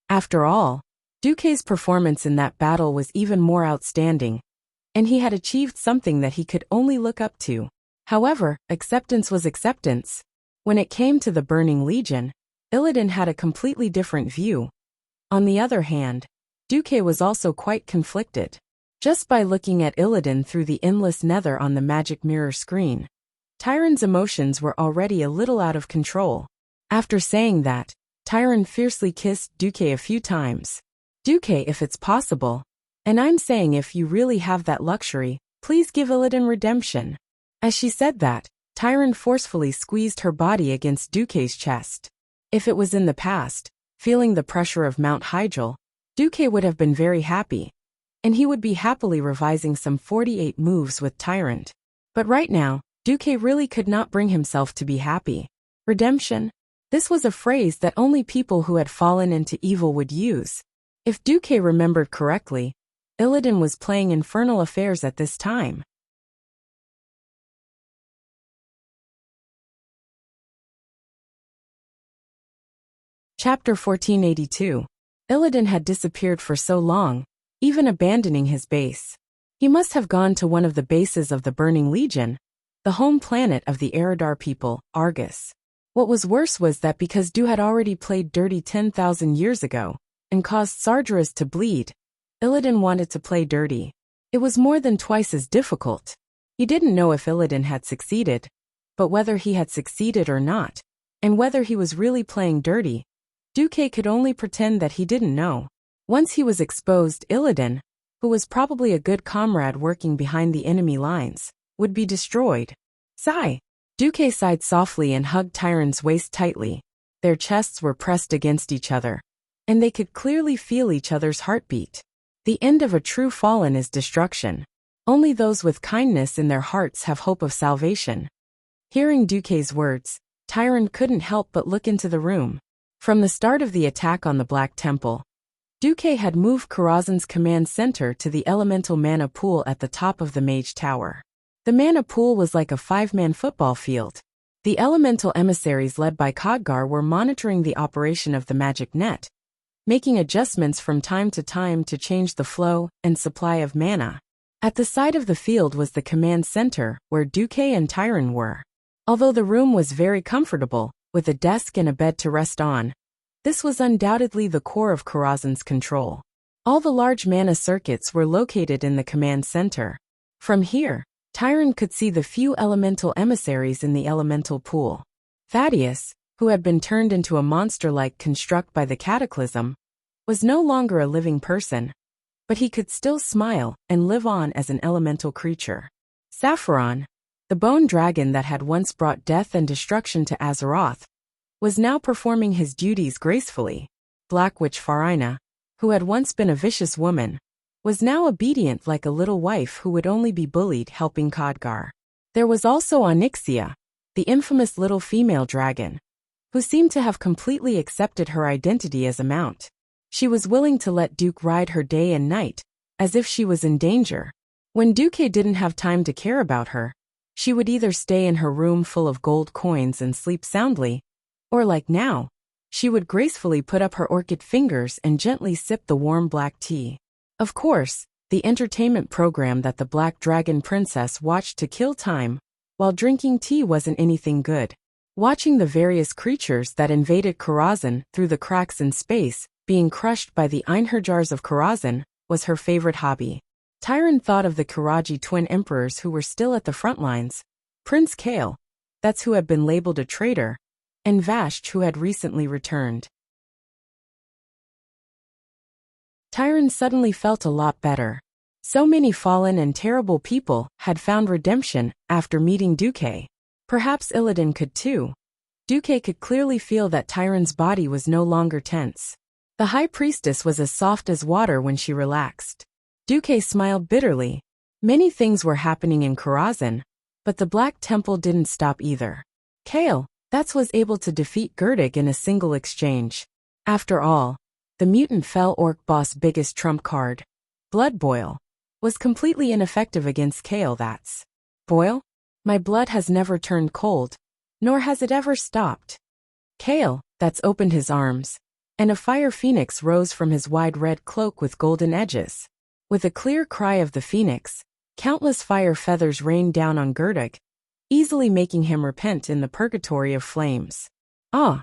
After all, Duque's performance in that battle was even more outstanding, and he had achieved something that he could only look up to. However, acceptance was acceptance. When it came to the Burning Legion, Illidan had a completely different view. On the other hand, Duque was also quite conflicted. Just by looking at Illidan through the endless nether on the magic mirror screen, Tyrande's emotions were already a little out of control. After saying that, Tyrande fiercely kissed Duque a few times. Duque, if it's possible, and I'm saying if you really have that luxury, please give Illidan redemption. As she said that, Tyrande forcefully squeezed her body against Duque's chest. If it was in the past, feeling the pressure of Mount Hyjal, Duque would have been very happy, and he would be happily revising some 48 moves with Tyrande. But right now, Duque really could not bring himself to be happy. Redemption? This was a phrase that only people who had fallen into evil would use. If Duque remembered correctly, Illidan was playing infernal affairs at this time. Chapter 1482. Illidan had disappeared for so long, even abandoning his base. He must have gone to one of the bases of the Burning Legion, the home planet of the Eridar people, Argus. What was worse was that because Du had already played dirty 10,000 years ago, and caused Sargeras to bleed, Illidan wanted to play dirty. It was more than twice as difficult. He didn't know if Illidan had succeeded, but whether he had succeeded or not, and whether he was really playing dirty, Duque could only pretend that he didn't know. Once he was exposed, Illidan, who was probably a good comrade working behind the enemy lines, would be destroyed. Sigh. Duque sighed softly and hugged Tyrande's waist tightly. Their chests were pressed against each other, and they could clearly feel each other's heartbeat. The end of a true fallen is destruction. Only those with kindness in their hearts have hope of salvation. Hearing Duque's words, Tyrande couldn't help but look into the room. From the start of the attack on the Black Temple, Duque had moved Karazhan's command center to the elemental mana pool at the top of the Mage Tower. The mana pool was like a 5-man football field. The elemental emissaries led by Khadgar were monitoring the operation of the magic net, making adjustments from time to time to change the flow and supply of mana. At the side of the field was the command center, where Duque and Tyrande were. Although the room was very comfortable, with a desk and a bed to rest on, this was undoubtedly the core of Karazhan's control. All the large mana circuits were located in the command center. From here, Tyrande could see the few elemental emissaries in the elemental pool. Thaddeus, who had been turned into a monster-like construct by the cataclysm, was no longer a living person, but he could still smile and live on as an elemental creature. Sapphiron, the bone dragon that had once brought death and destruction to Azeroth, was now performing his duties gracefully. Black Witch Farina, who had once been a vicious woman, was now obedient like a little wife who would only be bullied, helping Khadgar. There was also Onyxia, the infamous little female dragon, who seemed to have completely accepted her identity as a mount. She was willing to let Duke ride her day and night, as if she was in danger. When Duque didn't have time to care about her, she would either stay in her room full of gold coins and sleep soundly, or like now, she would gracefully put up her orchid fingers and gently sip the warm black tea. Of course, the entertainment program that the Black Dragon Princess watched to kill time while drinking tea wasn't anything good. Watching the various creatures that invaded Karazhan through the cracks in space being crushed by the Einherjars of Karazhan was her favorite hobby. Tyrande thought of the Karaji twin emperors who were still at the front lines, Prince Kale, that's who had been labeled a traitor, and Vashj, who had recently returned. Tyron suddenly felt a lot better. So many fallen and terrible people had found redemption after meeting Duque. Perhaps Illidan could too. Duque could clearly feel that Tyron's body was no longer tense. The High Priestess was as soft as water when she relaxed. Duque smiled bitterly. Many things were happening in Karazhan, but the Black Temple didn't stop either. Kale, that was able to defeat Gurdig in a single exchange. After all, the mutant fell orc boss' biggest trump card, Blood Boil, was completely ineffective against Kale. That's Boil? My blood has never turned cold, nor has it ever stopped. Kale, that's opened his arms, and a fire phoenix rose from his wide red cloak with golden edges. With a clear cry of the phoenix, countless fire feathers rained down on Gurdig, easily making him repent in the purgatory of flames. Ah!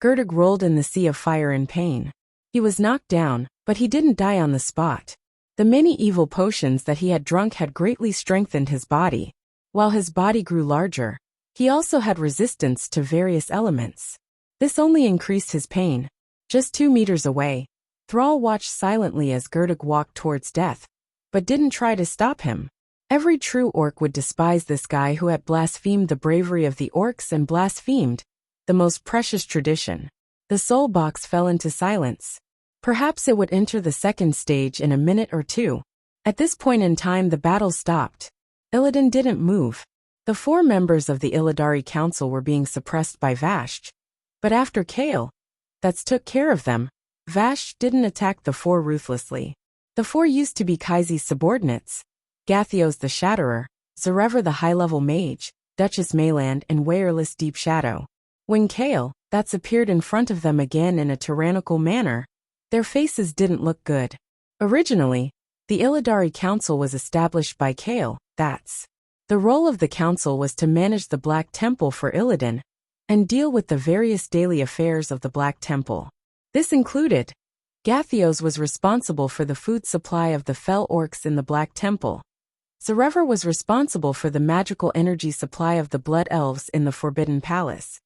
Gurdig rolled in the sea of fire in pain. He was knocked down, but he didn't die on the spot. The many evil potions that he had drunk had greatly strengthened his body. While his body grew larger, he also had resistance to various elements. This only increased his pain. Just 2 meters away, Thrall watched silently as Gurdig walked towards death, but didn't try to stop him. Every true orc would despise this guy who had blasphemed the bravery of the orcs and blasphemed the most precious tradition. The soul box fell into silence. Perhaps it would enter the second stage in a minute or two. At this point in time the battle stopped. Illidan didn't move. The 4 members of the Illidari Council were being suppressed by Vashj. But after Kale, that's took care of them, Vashj didn't attack the 4 ruthlessly. The 4 used to be Kaizi's subordinates, Gathios the Shatterer, Zarever the high-level mage, Duchess Mayland and Wireless Deep Shadow. When Kale, that's appeared in front of them again in a tyrannical manner, their faces didn't look good. Originally, the Illidari Council was established by Kale. That's the role of the council was to manage the Black Temple for Illidan and deal with the various daily affairs of the Black Temple. This included Gathios was responsible for the food supply of the fell orcs in the Black Temple. Zarever was responsible for the magical energy supply of the Blood Elves in the Forbidden Palace.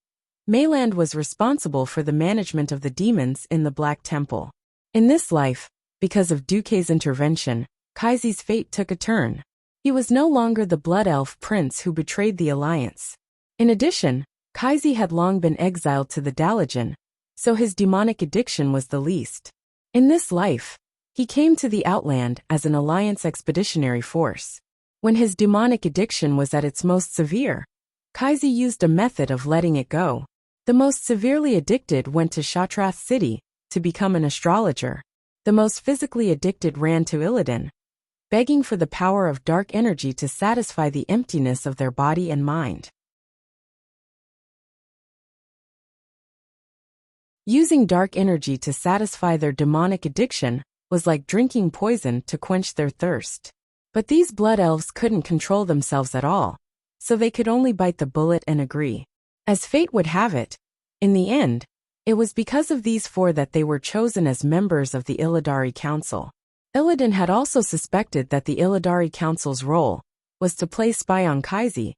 Mayland was responsible for the management of the demons in the Black Temple. In this life, because of Duque's intervention, Kaizi's fate took a turn. He was no longer the Blood Elf prince who betrayed the alliance. In addition, Kaizi had long been exiled to the Dalajan, so his demonic addiction was the least. In this life, he came to the Outland as an alliance expeditionary force. When his demonic addiction was at its most severe, Kaizi used a method of letting it go. The most severely addicted went to Shatrath City to become an astrologer. The most physically addicted ran to Illidan, begging for the power of dark energy to satisfy the emptiness of their body and mind. Using dark energy to satisfy their demonic addiction was like drinking poison to quench their thirst. But these blood elves couldn't control themselves at all, so they could only bite the bullet and agree. As fate would have it, in the end, it was because of these 4 that they were chosen as members of the Illidari Council. Illidan had also suspected that the Illidari Council's role was to play spy on Kaizi,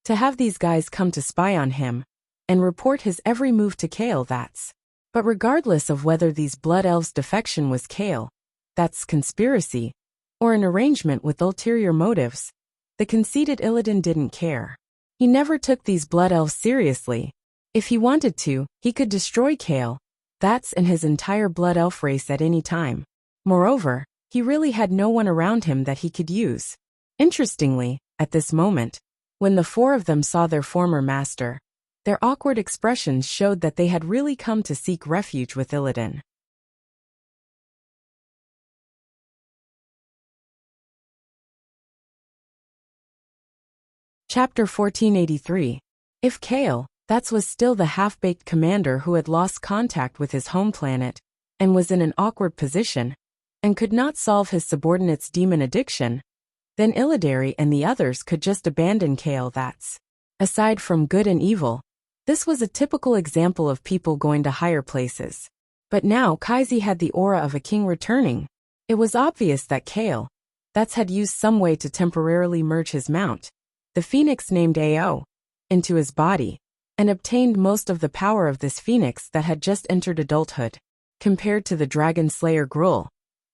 to have these guys come to spy on him, and report his every move to Kale. But regardless of whether these Blood Elves' defection was Kale, that's conspiracy, or an arrangement with ulterior motives, the conceited Illidan didn't care. He never took these Blood Elves seriously. If he wanted to, he could destroy Kale, and his entire Blood Elf race at any time. Moreover, he really had no one around him that he could use. Interestingly, at this moment, when the 4 of them saw their former master, their awkward expressions showed that they had really come to seek refuge with Illidan. Chapter 1483. If Kale, that was still the half-baked commander who had lost contact with his home planet, and was in an awkward position, and could not solve his subordinate's demon addiction, then Illidari and the others could just abandon Kale. Aside from good and evil, this was a typical example of people going to higher places. But now Kaizi had the aura of a king returning. It was obvious that Kale, had used some way to temporarily merge his mount, the phoenix named Ao, into his body, and obtained most of the power of this phoenix that had just entered adulthood. Compared to the dragon slayer Gruul,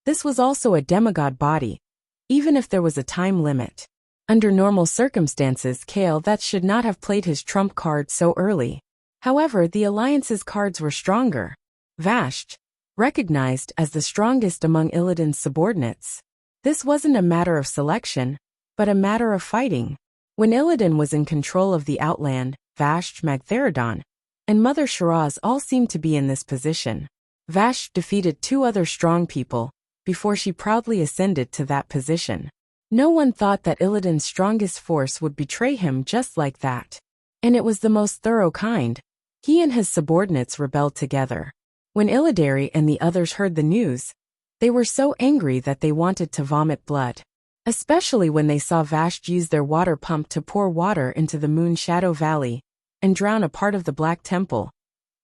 this was also a demigod body, even if there was a time limit. Under normal circumstances, Kale that should not have played his trump card so early. However, the alliance's cards were stronger. Vashj, recognized as the strongest among Illidan's subordinates. This wasn't a matter of selection, but a matter of fighting. When Illidan was in control of the Outland, Vashj, Magtheridon, and Mother Shiraz all seemed to be in this position. Vashj defeated 2 other strong people before she proudly ascended to that position. No one thought that Illidan's strongest force would betray him just like that. And it was the most thorough kind. He and his subordinates rebelled together. When Illidari and the others heard the news, they were so angry that they wanted to vomit blood. Especially when they saw Vashj use their water pump to pour water into the Moon Shadow Valley and drown a part of the Black Temple.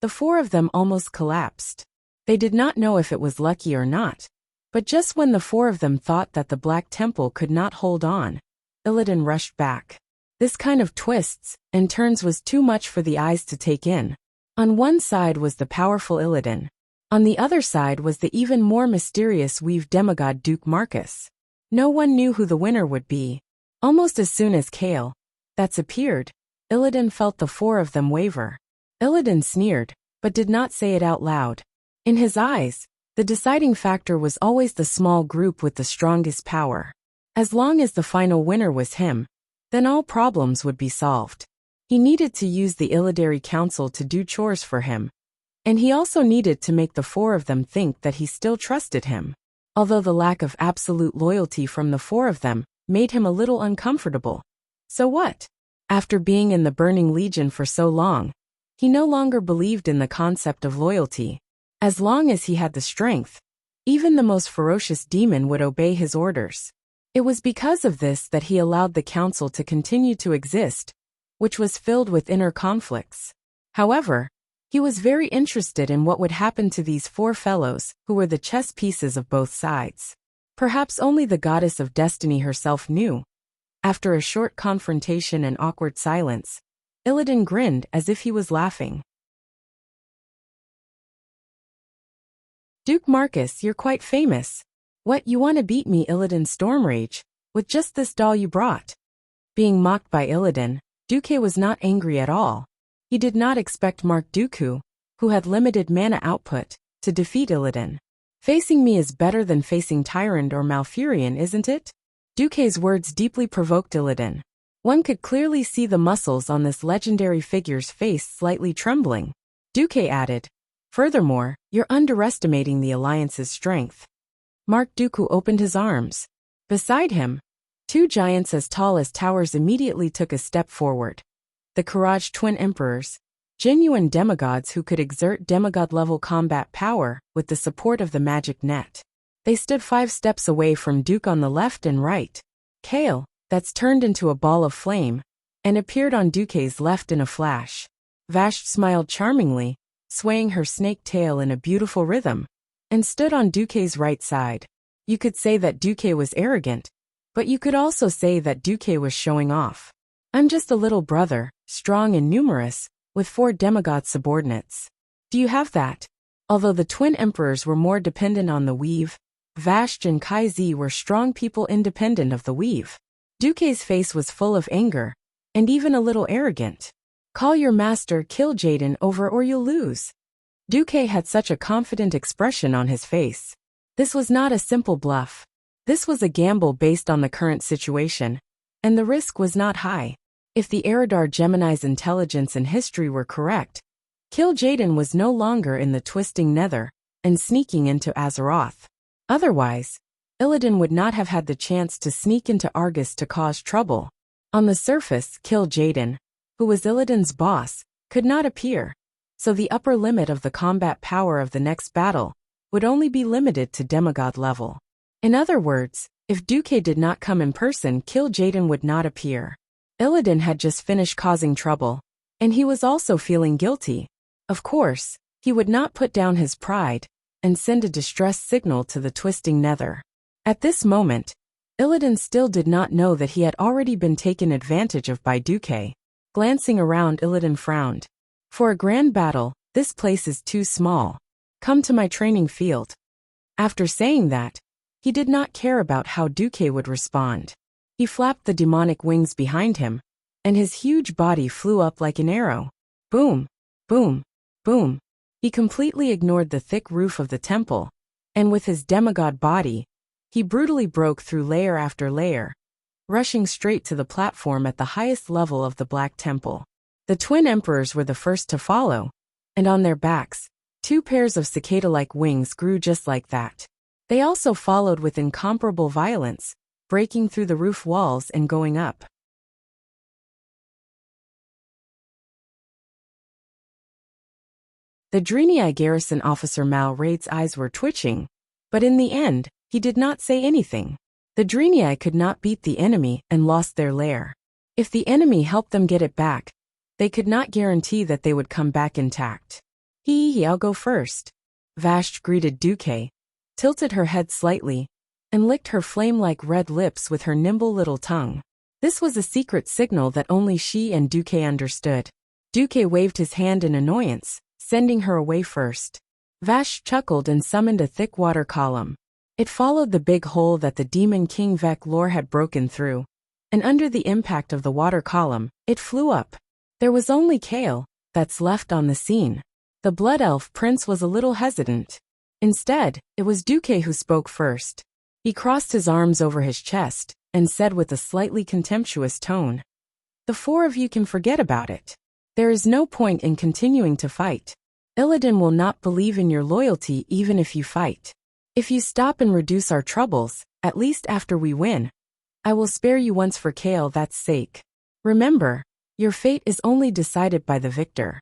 The 4 of them almost collapsed. They did not know if it was lucky or not, but just when the 4 of them thought that the Black Temple could not hold on, Illidan rushed back. This kind of twists and turns was too much for the eyes to take in. On one side was the powerful Illidan. On the other side was the even more mysterious weave demigod Duke Marcus. No one knew who the winner would be. Almost as soon as Kale that's appeared, Illidan felt the 4 of them waver. Illidan sneered, but did not say it out loud. In his eyes, the deciding factor was always the small group with the strongest power. As long as the final winner was him, then all problems would be solved. He needed to use the Illidari Council to do chores for him, and he also needed to make the 4 of them think that he still trusted him. Although the lack of absolute loyalty from the 4 of them made him a little uncomfortable. So what? After being in the Burning Legion for so long, he no longer believed in the concept of loyalty. As long as he had the strength, even the most ferocious demon would obey his orders. It was because of this that he allowed the council to continue to exist, which was filled with inner conflicts. However, he was very interested in what would happen to these 4 fellows who were the chess pieces of both sides. Perhaps only the goddess of destiny herself knew. After a short confrontation and awkward silence, Illidan grinned as if he was laughing. Duke Marcus, you're quite famous. What, you want to beat me? Illidan Stormrage, with just this doll you brought? Being mocked by Illidan, Duke was not angry at all. He did not expect Mark Dooku, who had limited mana output, to defeat Illidan. Facing me is better than facing Tyrande or Malfurion, isn't it? Duke's words deeply provoked Illidan. One could clearly see the muscles on this legendary figure's face slightly trembling. Duke added, "Furthermore, you're underestimating the Alliance's strength." Mark Dooku opened his arms. Beside him, 2 giants as tall as towers immediately took a step forward. The Courage Twin Emperors, genuine demigods who could exert demigod-level combat power with the support of the magic net. They stood 5 steps away from Duke on the left and right. Kale, that's turned into a ball of flame, and appeared on Duke's left in a flash. Vashj smiled charmingly, swaying her snake tail in a beautiful rhythm, and stood on Duke's right side. You could say that Duke was arrogant, but you could also say that Duke was showing off. I'm just a little brother, strong and numerous, with 4 demigod subordinates. Do you have that? Although the twin emperors were more dependent on the weave, Vashj and Kai-Z were strong people independent of the weave. Duke's face was full of anger, and even a little arrogant. Call your master, kill Jaden over or you'll lose. Duke had such a confident expression on his face. This was not a simple bluff. This was a gamble based on the current situation, and the risk was not high. If the Eridar Gemini's intelligence and history were correct, Kill Jaden was no longer in the twisting nether and sneaking into Azeroth. Otherwise, Illidan would not have had the chance to sneak into Argus to cause trouble. On the surface, Kill Jaden, who was Illidan's boss, could not appear, so the upper limit of the combat power of the next battle would only be limited to demigod level. In other words, if Duke did not come in person, Kill Jaden would not appear. Illidan had just finished causing trouble, and he was also feeling guilty. Of course, he would not put down his pride and send a distress signal to the twisting nether. At this moment, Illidan still did not know that he had already been taken advantage of by Duque. Glancing around, Illidan frowned. For a grand battle, this place is too small. Come to my training field. After saying that, he did not care about how Duque would respond. He flapped the demonic wings behind him, and his huge body flew up like an arrow. Boom, boom, boom. He completely ignored the thick roof of the temple, and with his demigod body, he brutally broke through layer after layer, rushing straight to the platform at the highest level of the Black Temple. The twin emperors were the first to follow, and on their backs, 2 pairs of cicada-like wings grew just like that. They also followed with incomparable violence, breaking through the roof walls and going up. The Drenii garrison officer Mal Raid's eyes were twitching, but in the end, he did not say anything. The Drenii could not beat the enemy and lost their lair. If the enemy helped them get it back, they could not guarantee that they would come back intact. I'll go first. Vashj greeted Duque, tilted her head slightly, and licked her flame-like red lips with her nimble little tongue. This was a secret signal that only she and Duque understood. Duque waved his hand in annoyance, sending her away first. Vashj chuckled and summoned a thick water column. It followed the big hole that the demon King Vek Lor had broken through, and under the impact of the water column, it flew up. There was only Kale that's left on the scene. The Blood Elf Prince was a little hesitant. Instead, it was Duque who spoke first. He crossed his arms over his chest and said with a slightly contemptuous tone, "The 4 of you can forget about it. There is no point in continuing to fight. Illidan will not believe in your loyalty even if you fight. If you stop and reduce our troubles, at least after we win, I will spare you once for Kale that's sake. Remember, your fate is only decided by the victor."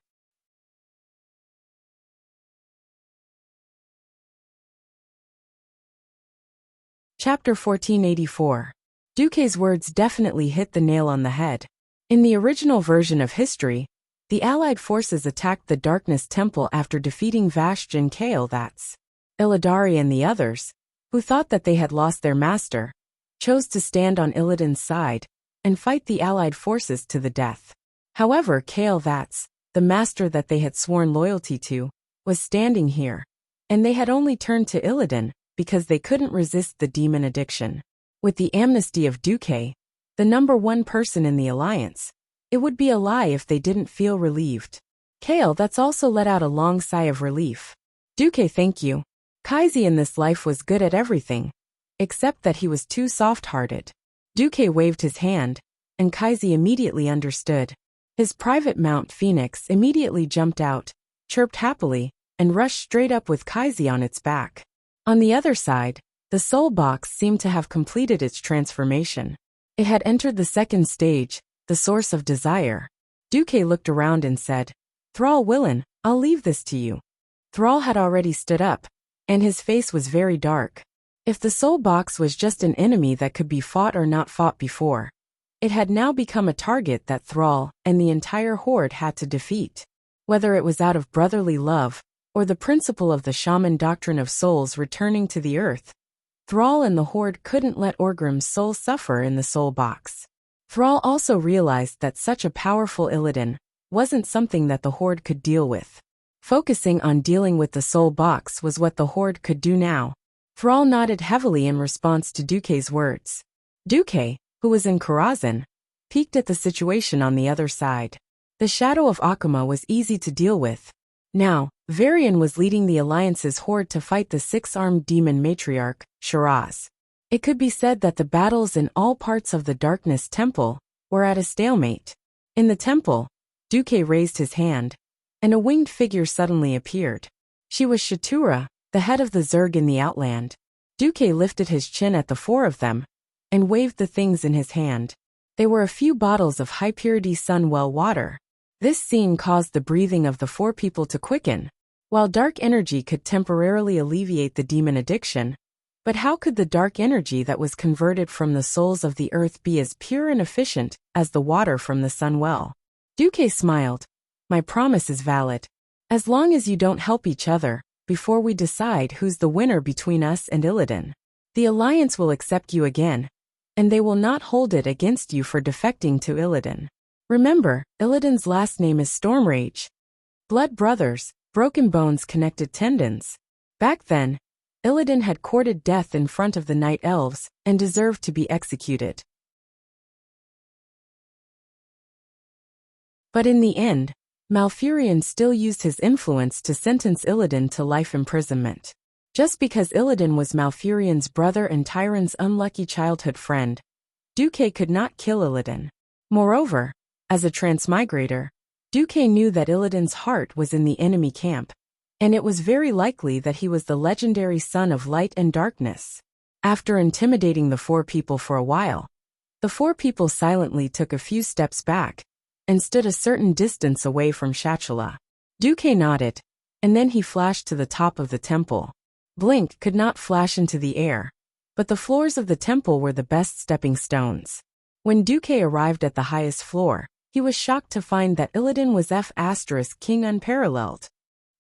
Chapter 1484. Duque's words definitely hit the nail on the head. In the original version of history, the Allied forces attacked the Darkness Temple after defeating Vashj and Kale. That's Illidari and the others, who thought that they had lost their master, chose to stand on Illidan's side and fight the Allied forces to the death. However, Kale, that's the master that they had sworn loyalty to, was standing here, and they had only turned to Illidan because they couldn't resist the demon addiction. With the amnesty of Duque, the #1 person in the alliance, it would be a lie if they didn't feel relieved. Kale, that's also let out a long sigh of relief. Duque, thank you. Kaisi in this life was good at everything, except that he was too soft-hearted. Duque waved his hand, and Kaisi immediately understood. His private mount Phoenix immediately jumped out, chirped happily, and rushed straight up with Kaisi on its back. On the other side, the soul box seemed to have completed its transformation. It had entered the second stage, the source of desire. Duque looked around and said, "Thrall Willen, I'll leave this to you." Thrall had already stood up, and his face was very dark. If the soul box was just an enemy that could be fought or not fought before, it had now become a target that Thrall and the entire horde had to defeat. Whether it was out of brotherly love, or the principle of the shaman doctrine of souls returning to the earth, Thrall and the horde couldn't let Orgrim's soul suffer in the soul box. Thrall also realized that such a powerful Illidan wasn't something that the horde could deal with. Focusing on dealing with the soul box was what the horde could do now. Thrall nodded heavily in response to Duque's words. Duque, who was in Karazhan, peeked at the situation on the other side. The shadow of Akuma was easy to deal with. Now, Varian was leading the Alliance's horde to fight the 6-armed demon matriarch, Shiraz. It could be said that the battles in all parts of the Darkness Temple were at a stalemate. In the temple, Duque raised his hand, and a winged figure suddenly appeared. She was Shatura, the head of the Zerg in the Outland. Duque lifted his chin at the 4 of them, and waved the things in his hand. They were a few bottles of high-purity Sunwell water. This scene caused the breathing of the 4 people to quicken. While dark energy could temporarily alleviate the demon addiction, but how could the dark energy that was converted from the souls of the earth be as pure and efficient as the water from the Sunwell? Duque smiled. "My promise is valid. As long as you don't help each other, before we decide who's the winner between us and Illidan, the Alliance will accept you again, and they will not hold it against you for defecting to Illidan. Remember, Illidan's last name is Stormrage. Blood brothers, broken bones connected tendons. Back then, Illidan had courted death in front of the Night Elves and deserved to be executed. But in the end, Malfurion still used his influence to sentence Illidan to life imprisonment. Just because Illidan was Malfurion's brother and Tyron's unlucky childhood friend, Duque could not kill Illidan. Moreover, as a transmigrator, Duque knew that Illidan's heart was in the enemy camp, and it was very likely that he was the legendary son of light and darkness. After intimidating the four people for a while, the four people silently took a few steps back and stood a certain distance away from Shachula. Duque nodded, and then he flashed to the top of the temple. Blink could not flash into the air, but the floors of the temple were the best stepping stones. When Duque arrived at the highest floor, he was shocked to find that Illidan was King unparalleled.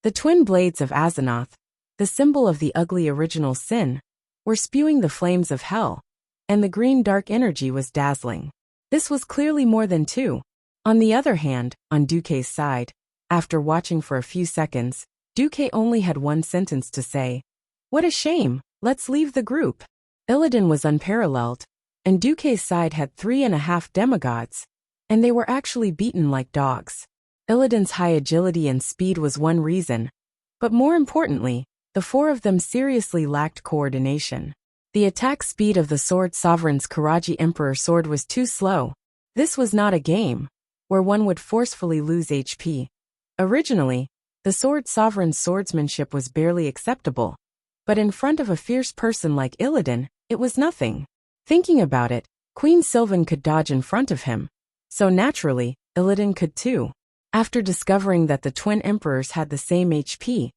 The twin blades of Azeroth, the symbol of the ugly original sin, were spewing the flames of hell, and the green dark energy was dazzling. This was clearly more than two. On the other hand, on Duque's side, after watching for a few seconds, Duque only had one sentence to say. What a shame, let's leave the group. Illidan was unparalleled, and Duque's side had 3.5 demigods, and they were actually beaten like dogs. Illidan's high agility and speed was one reason, but more importantly, the four of them seriously lacked coordination. The attack speed of the Sword Sovereign's Karaji Emperor sword was too slow. This was not a game where one would forcefully lose HP. Originally, the Sword Sovereign's swordsmanship was barely acceptable, but in front of a fierce person like Illidan, it was nothing. Thinking about it, Queen Sylvan could dodge in front of him, so naturally, Illidan could too. After discovering that the twin emperors had the same HP,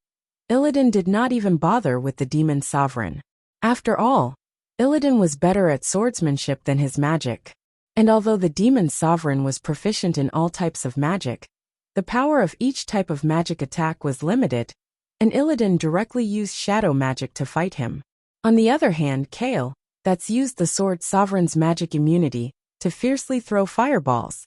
Illidan did not even bother with the Demon Sovereign. After all, Illidan was better at swordsmanship than his magic. And although the Demon Sovereign was proficient in all types of magic, the power of each type of magic attack was limited, and Illidan directly used shadow magic to fight him. On the other hand, Kael, that's used the Sword Sovereign's magic immunity to fiercely throw fireballs,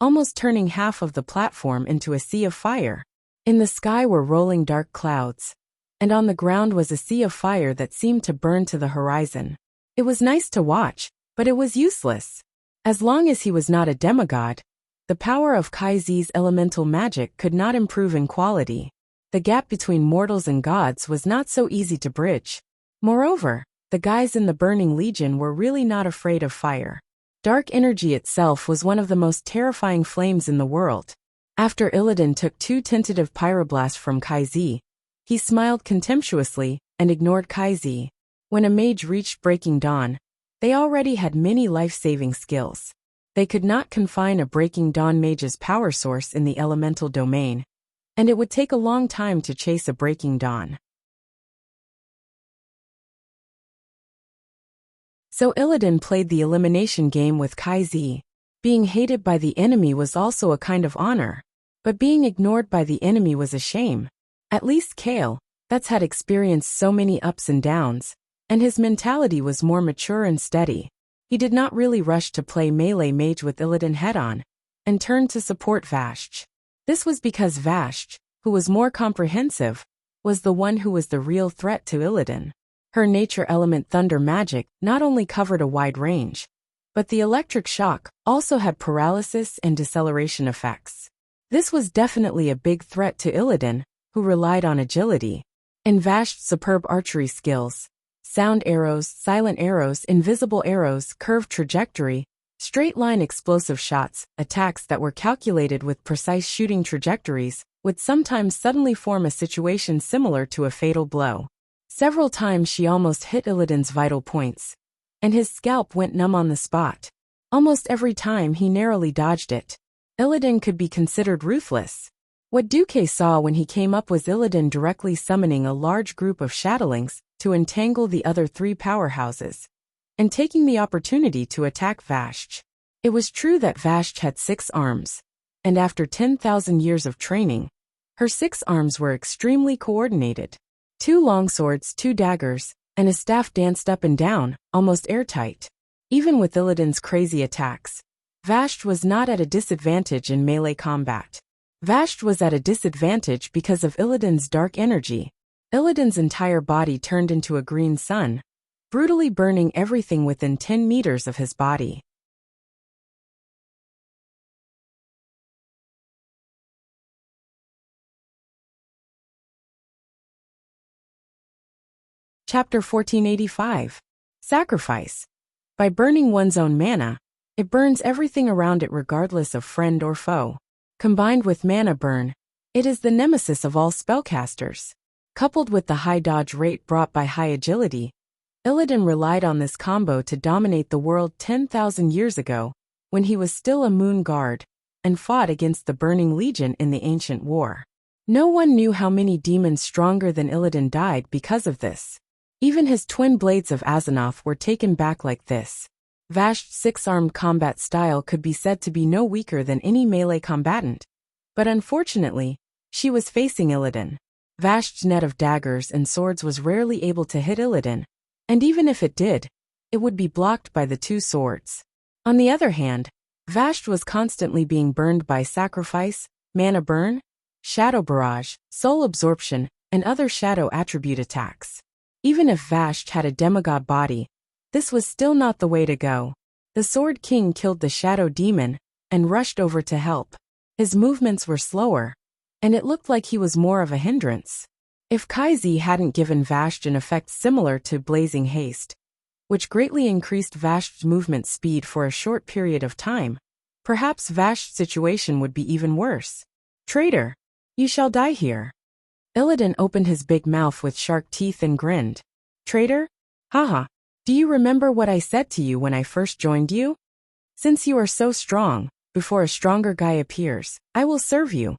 almost turning half of the platform into a sea of fire. In the sky were rolling dark clouds, and on the ground was a sea of fire that seemed to burn to the horizon. It was nice to watch, but it was useless. As long as he was not a demigod, the power of Kaizi's elemental magic could not improve in quality. The gap between mortals and gods was not so easy to bridge. Moreover, the guys in the Burning Legion were really not afraid of fire. Dark energy itself was one of the most terrifying flames in the world. After Illidan took 2 tentative pyroblasts from Kaizi, he smiled contemptuously and ignored Kaizi. When a mage reached Breaking Dawn, they already had many life-saving skills. They could not confine a Breaking Dawn mage's power source in the elemental domain, and it would take a long time to chase a Breaking Dawn. So Illidan played the elimination game with Kaizi. Being hated by the enemy was also a kind of honor, but being ignored by the enemy was a shame. At least Kael, that's had experienced so many ups and downs, and his mentality was more mature and steady. He did not really rush to play melee mage with Illidan head-on, and turned to support Vashj. This was because Vashj, who was more comprehensive, was the one who was the real threat to Illidan. Her nature element thunder magic not only covered a wide range, but the electric shock also had paralysis and deceleration effects. This was definitely a big threat to Illidan, who relied on agility, and Vashj's superb archery skills. Sound arrows, silent arrows, invisible arrows, curved trajectory, straight-line explosive shots, attacks that were calculated with precise shooting trajectories, would sometimes suddenly form a situation similar to a fatal blow. Several times she almost hit Illidan's vital points, and his scalp went numb on the spot. Almost every time he narrowly dodged it. Illidan could be considered ruthless. What Duque saw when he came up was Illidan directly summoning a large group of shadowlings to entangle the other 3 powerhouses, and taking the opportunity to attack Vashj. It was true that Vashj had 6 arms, and after 10,000 years of training, her 6 arms were extremely coordinated. 2 longswords, 2 daggers, and a staff danced up and down, almost airtight. Even with Illidan's crazy attacks, Vashj was not at a disadvantage in melee combat. Vashj was at a disadvantage because of Illidan's dark energy. Illidan's entire body turned into a green sun, brutally burning everything within 10 meters of his body. Chapter 1485. Sacrifice. By burning one's own mana, it burns everything around it regardless of friend or foe. Combined with mana burn, it is the nemesis of all spellcasters. Coupled with the high dodge rate brought by high agility, Illidan relied on this combo to dominate the world 10,000 years ago, when he was still a moon guard, and fought against the Burning Legion in the ancient war. No one knew how many demons stronger than Illidan died because of this. Even his twin blades of Azzinoth were taken back like this. Vashj's six-armed combat style could be said to be no weaker than any melee combatant. But unfortunately, she was facing Illidan. Vashj's net of daggers and swords was rarely able to hit Illidan, and even if it did, it would be blocked by the two swords. On the other hand, Vashj was constantly being burned by sacrifice, mana burn, shadow barrage, soul absorption, and other shadow attribute attacks. Even if Vashj had a demigod body, this was still not the way to go. The Sword King killed the shadow demon and rushed over to help. His movements were slower, and it looked like he was more of a hindrance. If Kai'Zi hadn't given Vashj an effect similar to Blazing Haste, which greatly increased Vashj's movement speed for a short period of time, perhaps Vashj's situation would be even worse. Traitor! You shall die here. Illidan opened his big mouth with shark teeth and grinned. Traitor? Haha. Do you remember what I said to you when I first joined you? Since you are so strong, before a stronger guy appears, I will serve you.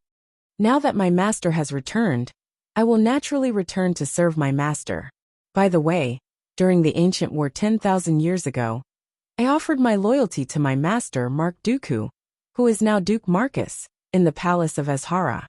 Now that my master has returned, I will naturally return to serve my master. By the way, during the ancient war 10,000 years ago, I offered my loyalty to my master Mark Dooku, who is now Duke Marcus, in the palace of Azhara.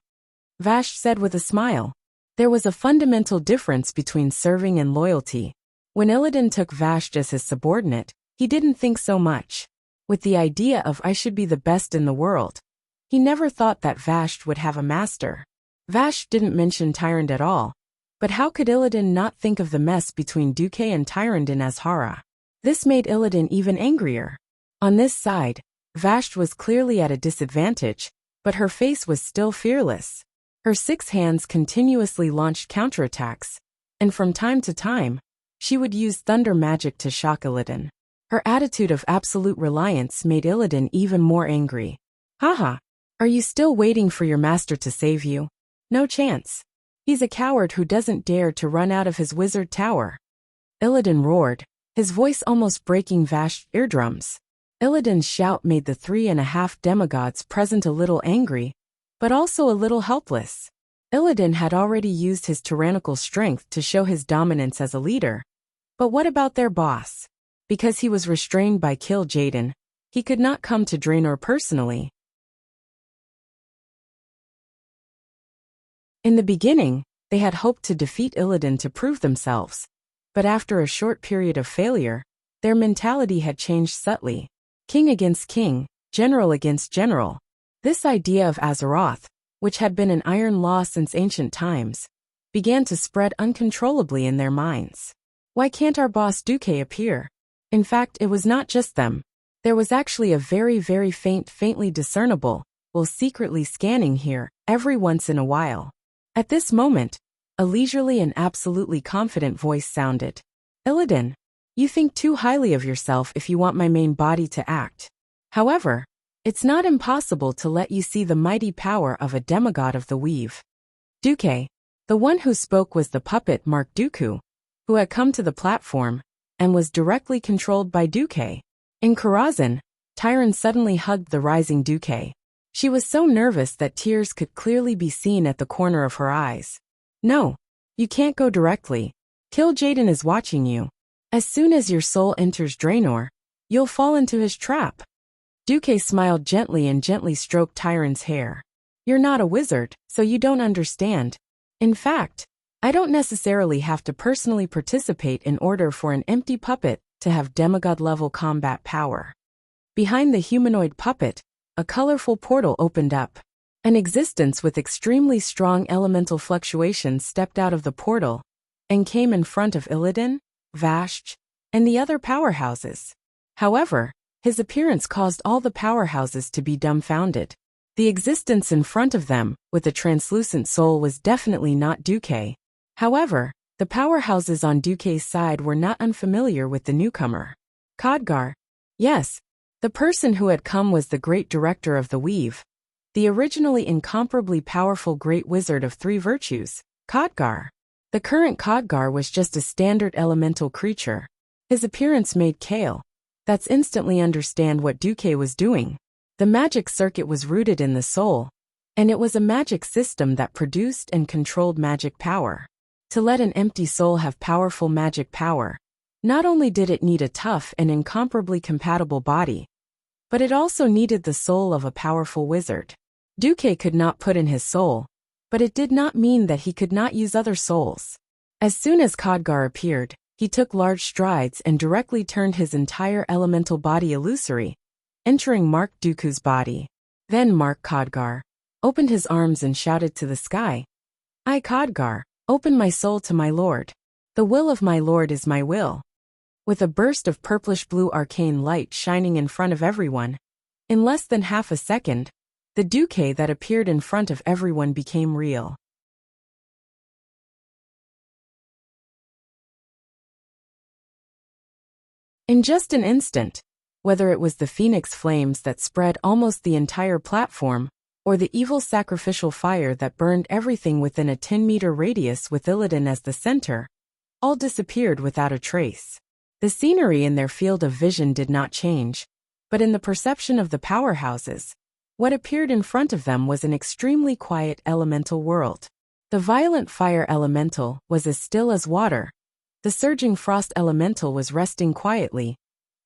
Vashj said with a smile. There was a fundamental difference between serving and loyalty. When Illidan took Vashj as his subordinate, he didn't think so much. With the idea of I should be the best in the world, he never thought that Vashj would have a master. Vashj didn't mention Tyrande at all, but how could Illidan not think of the mess between Duque and Tyrande in Azhara? This made Illidan even angrier. On this side, Vashj was clearly at a disadvantage, but her face was still fearless. Her 6 hands continuously launched counterattacks, and from time to time, she would use thunder magic to shock Illidan. Her attitude of absolute reliance made Illidan even more angry. Haha, are you still waiting for your master to save you? No chance. He's a coward who doesn't dare to run out of his wizard tower. Illidan roared, his voice almost breaking Vashj's eardrums. Illidan's shout made the 3.5 demigods present a little angry, but also a little helpless. Illidan had already used his tyrannical strength to show his dominance as a leader. But what about their boss? Because he was restrained by Kill Jaden, he could not come to Draenor personally. In the beginning, they had hoped to defeat Illidan to prove themselves, but after a short period of failure, their mentality had changed subtly. King against king, general against general. This idea of Azeroth, which had been an iron law since ancient times, began to spread uncontrollably in their minds. Why can't our boss Duque appear? In fact, it was not just them. There was actually a very faintly discernible, while secretly scanning here, every once in a while. At this moment, a leisurely and absolutely confident voice sounded. Illidan, you think too highly of yourself if you want my main body to act. However, it's not impossible to let you see the mighty power of a demigod of the weave. Duque, the one who spoke was the puppet Mark Dooku, who had come to the platform, and was directly controlled by Duque. In Karazhan, Tyrande suddenly hugged the rising Duque. She was so nervous that tears could clearly be seen at the corner of her eyes. No, you can't go directly. Kill Jaden is watching you. As soon as your soul enters Draenor, you'll fall into his trap. Duque smiled gently and gently stroked Tyrande's hair. You're not a wizard, so you don't understand. In fact, I don't necessarily have to personally participate in order for an empty puppet to have demigod-level combat power. Behind the humanoid puppet, a colorful portal opened up. An existence with extremely strong elemental fluctuations stepped out of the portal and came in front of Illidan, Vashj, and the other powerhouses. However, his appearance caused all the powerhouses to be dumbfounded. The existence in front of them, with a translucent soul, was definitely not Duque. However, the powerhouses on Duque's side were not unfamiliar with the newcomer. Khadgar. Yes, the person who had come was the great director of the Weave, the originally incomparably powerful great wizard of 3 virtues, Khadgar. The current Khadgar was just a standard elemental creature. His appearance made Kale. That's instantly understand what Duque was doing. The magic circuit was rooted in the soul, and it was a magic system that produced and controlled magic power. To let an empty soul have powerful magic power, not only did it need a tough and incomparably compatible body, but it also needed the soul of a powerful wizard. Duque could not put in his soul, but it did not mean that he could not use other souls. As soon as Khadgar appeared, he took large strides and directly turned his entire elemental body illusory, entering Mark Dooku's body. Then Mark Khadgar opened his arms and shouted to the sky, "I, Khadgar, open my soul to my lord. The will of my lord is my will." With a burst of purplish-blue arcane light shining in front of everyone, in less than half a second, the Duque that appeared in front of everyone became real. In just an instant, whether it was the phoenix flames that spread almost the entire platform, or the evil sacrificial fire that burned everything within a 10-meter radius with Illidan as the center, all disappeared without a trace. The scenery in their field of vision did not change, but in the perception of the powerhouses, what appeared in front of them was an extremely quiet elemental world. The violent fire elemental was as still as water, the surging frost elemental was resting quietly,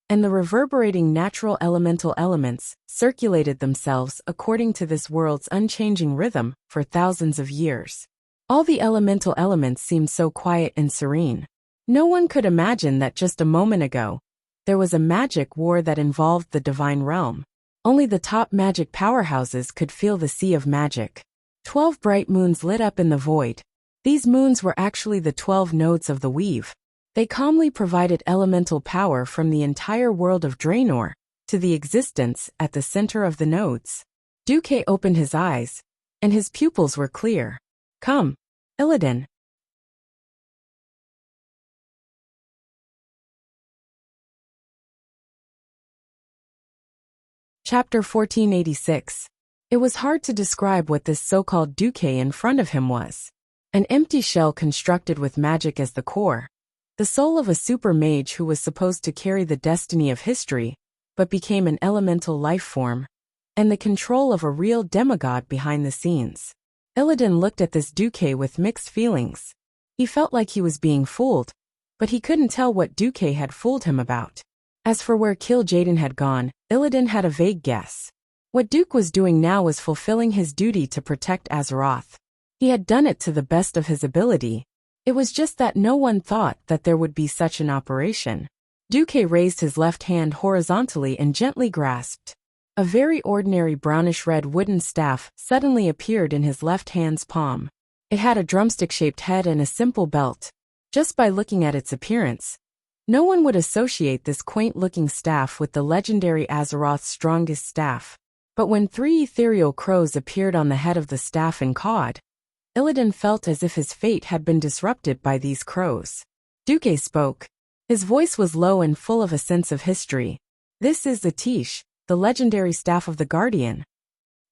and the reverberating natural elemental elements circulated themselves according to this world's unchanging rhythm for thousands of years. All the elemental elements seemed so quiet and serene. No one could imagine that just a moment ago, there was a magic war that involved the divine realm. Only the top magic powerhouses could feel the sea of magic. 12 bright moons lit up in the void. These moons were actually the 12 nodes of the Weave. They calmly provided elemental power from the entire world of Draenor to the existence at the center of the nodes. Duque opened his eyes, and his pupils were clear. "Come, Illidan." Chapter 1486. It was hard to describe what this so-called Duque in front of him was. An empty shell constructed with magic as the core. The soul of a super mage who was supposed to carry the destiny of history, but became an elemental life form, and the control of a real demigod behind the scenes. Illidan looked at this Duque with mixed feelings. He felt like he was being fooled, but he couldn't tell what Duque had fooled him about. As for where Kil'jaeden had gone, Illidan had a vague guess. What Duke was doing now was fulfilling his duty to protect Azeroth. He had done it to the best of his ability. It was just that no one thought that there would be such an operation. Duque raised his left hand horizontally and gently grasped. A very ordinary brownish-red wooden staff suddenly appeared in his left hand's palm. It had a drumstick-shaped head and a simple belt. Just by looking at its appearance, no one would associate this quaint-looking staff with the legendary Azeroth's strongest staff. But when 3 ethereal crows appeared on the head of the staff and cawed, Illidan felt as if his fate had been disrupted by these crows. Duque spoke. His voice was low and full of a sense of history. "This is the Tish, the legendary staff of the Guardian.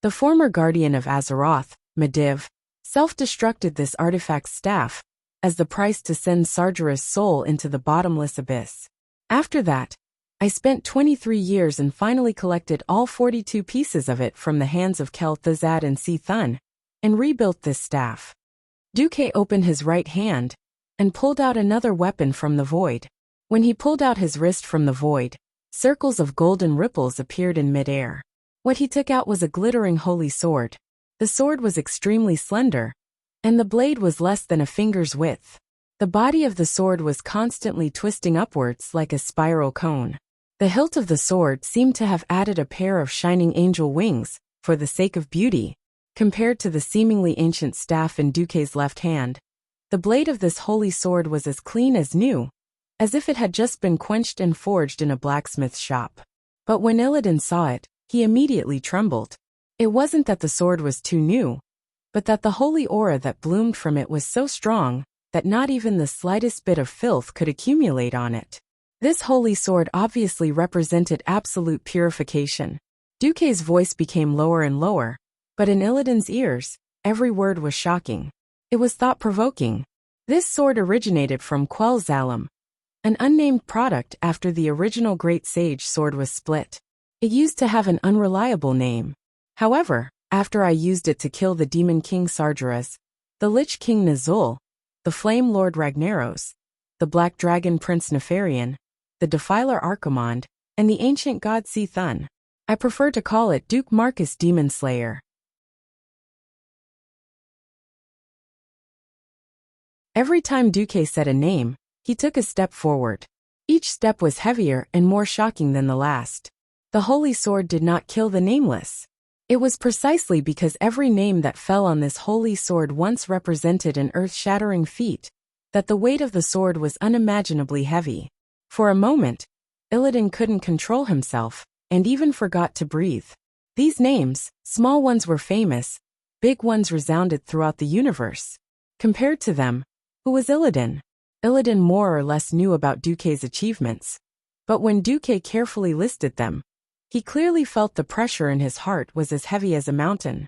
The former Guardian of Azeroth, Medivh, self-destructed this artifact's staff as the price to send Sargeras' soul into the bottomless abyss. After that, I spent 23 years and finally collected all 42 pieces of it from the hands of Kel'Thuzad and Si-Thun, and rebuilt this staff." Duque opened his right hand and pulled out another weapon from the void. When he pulled out his wrist from the void, circles of golden ripples appeared in midair. What he took out was a glittering holy sword. The sword was extremely slender, and the blade was less than a finger's width. The body of the sword was constantly twisting upwards like a spiral cone. The hilt of the sword seemed to have added a pair of shining angel wings, for the sake of beauty, compared to the seemingly ancient staff in Duque's left hand. The blade of this holy sword was as clean as new, as if it had just been quenched and forged in a blacksmith's shop. But when Illidan saw it, he immediately trembled. It wasn't that the sword was too new, but that the holy aura that bloomed from it was so strong that not even the slightest bit of filth could accumulate on it. This holy sword obviously represented absolute purification. Duque's voice became lower and lower, but in Illidan's ears, every word was shocking. It was thought-provoking. This sword originated from Quel'Thalam, an unnamed product after the original Great Sage sword was split. It used to have an unreliable name. However, after I used it to kill the Demon King Sargeras, the Lich King Nazul, the Flame Lord Ragnaros, the Black Dragon Prince Nefarian, the Defiler Archimonde, and the ancient god Cthulhu, I prefer to call it Duke Marcus Demon Slayer. Every time Duque said a name, he took a step forward. Each step was heavier and more shocking than the last. The holy sword did not kill the nameless. It was precisely because every name that fell on this holy sword once represented an earth-shattering feat, that the weight of the sword was unimaginably heavy. For a moment, Illidan couldn't control himself, and even forgot to breathe. These names, small ones were famous, big ones resounded throughout the universe. Compared to them, who was Illidan? Illidan more or less knew about Duque's achievements, but when Duque carefully listed them, he clearly felt the pressure in his heart was as heavy as a mountain.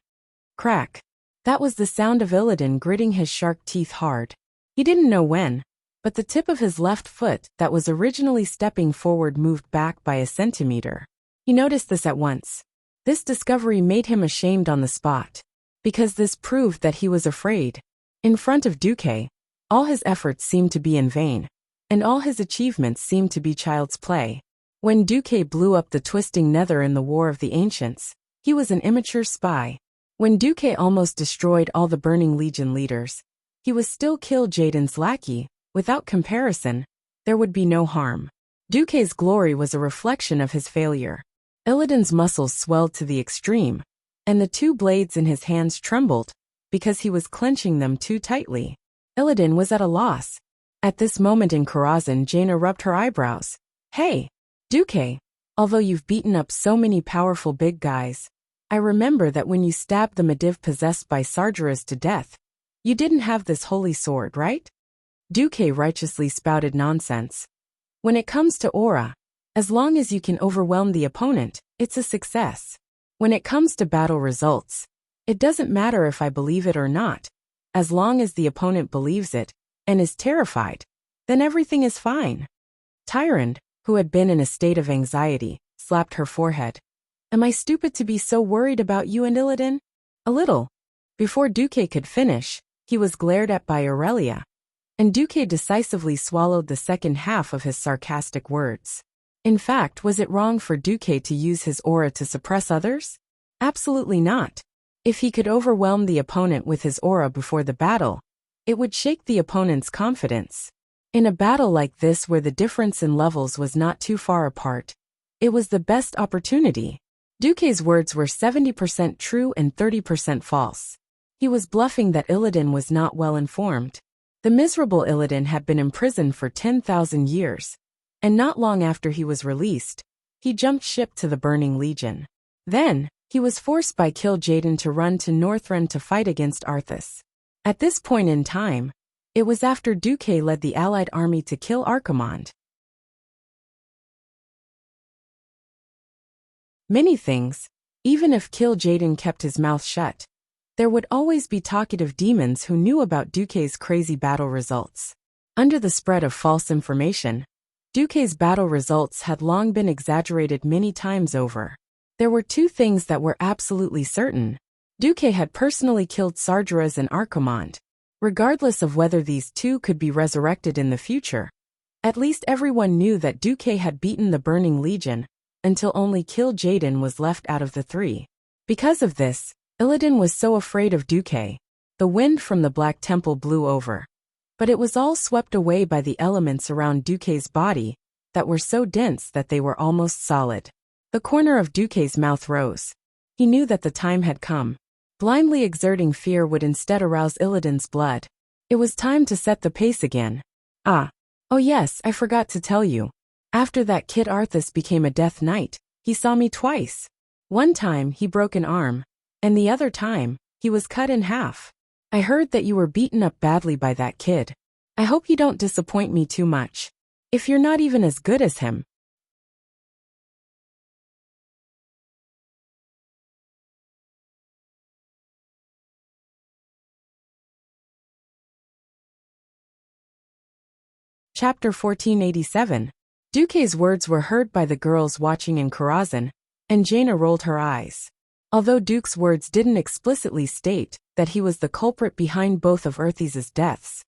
Crack. That was the sound of Illidan gritting his shark teeth hard. He didn't know when, but the tip of his left foot that was originally stepping forward moved back by a centimeter. He noticed this at once. This discovery made him ashamed on the spot, because this proved that he was afraid. In front of Duque, all his efforts seemed to be in vain, and all his achievements seemed to be child's play. When Duque blew up the twisting nether in the War of the Ancients, he was an immature spy. When Duque almost destroyed all the Burning Legion leaders, he was still Kil'jaeden's lackey. Without comparison, there would be no harm. Duque's glory was a reflection of his failure. Illidan's muscles swelled to the extreme, and the two blades in his hands trembled, because he was clenching them too tightly. Illidan was at a loss. At this moment in Karazhan, Jaina rubbed her eyebrows. Hey, Duque, although you've beaten up so many powerful big guys, I remember that when you stabbed the Mediv possessed by Sargeras to death, you didn't have this holy sword, right? Duque righteously spouted nonsense. When it comes to aura, as long as you can overwhelm the opponent, it's a success. When it comes to battle results, it doesn't matter if I believe it or not. As long as the opponent believes it, and is terrified, then everything is fine. Tyrande, who had been in a state of anxiety, slapped her forehead. Am I stupid to be so worried about you and Illidan? A little. Before Duque could finish, he was glared at by Aurelia, and Duque decisively swallowed the second half of his sarcastic words. In fact, was it wrong for Duque to use his aura to suppress others? Absolutely not. If he could overwhelm the opponent with his aura before the battle, it would shake the opponent's confidence. In a battle like this where the difference in levels was not too far apart, it was the best opportunity. Duque's words were 70% true and 30% false. He was bluffing that Illidan was not well informed. The miserable Illidan had been imprisoned for 10,000 years, and not long after he was released, he jumped ship to the Burning Legion. Then, he was forced by Kil'jaeden to run to Northrend to fight against Arthas. At this point in time, it was after Duque led the allied army to kill Archimonde. Many things, even if Kil'jaeden kept his mouth shut, there would always be talkative demons who knew about Duque's crazy battle results. Under the spread of false information, Duque's battle results had long been exaggerated many times over. There were two things that were absolutely certain. Duque had personally killed Sargeras and Archimonde. Regardless of whether these two could be resurrected in the future, at least everyone knew that Duque had beaten the Burning Legion, until only Kil'jaeden was left out of the three. Because of this, Illidan was so afraid of Duque. The wind from the Black Temple blew over. but it was all swept away by the elements around Duque's body that were so dense that they were almost solid. The corner of Duque's mouth rose. He knew that the time had come. Blindly exerting fear would instead arouse Illidan's blood. It was time to set the pace again. Oh yes, I forgot to tell you. After that kid Arthas became a Death Knight, he saw me twice. One time he broke an arm, and the other time, he was cut in half. I heard that you were beaten up badly by that kid. I hope you don't disappoint me too much. If you're not even as good as him. Chapter 1487. Duque's words were heard by the girls watching in Karazhan, and Jaina rolled her eyes. Although Duke's words didn't explicitly state that he was the culprit behind both of Earthes' deaths,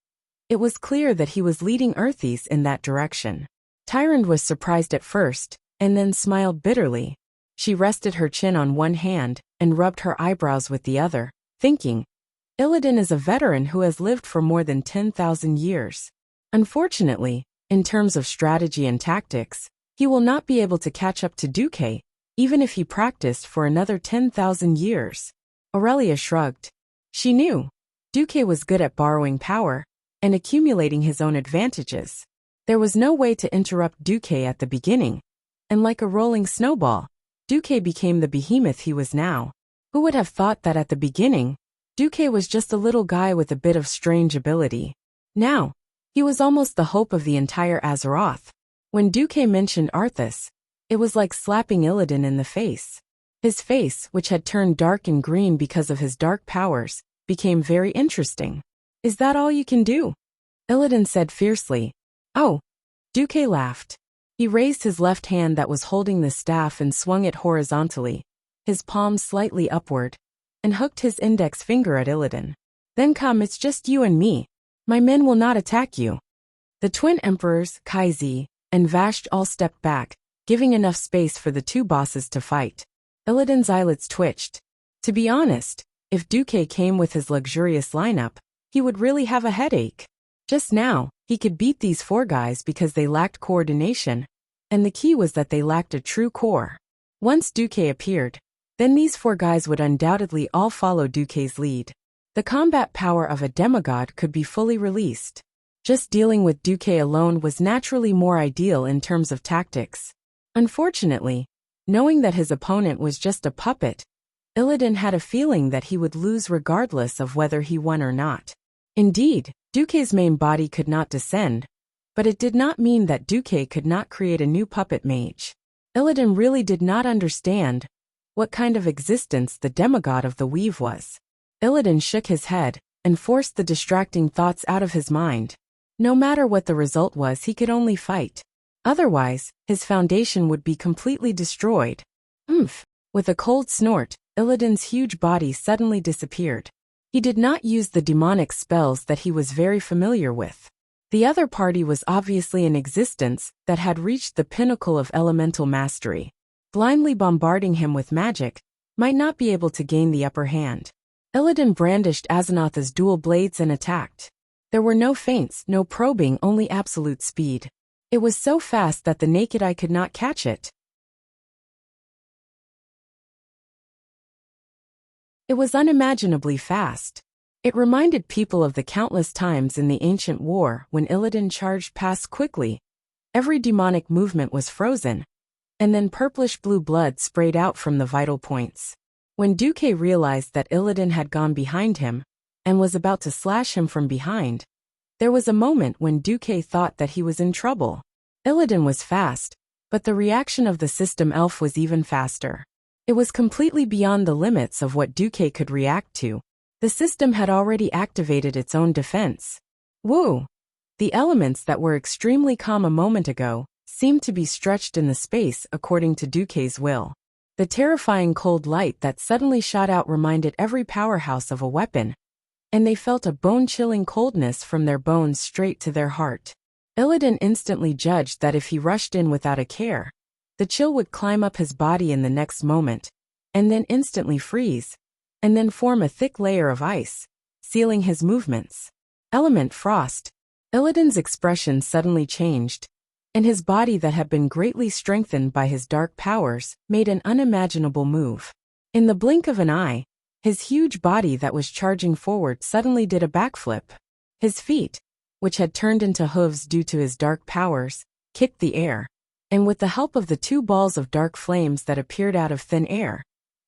it was clear that he was leading Earthes in that direction. Tyrande was surprised at first, and then smiled bitterly. She rested her chin on one hand and rubbed her eyebrows with the other, thinking, Illidan is a veteran who has lived for more than 10,000 years. Unfortunately, in terms of strategy and tactics, he will not be able to catch up to Duque, even if he practiced for another 10,000 years. Aurelia shrugged. She knew. Duque was good at borrowing power and accumulating his own advantages. There was no way to interrupt Duque at the beginning, and like a rolling snowball, Duque became the behemoth he was now. Who would have thought that at the beginning, Duque was just a little guy with a bit of strange ability. Now, he was almost the hope of the entire Azeroth. When Duque mentioned Arthas, it was like slapping Illidan in the face. His face, which had turned dark and green because of his dark powers, became very interesting. Is that all you can do? Illidan said fiercely. Oh. Duque laughed. He raised his left hand that was holding the staff and swung it horizontally, his palm slightly upward, and hooked his index finger at Illidan. Then come, it's just you and me. My men will not attack you. The twin emperors, Kai'Zi, and Vashj all stepped back, giving enough space for the two bosses to fight. Illidan's eyelids twitched. To be honest, if Duque came with his luxurious lineup, he would really have a headache. Just now, he could beat these four guys because they lacked coordination, and the key was that they lacked a true core. Once Duque appeared, then these four guys would undoubtedly all follow Duque's lead. The combat power of a demigod could be fully released. Just dealing with Duque alone was naturally more ideal in terms of tactics. Unfortunately, knowing that his opponent was just a puppet, Illidan had a feeling that he would lose regardless of whether he won or not. Indeed, Duque's main body could not descend, but it did not mean that Duque could not create a new puppet mage. Illidan really did not understand what kind of existence the demigod of the Weave was. Illidan shook his head and forced the distracting thoughts out of his mind. No matter what the result was, he could only fight. Otherwise, his foundation would be completely destroyed. With a cold snort, Illidan's huge body suddenly disappeared. He did not use the demonic spells that he was very familiar with. The other party was obviously an existence that had reached the pinnacle of elemental mastery. Blindly bombarding him with magic might not be able to gain the upper hand. Illidan brandished Azanatha's dual blades and attacked. There were no feints, no probing, only absolute speed. It was so fast that the naked eye could not catch it. It was unimaginably fast. It reminded people of the countless times in the ancient war when Illidan charged past quickly. Every demonic movement was frozen, and then purplish-blue blood sprayed out from the vital points. When Duque realized that Illidan had gone behind him and was about to slash him from behind, there was a moment when Duque thought that he was in trouble. Illidan was fast, but the reaction of the system elf was even faster. It was completely beyond the limits of what Duque could react to. The system had already activated its own defense. Woo! The elements that were extremely calm a moment ago seemed to be stretched in the space according to Duque's will. The terrifying cold light that suddenly shot out reminded every powerhouse of a weapon, and they felt a bone-chilling coldness from their bones straight to their heart. Illidan instantly judged that if he rushed in without a care, the chill would climb up his body in the next moment, and then instantly freeze, and then form a thick layer of ice, sealing his movements. Element Frost, Illidan's expression suddenly changed, and his body that had been greatly strengthened by his dark powers made an unimaginable move. In the blink of an eye, his huge body that was charging forward suddenly did a backflip. His feet, which had turned into hooves due to his dark powers, kicked the air, and with the help of the two balls of dark flames that appeared out of thin air,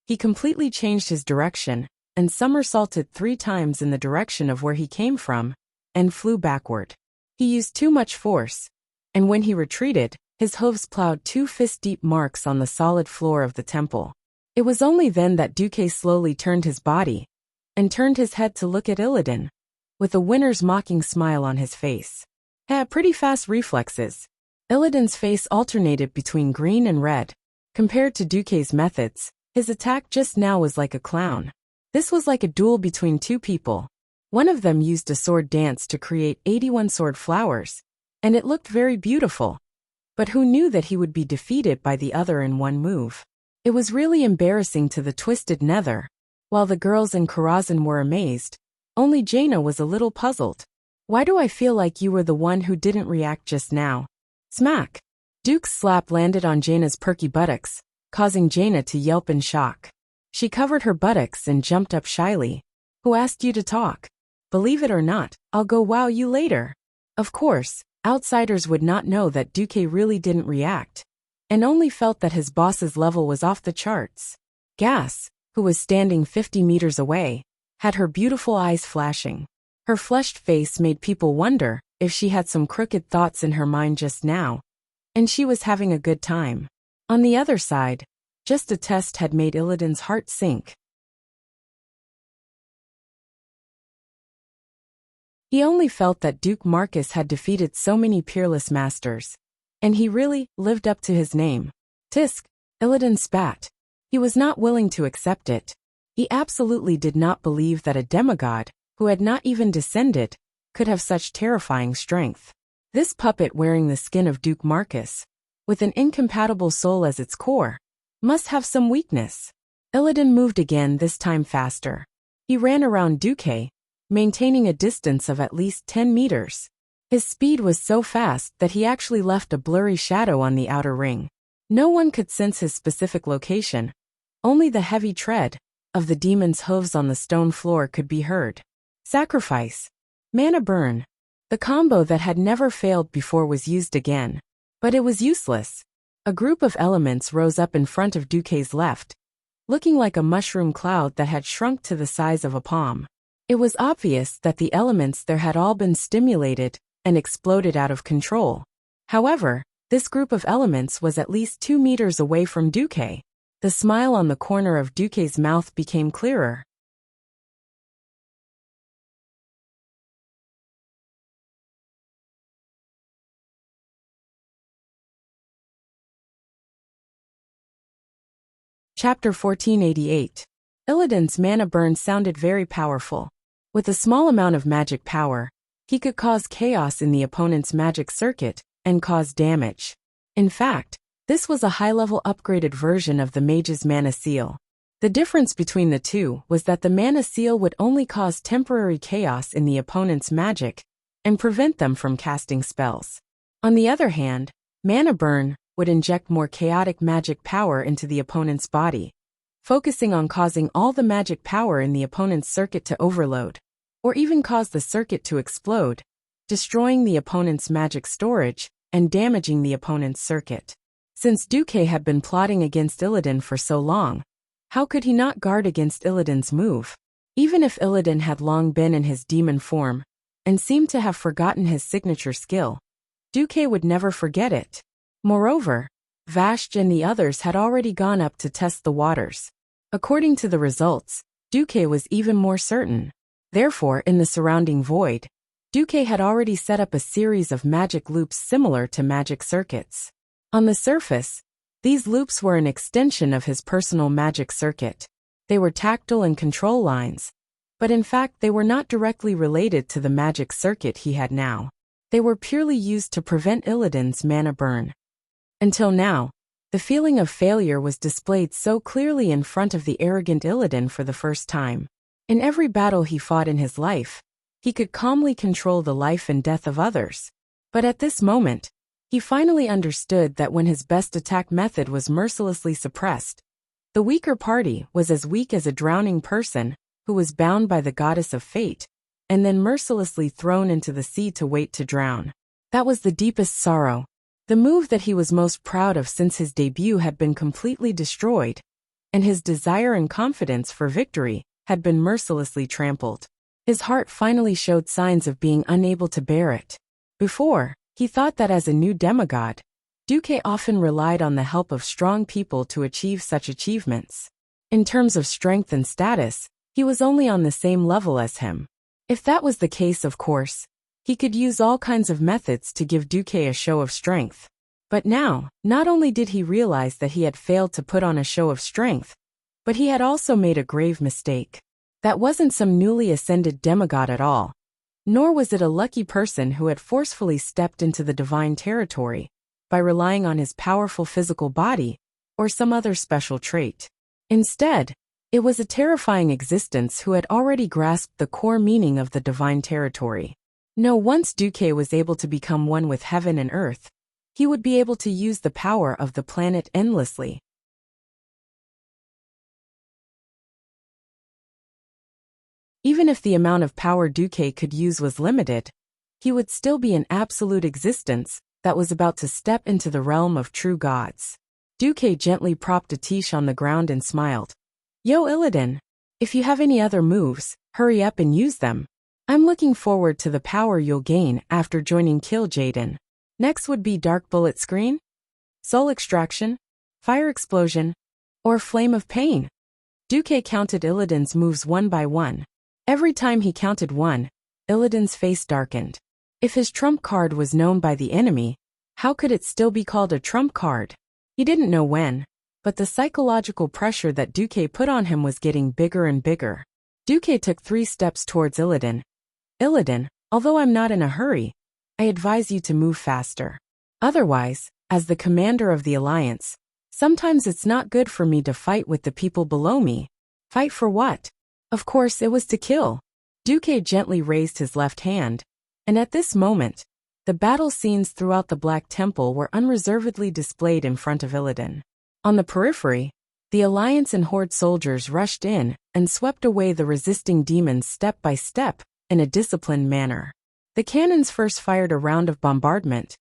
he completely changed his direction and somersaulted 3 times in the direction of where he came from and flew backward. He used too much force, and when he retreated, his hooves plowed 2 fist-deep marks on the solid floor of the temple. It was only then that Duque slowly turned his body and turned his head to look at Illidan, with a winner's mocking smile on his face. He had pretty fast reflexes. Illidan's face alternated between green and red. Compared to Duque's methods, his attack just now was like a clown. This was like a duel between 2 people. One of them used a sword dance to create 81 sword flowers, and it looked very beautiful. But who knew that he would be defeated by the other in one move? It was really embarrassing to the Twisted Nether. While the girls in Karazhan were amazed, only Jaina was a little puzzled. Why do I feel like you were the one who didn't react just now? Smack! Duke's slap landed on Jaina's perky buttocks, causing Jaina to yelp in shock. She covered her buttocks and jumped up shyly. Who asked you to talk? Believe it or not, I'll go wow you later. Of course, outsiders would not know that Duque really didn't react, and only felt that his boss's level was off the charts. Gas, who was standing 50 meters away, had her beautiful eyes flashing. Her flushed face made people wonder if she had some crooked thoughts in her mind just now, and she was having a good time. On the other side, just a test had made Illidan's heart sink. He only felt that Duke Marcus had defeated so many peerless masters, and he really lived up to his name. Tisk, Illidan spat. He was not willing to accept it. He absolutely did not believe that a demigod, who had not even descended, could have such terrifying strength. This puppet wearing the skin of Duke Marcus, with an incompatible soul as its core, must have some weakness. Illidan moved again, this time faster. He ran around Duque, maintaining a distance of at least 10 meters. His speed was so fast that he actually left a blurry shadow on the outer ring. No one could sense his specific location. Only the heavy tread of the demon's hooves on the stone floor could be heard. Sacrifice. Mana burn. The combo that had never failed before was used again. But it was useless. A group of elements rose up in front of Duque's left, looking like a mushroom cloud that had shrunk to the size of a palm. It was obvious that the elements there had all been stimulated and exploded out of control. However, this group of elements was at least 2 meters away from Duque. The smile on the corner of Duque's mouth became clearer. Chapter 1488. Illidan's mana burn sounded very powerful. With a small amount of magic power, he could cause chaos in the opponent's magic circuit and cause damage. In fact, this was a high-level upgraded version of the mage's mana seal. The difference between the two was that the mana seal would only cause temporary chaos in the opponent's magic and prevent them from casting spells. On the other hand, mana burn would inject more chaotic magic power into the opponent's body, focusing on causing all the magic power in the opponent's circuit to overload, or even cause the circuit to explode, destroying the opponent's magic storage and damaging the opponent's circuit. Since Duque had been plotting against Illidan for so long, how could he not guard against Illidan's move? Even if Illidan had long been in his demon form and seemed to have forgotten his signature skill, Duque would never forget it. Moreover, Vashj and the others had already gone up to test the waters. According to the results, Duque was even more certain. Therefore, in the surrounding void, Duque had already set up a series of magic loops similar to magic circuits. On the surface, these loops were an extension of his personal magic circuit. They were tactile and control lines, but in fact they were not directly related to the magic circuit he had now. They were purely used to prevent Illidan's mana burn. Until now, the feeling of failure was displayed so clearly in front of the arrogant Illidan for the first time. In every battle he fought in his life, he could calmly control the life and death of others. But at this moment, he finally understood that when his best attack method was mercilessly suppressed, the weaker party was as weak as a drowning person who was bound by the goddess of fate, and then mercilessly thrown into the sea to wait to drown. That was the deepest sorrow. The move that he was most proud of since his debut had been completely destroyed, and his desire and confidence for victory had been mercilessly trampled. His heart finally showed signs of being unable to bear it. Before, he thought that as a new demigod, Duque often relied on the help of strong people to achieve such achievements. In terms of strength and status, he was only on the same level as him. If that was the case, of course, he could use all kinds of methods to give Duque a show of strength. But now, not only did he realize that he had failed to put on a show of strength, but he had also made a grave mistake. That wasn't some newly ascended demigod at all, nor was it a lucky person who had forcefully stepped into the divine territory by relying on his powerful physical body or some other special trait. Instead, it was a terrifying existence who had already grasped the core meaning of the divine territory. No, once Duque was able to become one with heaven and earth, he would be able to use the power of the planet endlessly. Even if the amount of power Duque could use was limited, he would still be an absolute existence that was about to step into the realm of true gods. Duque gently propped Atish on the ground and smiled. Yo Illidan, if you have any other moves, hurry up and use them. I'm looking forward to the power you'll gain after joining Kill Jaden. Next would be Dark Bullet Screen, Soul Extraction, Fire Explosion, or Flame of Pain. Duque counted Illidan's moves one by one. Every time he counted one, Illidan's face darkened. If his trump card was known by the enemy, how could it still be called a trump card? He didn't know when, but the psychological pressure that Duque put on him was getting bigger and bigger. Duque took 3 steps towards Illidan. Illidan, although I'm not in a hurry, I advise you to move faster. Otherwise, as the commander of the Alliance, sometimes it's not good for me to fight with the people below me. Fight for what? Of course it was to kill. Duque gently raised his left hand, and at this moment, the battle scenes throughout the Black Temple were unreservedly displayed in front of Illidan. On the periphery, the Alliance and Horde soldiers rushed in and swept away the resisting demons step by step in a disciplined manner. The cannons first fired a round of bombardment,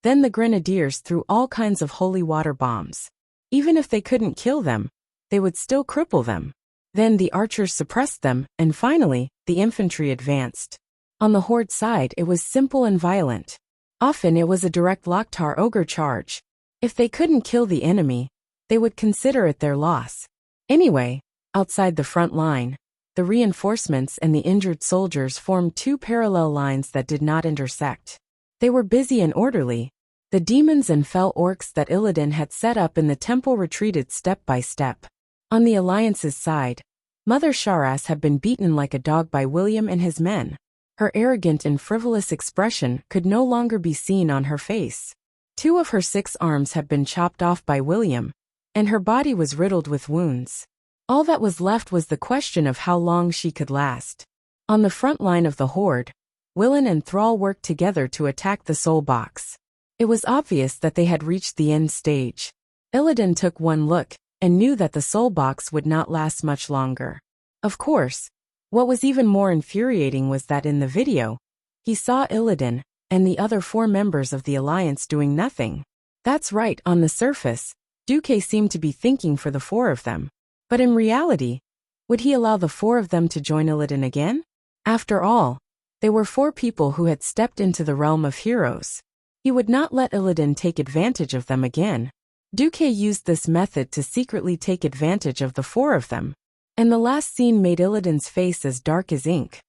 then the grenadiers threw all kinds of holy water bombs. Even if they couldn't kill them, they would still cripple them. Then the archers suppressed them, and finally, the infantry advanced. On the Horde side, it was simple and violent. Often it was a direct Loktar ogre charge. If they couldn't kill the enemy, they would consider it their loss. Anyway, outside the front line, the reinforcements and the injured soldiers formed 2 parallel lines that did not intersect. They were busy and orderly. The demons and fell orcs that Illidan had set up in the temple retreated step by step. On the Alliance's side, Mother Sharas had been beaten like a dog by William and his men. Her arrogant and frivolous expression could no longer be seen on her face. 2 of her 6 arms had been chopped off by William, and her body was riddled with wounds. All that was left was the question of how long she could last. On the front line of the Horde, Willen and Thrall worked together to attack the soul box. It was obvious that they had reached the end stage. Illidan took one look and knew that the soul box would not last much longer. Of course, what was even more infuriating was that in the video, he saw Illidan and the other 4 members of the Alliance doing nothing. That's right, on the surface, Duque seemed to be thinking for the 4 of them. But in reality, would he allow the 4 of them to join Illidan again? After all, they were 4 people who had stepped into the realm of heroes. He would not let Illidan take advantage of them again. Duque used this method to secretly take advantage of the 4 of them, and the last scene made Illidan's face as dark as ink.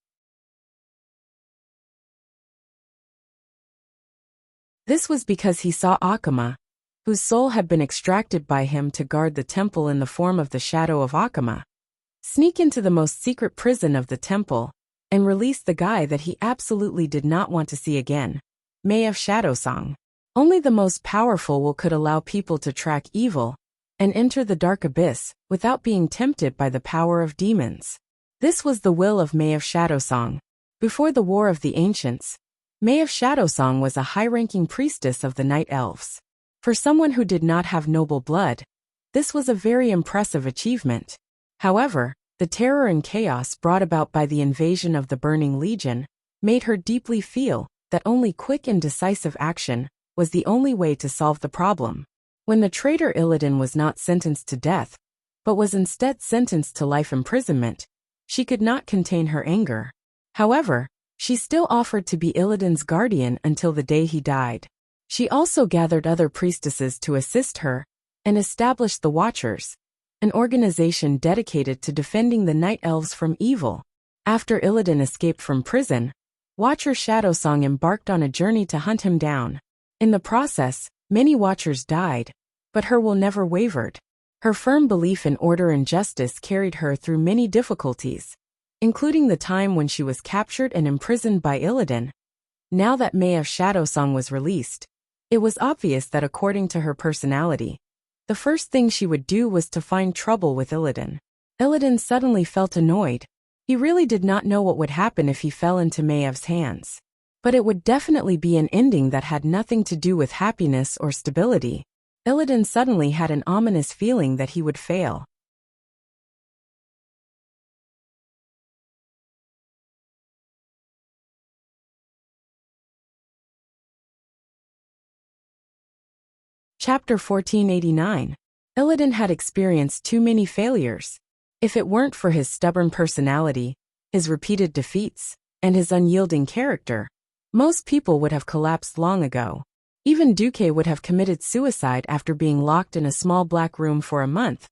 This was because he saw Akama, whose soul had been extracted by him to guard the temple in the form of the shadow of Akama, sneak into the most secret prison of the temple, and release the guy that he absolutely did not want to see again, May of Shadowsong. Only the most powerful could allow people to track evil and enter the dark abyss without being tempted by the power of demons. This was the will of May of Shadowsong. Before the War of the Ancients, Maeve Shadowsong was a high-ranking priestess of the Night Elves. For someone who did not have noble blood, this was a very impressive achievement. However, the terror and chaos brought about by the invasion of the Burning Legion made her deeply feel that only quick and decisive action was the only way to solve the problem. When the traitor Illidan was not sentenced to death, but was instead sentenced to life imprisonment, she could not contain her anger. However, she still offered to be Illidan's guardian until the day he died. She also gathered other priestesses to assist her and established the Watchers, an organization dedicated to defending the Night Elves from evil. After Illidan escaped from prison, Watcher Shadowsong embarked on a journey to hunt him down. In the process, many Watchers died, but her will never wavered. Her firm belief in order and justice carried her through many difficulties, including the time when she was captured and imprisoned by Illidan. Now that Maeve Shadowsong was released, it was obvious that according to her personality, the first thing she would do was to find trouble with Illidan. Illidan suddenly felt annoyed. He really did not know what would happen if he fell into Maeve's hands. But it would definitely be an ending that had nothing to do with happiness or stability. Illidan suddenly had an ominous feeling that he would fail. Chapter 1489. Illidan had experienced too many failures. If it weren't for his stubborn personality, his repeated defeats, and his unyielding character, most people would have collapsed long ago. Even Duque would have committed suicide after being locked in a small black room for a month,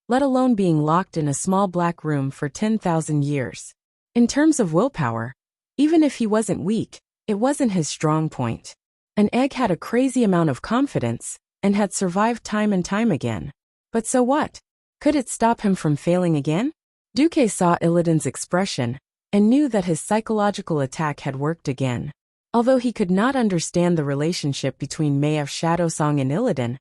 let alone being locked in a small black room for 10,000 years. In terms of willpower, even if he wasn't weak, it wasn't his strong point. An egg had a crazy amount of confidence and had survived time and time again. But so what? Could it stop him from failing again? Duque saw Illidan's expression and knew that his psychological attack had worked again. Although he could not understand the relationship between Maeve Shadowsong and Illidan,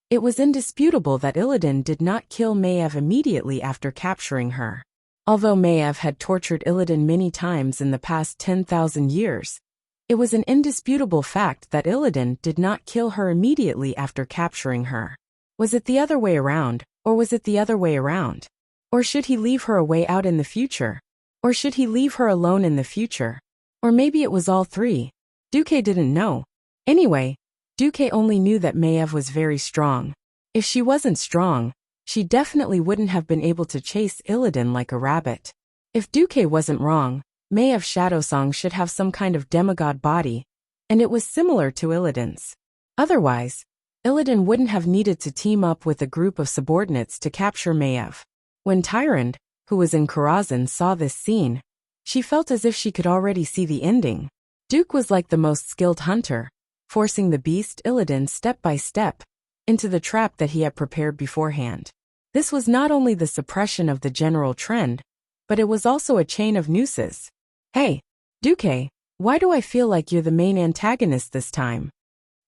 it was indisputable that Illidan did not kill Maeve immediately after capturing her. Although Maeve had tortured Illidan many times in the past 10,000 years, it was an indisputable fact that Illidan did not kill her immediately after capturing her. Was it the other way around, or was it the other way around? Or should he leave her away out in the future? Or should he leave her alone in the future? Or maybe it was all three. Duque didn't know. Anyway, Duque only knew that Maeve was very strong. If she wasn't strong, she definitely wouldn't have been able to chase Illidan like a rabbit. If Duque wasn't wrong, Maeve Shadowsong should have some kind of demigod body, and it was similar to Illidan's. Otherwise, Illidan wouldn't have needed to team up with a group of subordinates to capture Maeve. When Tyrande, who was in Karazhan, saw this scene, she felt as if she could already see the ending. Duke was like the most skilled hunter, forcing the beast Illidan step by step into the trap that he had prepared beforehand. This was not only the suppression of the general trend, but it was also a chain of nooses. Hey, Duque, why do I feel like you're the main antagonist this time?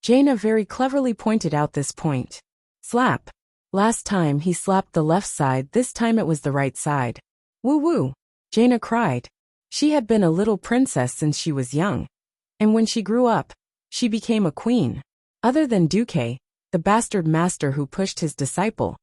Jaina very cleverly pointed out this point. Slap. Last time he slapped the left side, this time it was the right side. Woo woo, Jaina cried. She had been a little princess since she was young, and when she grew up, she became a queen. Other than Duque, the bastard master who pushed his disciple,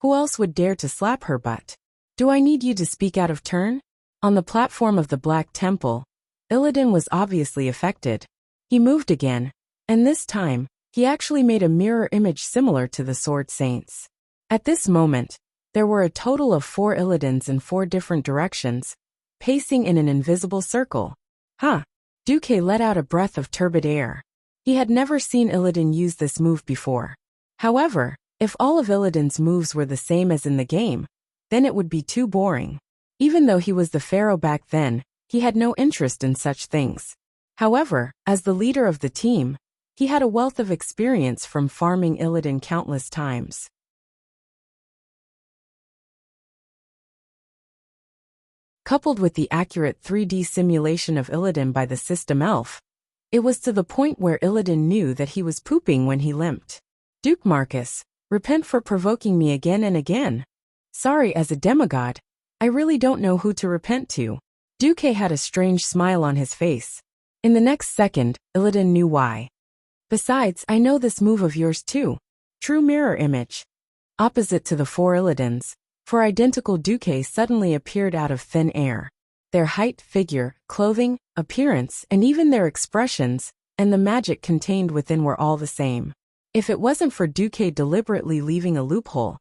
who else would dare to slap her butt? Do I need you to speak out of turn? On the platform of the Black Temple, Illidan was obviously affected. He moved again, and this time, he actually made a mirror image similar to the Sword Saints. At this moment, there were a total of 4 Illidans in 4 different directions, pacing in an invisible circle. Huh! Duque let out a breath of turbid air. He had never seen Illidan use this move before. However, if all of Illidan's moves were the same as in the game, then it would be too boring. Even though he was the pharaoh back then, he had no interest in such things. However, as the leader of the team, he had a wealth of experience from farming Illidan countless times. Coupled with the accurate 3D simulation of Illidan by the system elf, it was to the point where Illidan knew that he was pooping when he limped. Duke Marcus, repent for provoking me again and again. Sorry, as a demigod, I really don't know who to repent to. Duque had a strange smile on his face. In the next second, Illidan knew why. Besides, I know this move of yours too. True mirror image. Opposite to the four Illidans, four identical Duques suddenly appeared out of thin air. Their height, figure, clothing, appearance, and even their expressions, and the magic contained within were all the same. If it wasn't for Duque deliberately leaving a loophole,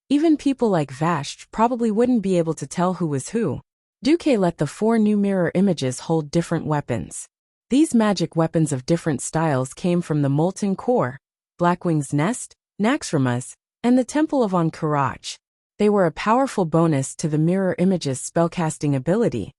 even people like Vashj probably wouldn't be able to tell who was who. Duque let the four new mirror images hold different weapons. These magic weapons of different styles came from the Molten Core, Blackwing's Nest, Naxxrama's, and the Temple of Ankh-Karaj. They were a powerful bonus to the mirror image's spellcasting ability,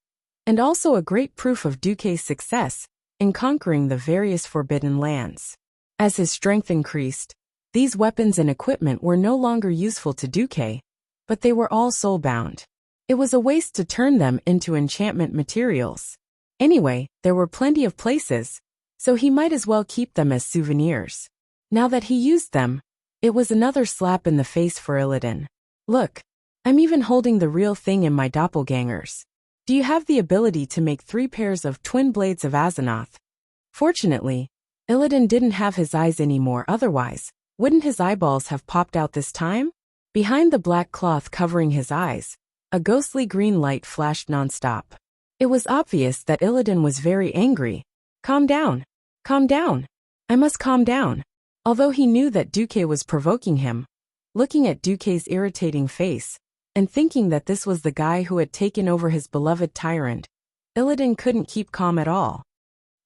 and also a great proof of Duque's success in conquering the various forbidden lands. As his strength increased, these weapons and equipment were no longer useful to Duque, but they were all soul-bound. It was a waste to turn them into enchantment materials. Anyway, there were plenty of places, so he might as well keep them as souvenirs. Now that he used them, it was another slap in the face for Illidan. Look, I'm even holding the real thing in my doppelgangers. Do you have the ability to make 3 pairs of twin blades of Azzinoth? Fortunately, Illidan didn't have his eyes anymore, otherwise, wouldn't his eyeballs have popped out this time? Behind the black cloth covering his eyes, a ghostly green light flashed nonstop. It was obvious that Illidan was very angry. Calm down. Calm down. I must calm down. Although he knew that Duque was provoking him, looking at Duque's irritating face, and thinking that this was the guy who had taken over his beloved tyrant, Illidan couldn't keep calm at all.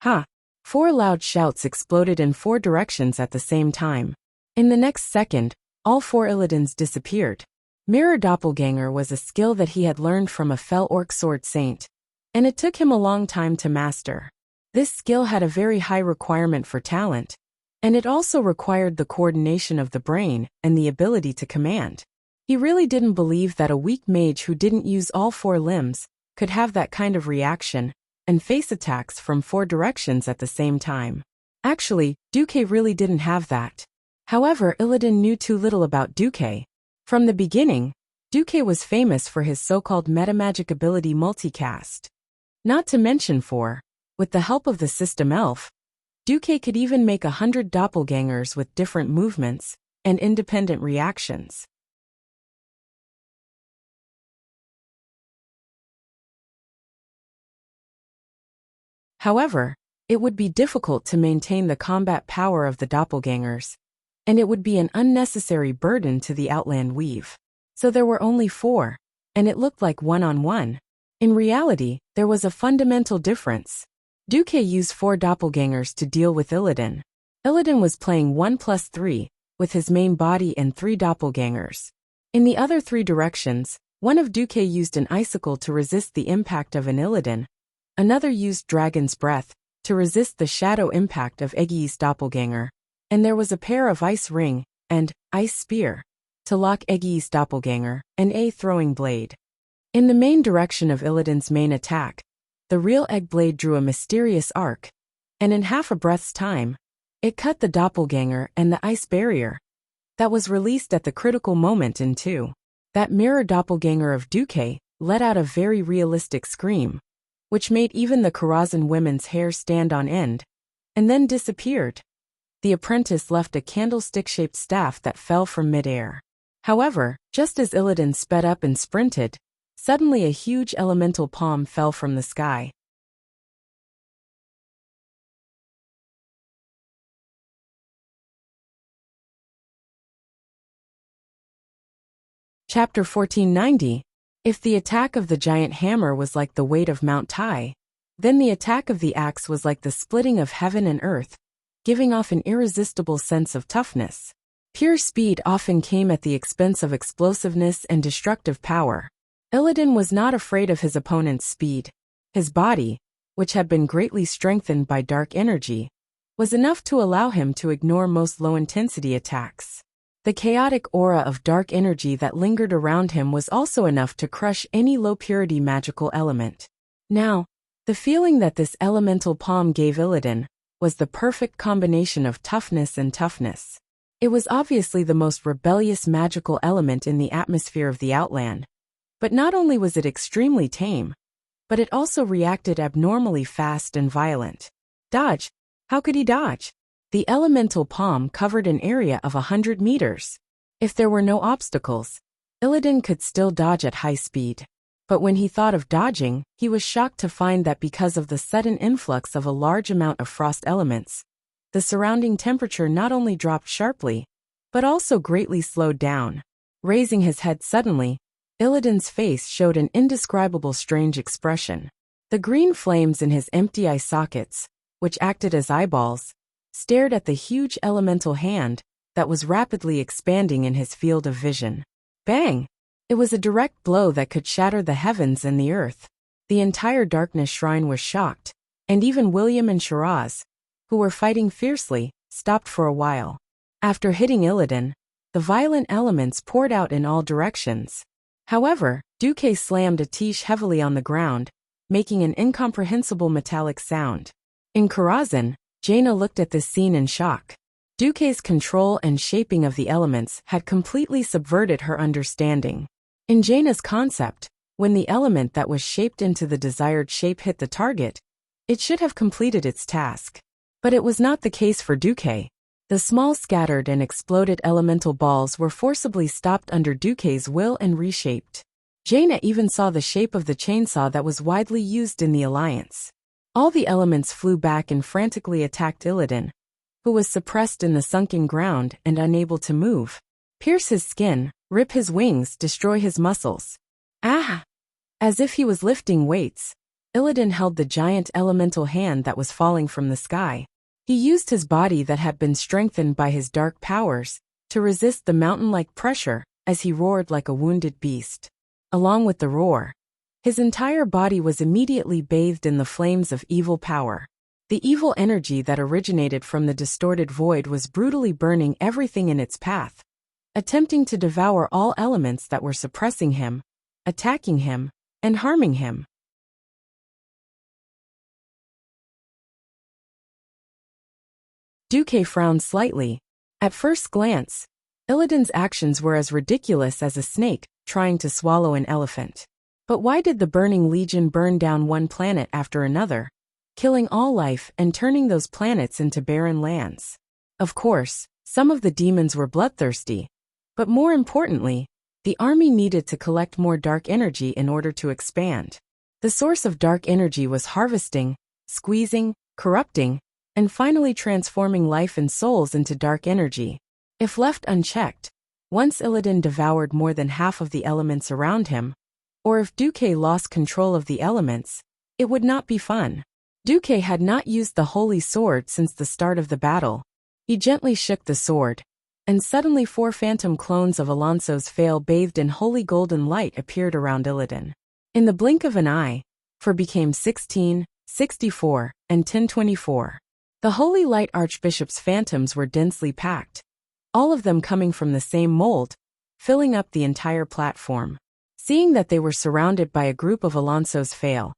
Ha! 4 loud shouts exploded in 4 directions at the same time. In the next second, all 4 Illidans disappeared. Mirror Doppelganger was a skill that he had learned from a Fel Orc Sword Saint, and it took him a long time to master. This skill had a very high requirement for talent, and it also required the coordination of the brain and the ability to command. He really didn't believe that a weak mage who didn't use all 4 limbs could have that kind of reaction and face attacks from 4 directions at the same time. Actually, Duque really didn't have that. However, Illidan knew too little about Duque. From the beginning, Duque was famous for his so-called metamagic ability multicast. Not to mention with the help of the system elf, Duque could even make 100 doppelgangers with different movements and independent reactions. However, it would be difficult to maintain the combat power of the doppelgangers, and it would be an unnecessary burden to the Outland Weave. So there were only 4, and it looked like one-on-one. In reality, there was a fundamental difference. Duque used 4 doppelgangers to deal with Illidan. Illidan was playing 1+3, with his main body and 3 doppelgangers. In the other 3 directions, one of Duque used an icicle to resist the impact of an Illidan, another used Dragon's Breath to resist the shadow impact of Eggi's doppelganger, and there was a pair of Ice Ring and Ice Spear to lock Eggi's doppelganger and a throwing blade. In the main direction of Illidan's main attack, the real Egg Blade drew a mysterious arc, and in half a breath's time, it cut the doppelganger and the ice barrier that was released at the critical moment in 2. That mirror doppelganger of Duque let out a very realistic scream, which made even the Karazhan women's hair stand on end, and then disappeared. The apprentice left a candlestick-shaped staff that fell from midair. However, just as Illidan sped up and sprinted, suddenly a huge elemental palm fell from the sky. Chapter 1490. If the attack of the giant hammer was like the weight of Mount Tai, then the attack of the axe was like the splitting of heaven and earth, giving off an irresistible sense of toughness. Pure speed often came at the expense of explosiveness and destructive power. Illidan was not afraid of his opponent's speed. His body, which had been greatly strengthened by dark energy, was enough to allow him to ignore most low-intensity attacks. The chaotic aura of dark energy that lingered around him was also enough to crush any low-purity magical element. Now, the feeling that this elemental palm gave Illidan was the perfect combination of toughness and toughness. It was obviously the most rebellious magical element in the atmosphere of the Outland. But not only was it extremely tame, but it also reacted abnormally fast and violent. Dodge? How could he dodge? The elemental palm covered an area of 100 meters. If there were no obstacles, Illidan could still dodge at high speed. But when he thought of dodging, he was shocked to find that because of the sudden influx of a large amount of frost elements, the surrounding temperature not only dropped sharply, but also greatly slowed down. Raising his head suddenly, Illidan's face showed an indescribable strange expression. The green flames in his empty eye sockets, which acted as eyeballs, stared at the huge elemental hand that was rapidly expanding in his field of vision. Bang! It was a direct blow that could shatter the heavens and the earth. The entire darkness shrine was shocked, and even William and Shiraz, who were fighting fiercely, stopped for a while. After hitting Illidan, the violent elements poured out in all directions. However, Duque slammed a tiche heavily on the ground, making an incomprehensible metallic sound. In Karazhan, Jaina looked at this scene in shock. Duque's control and shaping of the elements had completely subverted her understanding. In Jaina's concept, when the element that was shaped into the desired shape hit the target, it should have completed its task. But it was not the case for Duque. The small scattered and exploded elemental balls were forcibly stopped under Duque's will and reshaped. Jaina even saw the shape of the chainsaw that was widely used in the Alliance. All the elements flew back and frantically attacked Illidan, who was suppressed in the sunken ground and unable to move. Pierce his skin, rip his wings, destroy his muscles. Ah! As if he was lifting weights, Illidan held the giant elemental hand that was falling from the sky. He used his body that had been strengthened by his dark powers to resist the mountain-like pressure as he roared like a wounded beast. Along with the roar, his entire body was immediately bathed in the flames of evil power. The evil energy that originated from the distorted void was brutally burning everything in its path, attempting to devour all elements that were suppressing him, attacking him, and harming him. Duque frowned slightly. At first glance, Illidan's actions were as ridiculous as a snake trying to swallow an elephant. But why did the Burning Legion burn down one planet after another, killing all life and turning those planets into barren lands? Of course, some of the demons were bloodthirsty, but more importantly, the army needed to collect more dark energy in order to expand. The source of dark energy was harvesting, squeezing, corrupting, and finally transforming life and souls into dark energy. If left unchecked, once Illidan devoured more than half of the elements around him, or if Duque lost control of the elements, it would not be fun. Duque had not used the holy sword since the start of the battle. He gently shook the sword, and suddenly 4 phantom clones of Alonso's Fail bathed in holy golden light appeared around Illidan. In the blink of an eye, 4 became 16, 64, and 1024. The Holy Light Archbishop's phantoms were densely packed, all of them coming from the same mold, filling up the entire platform. Seeing that they were surrounded by a group of Alonso's Fail,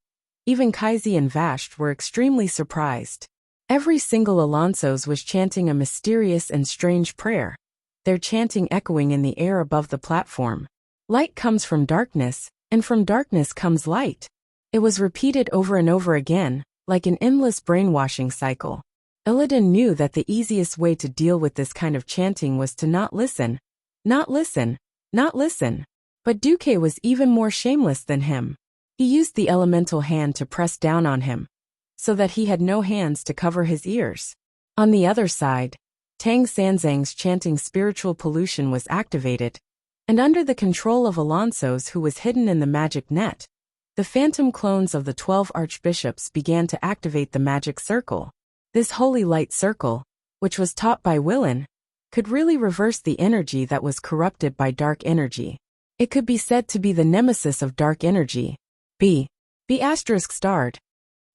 even Kaisi and Vasht were extremely surprised. Every single Alonso's was chanting a mysterious and strange prayer, their chanting echoing in the air above the platform. Light comes from darkness, and from darkness comes light. It was repeated over and over again, like an endless brainwashing cycle. Illidan knew that the easiest way to deal with this kind of chanting was to not listen, not listen, not listen. But Duque was even more shameless than him. He used the elemental hand to press down on him, so that he had no hands to cover his ears. On the other side, Tang Sanzang's chanting spiritual pollution was activated, and under the control of Alonso's, who was hidden in the magic net, the phantom clones of the 12 archbishops began to activate the magic circle. This holy light circle, which was taught by Willan, could really reverse the energy that was corrupted by dark energy. It could be said to be the nemesis of dark energy. B asterisk starred.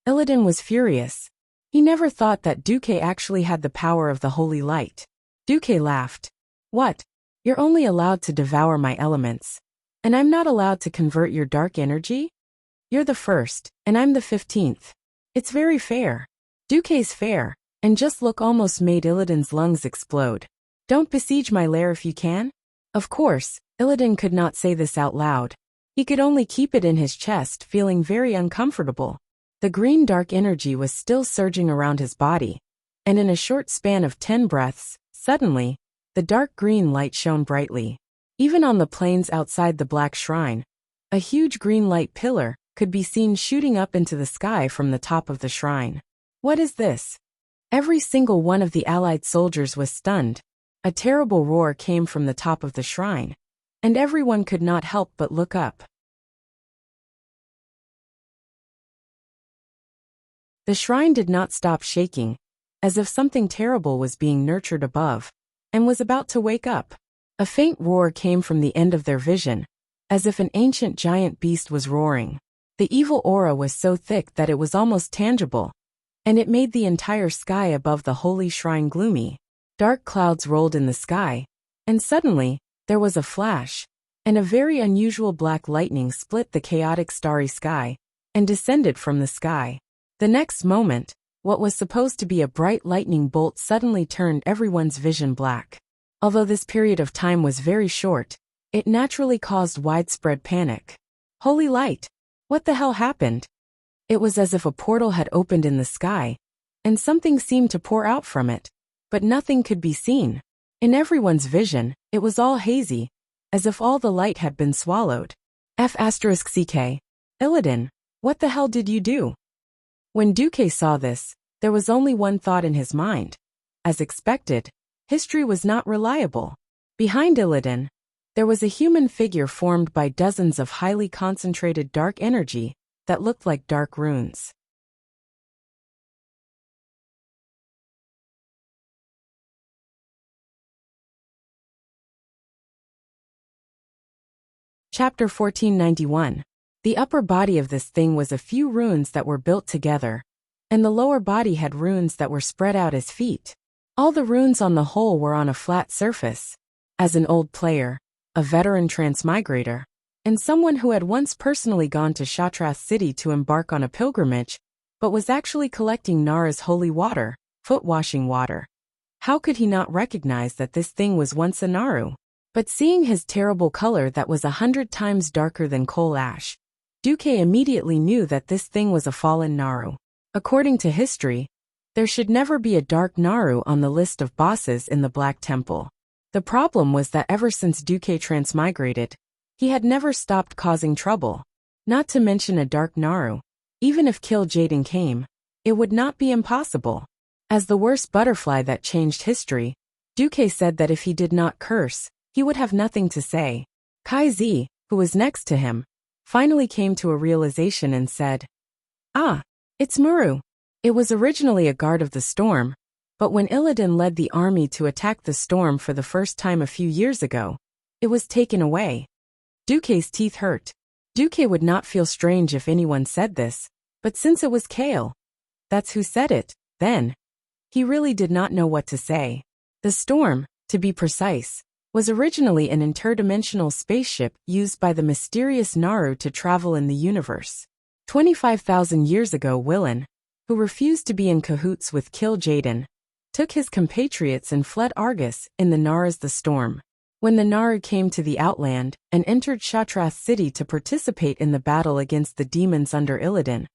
Illidan was furious. He never thought that Duque actually had the power of the holy light. Duque laughed. What? You're only allowed to devour my elements, and I'm not allowed to convert your dark energy? You're the first, and I'm the 15th. It's very fair. Duque's fair, and just look almost made Illidan's lungs explode. Don't besiege my lair if you can? Of course, Illidan could not say this out loud, He could only keep it in his chest, feeling very uncomfortable. The green dark energy was still surging around his body, and in a short span of 10 breaths, suddenly, the dark green light shone brightly. Even on the plains outside the black shrine, a huge green light pillar could be seen shooting up into the sky from the top of the shrine. What is this? Every single one of the allied soldiers was stunned. A terrible roar came from the top of the shrine, and everyone could not help but look up. The shrine did not stop shaking, as if something terrible was being nurtured above, and was about to wake up. A faint roar came from the end of their vision, as if an ancient giant beast was roaring. The evil aura was so thick that it was almost tangible, and it made the entire sky above the holy shrine gloomy. Dark clouds rolled in the sky, and suddenly, there was a flash, and a very unusual black lightning split the chaotic starry sky, and descended from the sky. The next moment, what was supposed to be a bright lightning bolt suddenly turned everyone's vision black. Although this period of time was very short, it naturally caused widespread panic. Holy light! What the hell happened? It was as if a portal had opened in the sky, and something seemed to pour out from it, but nothing could be seen. In everyone's vision, it was all hazy, as if all the light had been swallowed. F***ck. Illidan, what the hell did you do? When Duque saw this, there was only one thought in his mind. As expected, history was not reliable. Behind Illidan, there was a human figure formed by dozens of highly concentrated dark energy that looked like dark runes. Chapter 1491. The upper body of this thing was a few runes that were built together, and the lower body had runes that were spread out as feet. All the runes on the whole were on a flat surface. As an old player, a veteran transmigrator, and someone who had once personally gone to Shatrath City to embark on a pilgrimage, but was actually collecting Nara's holy water, foot-washing water. How could he not recognize that this thing was once a Naru? But seeing his terrible color that was 100 times darker than coal ash, Duque immediately knew that this thing was a fallen Naru. According to history, there should never be a dark Naru on the list of bosses in the Black Temple. The problem was that ever since Duque transmigrated, he had never stopped causing trouble. Not to mention a dark Naru. Even if Kill Jaden came, it would not be impossible. As the worst butterfly that changed history, Duque said that if he did not curse, he would have nothing to say. Kai Z, who was next to him, finally came to a realization and said, "Ah, it's Muru." It was originally a guard of the storm, but when Illidan led the army to attack the storm for the first time a few years ago, it was taken away. Duque's teeth hurt. Duque would not feel strange if anyone said this, but since it was Kale, that's who said it, then, he really did not know what to say. The storm, to be precise, was originally an interdimensional spaceship used by the mysterious Naru to travel in the universe. 25,000 years ago, Willen, who refused to be in cahoots with Kill Jaden, took his compatriots and fled Argus in the Naras the Storm. When the Naru came to the Outland and entered Shatrath City to participate in the battle against the demons under Illidan,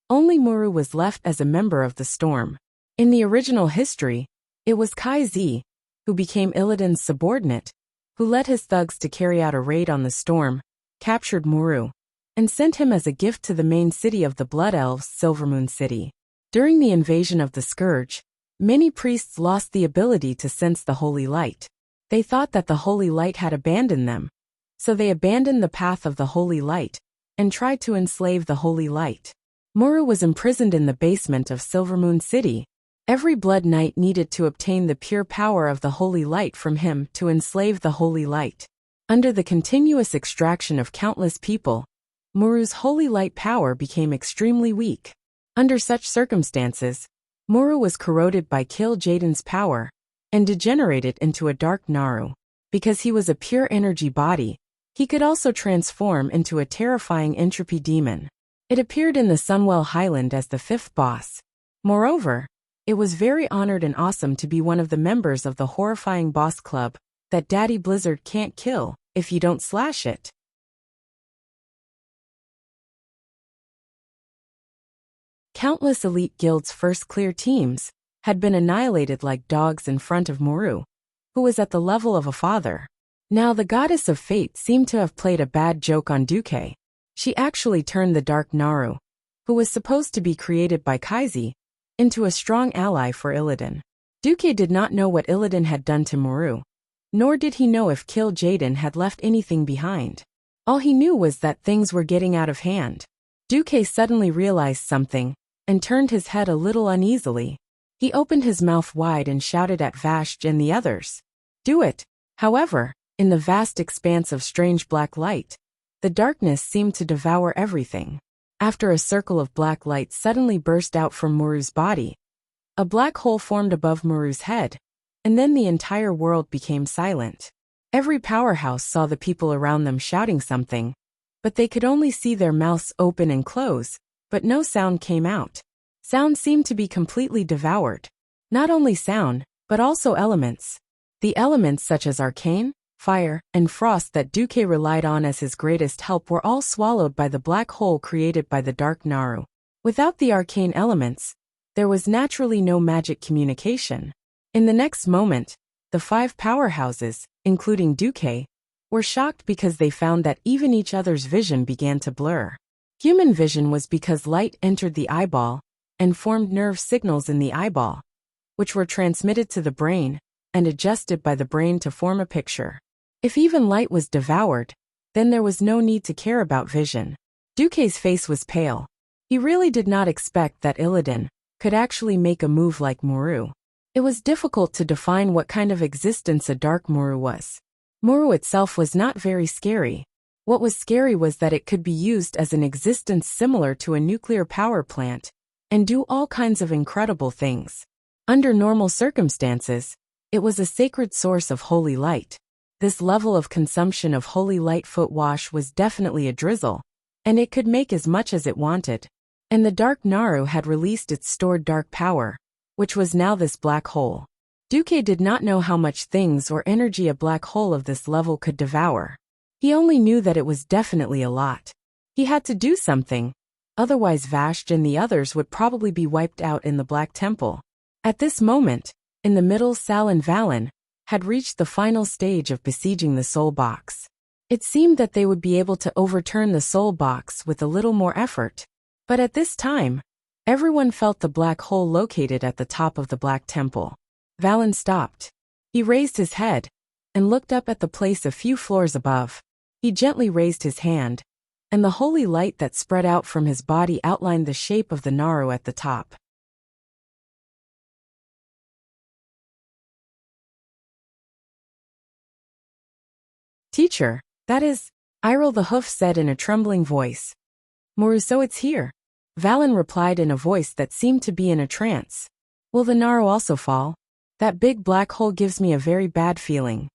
only Muru was left as a member of the Storm. In the original history, it was Kai Z, who became Illidan's subordinate, who led his thugs to carry out a raid on the Storm, captured Muru, and sent him as a gift to the main city of the Blood Elves, Silvermoon City. During the invasion of the Scourge, many priests lost the ability to sense the holy light. They thought that the holy light had abandoned them, so they abandoned the path of the holy light and tried to enslave the holy light. Muru was imprisoned in the basement of Silvermoon City. Every Blood Knight needed to obtain the pure power of the holy light from him to enslave the holy light. Under the continuous extraction of countless people, Muru's holy light power became extremely weak. Under such circumstances, Muru was corroded by Kill Jaden's power and degenerated into a dark Naru. Because he was a pure energy body, he could also transform into a terrifying entropy demon. It appeared in the Sunwell Highland as the fifth boss. Moreover, it was very honored and awesome to be one of the members of the horrifying boss club that Daddy Blizzard can't kill if you don't slash it. Countless elite guilds' first clear teams had been annihilated like dogs in front of Muru, who was at the level of a father. Now the goddess of fate seemed to have played a bad joke on Duque. She actually turned the Dark Naru, who was supposed to be created by Kaizi, into a strong ally for Illidan. Duque did not know what Illidan had done to Muru, nor did he know if Kill Jaden had left anything behind. All he knew was that things were getting out of hand. Duque suddenly realized something, and turned his head a little uneasily. He opened his mouth wide and shouted at Vashj and the others. Do it! However, in the vast expanse of strange black light, the darkness seemed to devour everything. After a circle of black light suddenly burst out from Muru's body, a black hole formed above Muru's head, and then the entire world became silent. Every powerhouse saw the people around them shouting something, but they could only see their mouths open and close, but no sound came out. Sound seemed to be completely devoured. Not only sound, but also elements. The elements such as arcane, fire, and frost that Duque relied on as his greatest help were all swallowed by the black hole created by the Dark Naru. Without the arcane elements, there was naturally no magic communication. In the next moment, the 5 powerhouses, including Duque, were shocked because they found that even each other's vision began to blur. Human vision was because light entered the eyeball and formed nerve signals in the eyeball, which were transmitted to the brain and adjusted by the brain to form a picture. If even light was devoured, then there was no need to care about vision. Duque's face was pale. He really did not expect that Illidan could actually make a move like Muru. It was difficult to define what kind of existence a dark Muru was. Muru itself was not very scary. What was scary was that it could be used as an existence similar to a nuclear power plant and do all kinds of incredible things. Under normal circumstances, it was a sacred source of holy light. This level of consumption of holy light foot wash was definitely a drizzle, and it could make as much as it wanted. And the Dark Naru had released its stored dark power, which was now this black hole. Duque did not know how much things or energy a black hole of this level could devour. He only knew that it was definitely a lot. He had to do something, otherwise Vashj and the others would probably be wiped out in the Black Temple. At this moment, in the middle, Sal and Valen had reached the final stage of besieging the soul box. It seemed that they would be able to overturn the soul box with a little more effort. But at this time, everyone felt the black hole located at the top of the Black Temple. Valen stopped. He raised his head and looked up at the place a few floors above. He gently raised his hand, and the holy light that spread out from his body outlined the shape of the Naru at the top. Teacher, that is, Iril the Hoof said in a trembling voice. Muru, so it's here. Valen replied in a voice that seemed to be in a trance. Will the Naru also fall? That big black hole gives me a very bad feeling.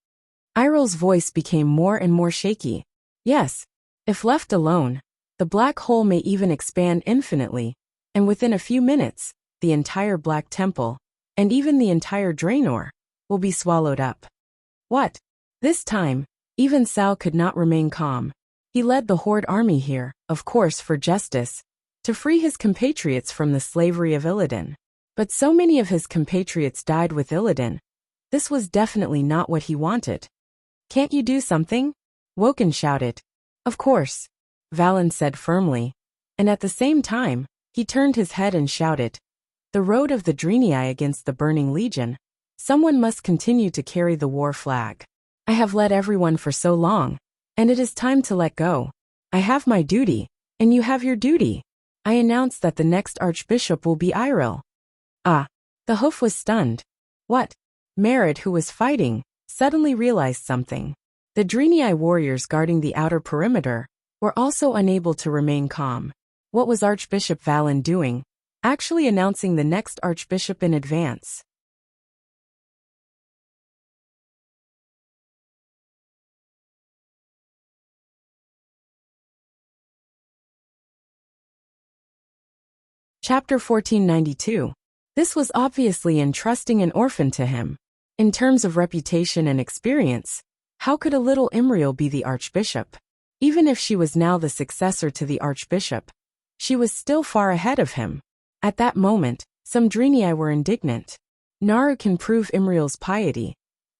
Iril's voice became more and more shaky. Yes, if left alone, the black hole may even expand infinitely, and within a few minutes, the entire Black Temple, and even the entire Draenor, will be swallowed up. What? This time, even Sal could not remain calm. He led the Horde army here, of course for justice, to free his compatriots from the slavery of Illidan. But so many of his compatriots died with Illidan. This was definitely not what he wanted. Can't you do something? Woken shouted. Of course, Valen said firmly, and at the same time, he turned his head and shouted. The road of the Draenei against the Burning Legion. Someone must continue to carry the war flag. I have led everyone for so long, and it is time to let go. I have my duty, and you have your duty. I announce that the next Archbishop will be Iril. Ah, the Hoof was stunned. What? Merritt, who was fighting, suddenly realized something. The Draenei warriors guarding the outer perimeter were also unable to remain calm. What was Archbishop Valen doing? Actually announcing the next Archbishop in advance. Chapter 1492. This was obviously entrusting an orphan to him. In terms of reputation and experience, how could a little Imriel be the Archbishop? Even if she was now the successor to the Archbishop, she was still far ahead of him. At that moment, some Drinii were indignant. Naru can prove Imriel's piety,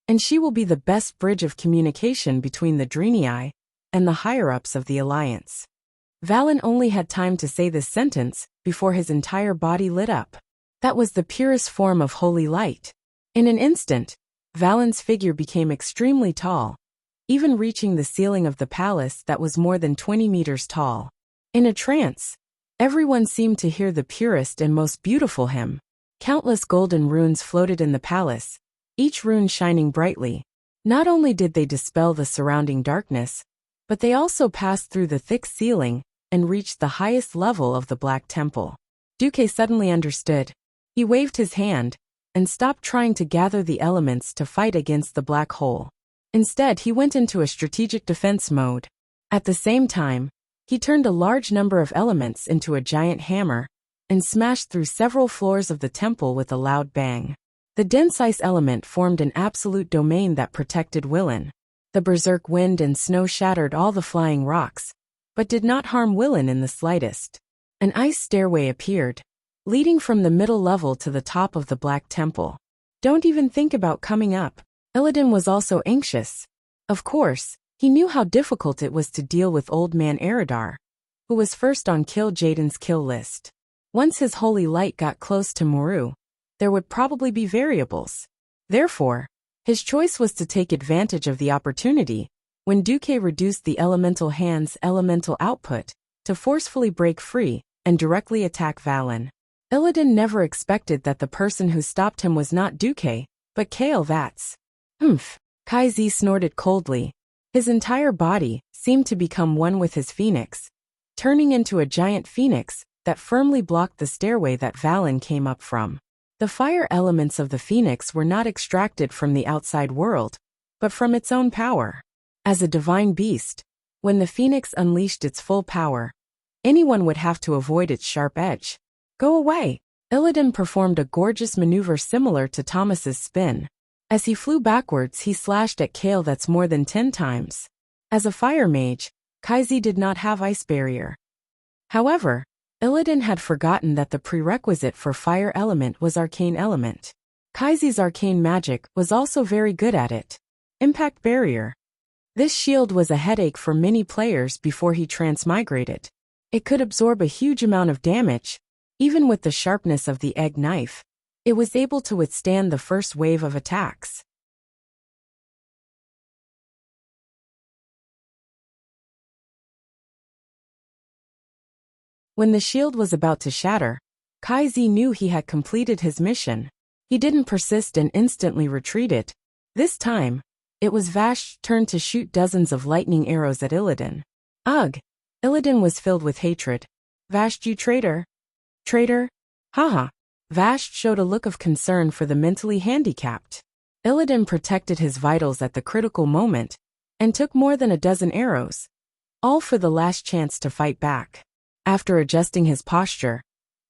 and she will be the best bridge of communication between the Drinii and the higher-ups of the Alliance. Valen only had time to say this sentence before his entire body lit up. That was the purest form of holy light. In an instant, Valen's figure became extremely tall, even reaching the ceiling of the palace that was more than 20 meters tall. In a trance, everyone seemed to hear the purest and most beautiful hymn. Countless golden runes floated in the palace, each rune shining brightly. Not only did they dispel the surrounding darkness, but they also passed through the thick ceiling and reached the highest level of the Black Temple. Duque suddenly understood. He waved his hand and stopped trying to gather the elements to fight against the black hole. Instead, he went into a strategic defense mode. At the same time, he turned a large number of elements into a giant hammer and smashed through several floors of the temple with a loud bang. The dense ice element formed an absolute domain that protected Willen. The berserk wind and snow shattered all the flying rocks, but did not harm Willen in the slightest. An ice stairway appeared, leading from the middle level to the top of the Black Temple. Don't even think about coming up. Illidan was also anxious. Of course, he knew how difficult it was to deal with Old Man Eridar, who was first on Kill Jaden's kill list. Once his holy light got close to Muru, there would probably be variables. Therefore, his choice was to take advantage of the opportunity when Duque reduced the elemental hand's elemental output to forcefully break free and directly attack Valen. Illidan never expected that the person who stopped him was not Duque, but Kael Vats. Kaizi snorted coldly. His entire body seemed to become one with his phoenix, turning into a giant phoenix that firmly blocked the stairway that Valen came up from. The fire elements of the phoenix were not extracted from the outside world, but from its own power. As a divine beast, when the phoenix unleashed its full power, anyone would have to avoid its sharp edge. Go away! Illidan performed a gorgeous maneuver similar to Thomas's spin. As he flew backwards, he slashed at Kael that's more than 10 times. As a fire mage, Kaizi did not have ice barrier. However, Illidan had forgotten that the prerequisite for fire element was arcane element. Kaizi's arcane magic was also very good at it. Impact barrier. This shield was a headache for many players before he transmigrated. It could absorb a huge amount of damage. Even with the sharpness of the egg knife, it was able to withstand the first wave of attacks. When the shield was about to shatter, Kaizi knew he had completed his mission. He didn't persist and instantly retreated. This time, it was Vash's turn to shoot dozens of lightning arrows at Illidan. Ugh! Illidan was filled with hatred. Vash, you traitor! Traitor? Haha. Vash showed a look of concern for the mentally handicapped. Illidan protected his vitals at the critical moment and took more than a dozen arrows, all for the last chance to fight back. After adjusting his posture,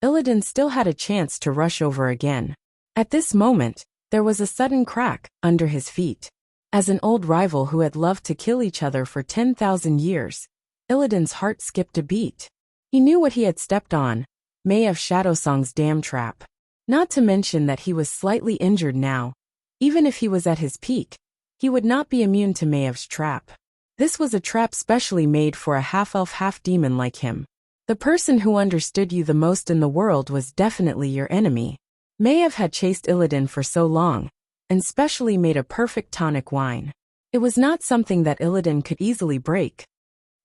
Illidan still had a chance to rush over again. At this moment, there was a sudden crack under his feet. As an old rival who had loved to kill each other for 10,000 years, Illidan's heart skipped a beat. He knew what he had stepped on. Maiev Shadowsong's damn trap. Not to mention that he was slightly injured now. Even if he was at his peak, he would not be immune to Maiev's trap. This was a trap specially made for a half-elf half-demon like him. The person who understood you the most in the world was definitely your enemy. Maiev had chased Illidan for so long, and specially made a perfect tonic wine. It was not something that Illidan could easily break.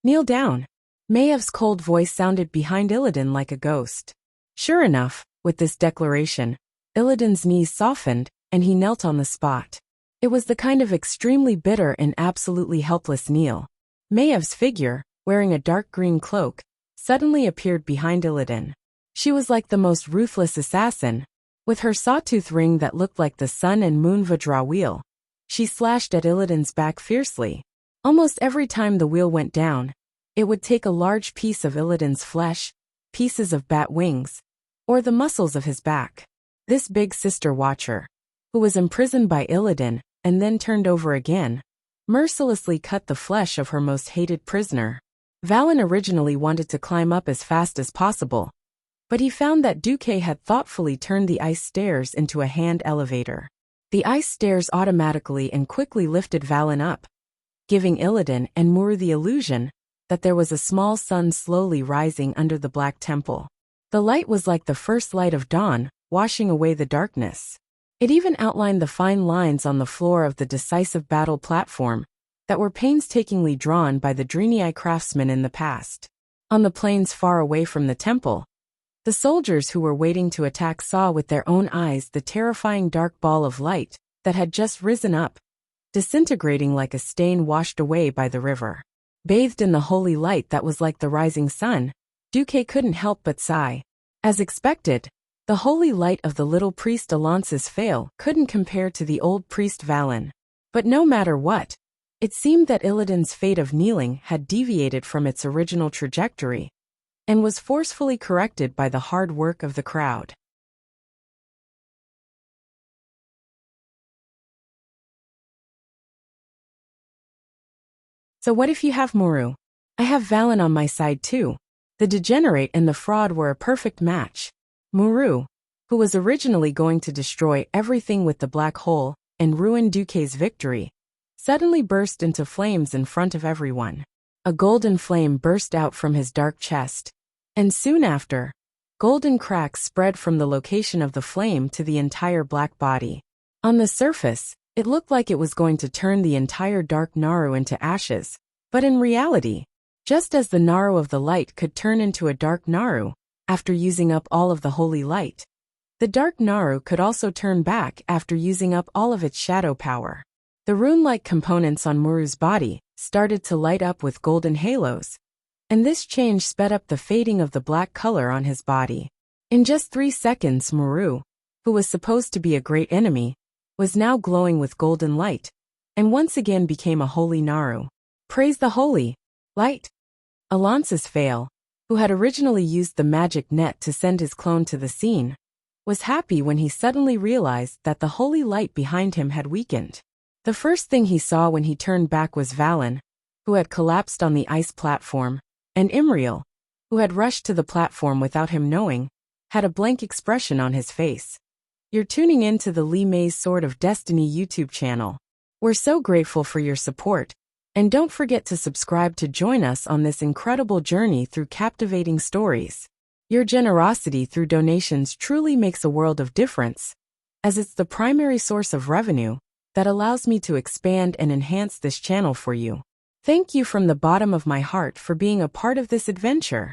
Kneel down. Maiev's cold voice sounded behind Illidan like a ghost. Sure enough, with this declaration, Illidan's knees softened, and he knelt on the spot. It was the kind of extremely bitter and absolutely helpless kneel. Maiev's figure, wearing a dark green cloak, suddenly appeared behind Illidan. She was like the most ruthless assassin. With her sawtooth ring that looked like the sun and moon Vajra wheel, she slashed at Illidan's back fiercely. Almost every time the wheel went down, it would take a large piece of Illidan's flesh, pieces of bat wings, or the muscles of his back. This big sister watcher, who was imprisoned by Illidan and then turned over again, mercilessly cut the flesh of her most hated prisoner. Valen originally wanted to climb up as fast as possible, But he found that Duque had thoughtfully turned the ice stairs into a hand elevator. The ice stairs automatically and quickly lifted Valen up, giving Illidan and Muru the illusion that there was a small sun slowly rising under the Black Temple. The light was like the first light of dawn, washing away the darkness. It even outlined the fine lines on the floor of the decisive battle platform that were painstakingly drawn by the Draenei craftsmen in the past. On the plains far away from the temple, the soldiers who were waiting to attack saw with their own eyes the terrifying dark ball of light that had just risen up, disintegrating like a stain washed away by the river. Bathed in the holy light that was like the rising sun, Duque couldn't help but sigh. As expected, the holy light of the little priest Alonce's Fail couldn't compare to the old priest Valen. But no matter what, it seemed that Illidan's fate of kneeling had deviated from its original trajectory and was forcefully corrected by the hard work of the crowd. So what if you have Muru? I have Valen on my side too. The degenerate and the fraud were a perfect match. Muru, who was originally going to destroy everything with the black hole and ruin Duque's victory, suddenly burst into flames in front of everyone. A golden flame burst out from his dark chest, and soon after, golden cracks spread from the location of the flame to the entire black body. On the surface, it looked like it was going to turn the entire dark Naru into ashes, but in reality, just as the Naru of the light could turn into a dark Naru after using up all of the holy light, the dark Naru could also turn back after using up all of its shadow power. The rune-like components on Muru's body started to light up with golden halos, and this change sped up the fading of the black color on his body. In just 3 seconds, Muru, who was supposed to be a great enemy, was now glowing with golden light, and once again became a holy Naru. Praise the holy light! Alonce's Fail, who had originally used the magic net to send his clone to the scene, was happy when he suddenly realized that the holy light behind him had weakened. The first thing he saw when he turned back was Valen, who had collapsed on the ice platform, and Imriel, who had rushed to the platform without him knowing, had a blank expression on his face. You're tuning in to the Li Mei's Sword of Destiny YouTube channel. We're so grateful for your support, and don't forget to subscribe to join us on this incredible journey through captivating stories. Your generosity through donations truly makes a world of difference, as it's the primary source of revenue that allows me to expand and enhance this channel for you. Thank you from the bottom of my heart for being a part of this adventure.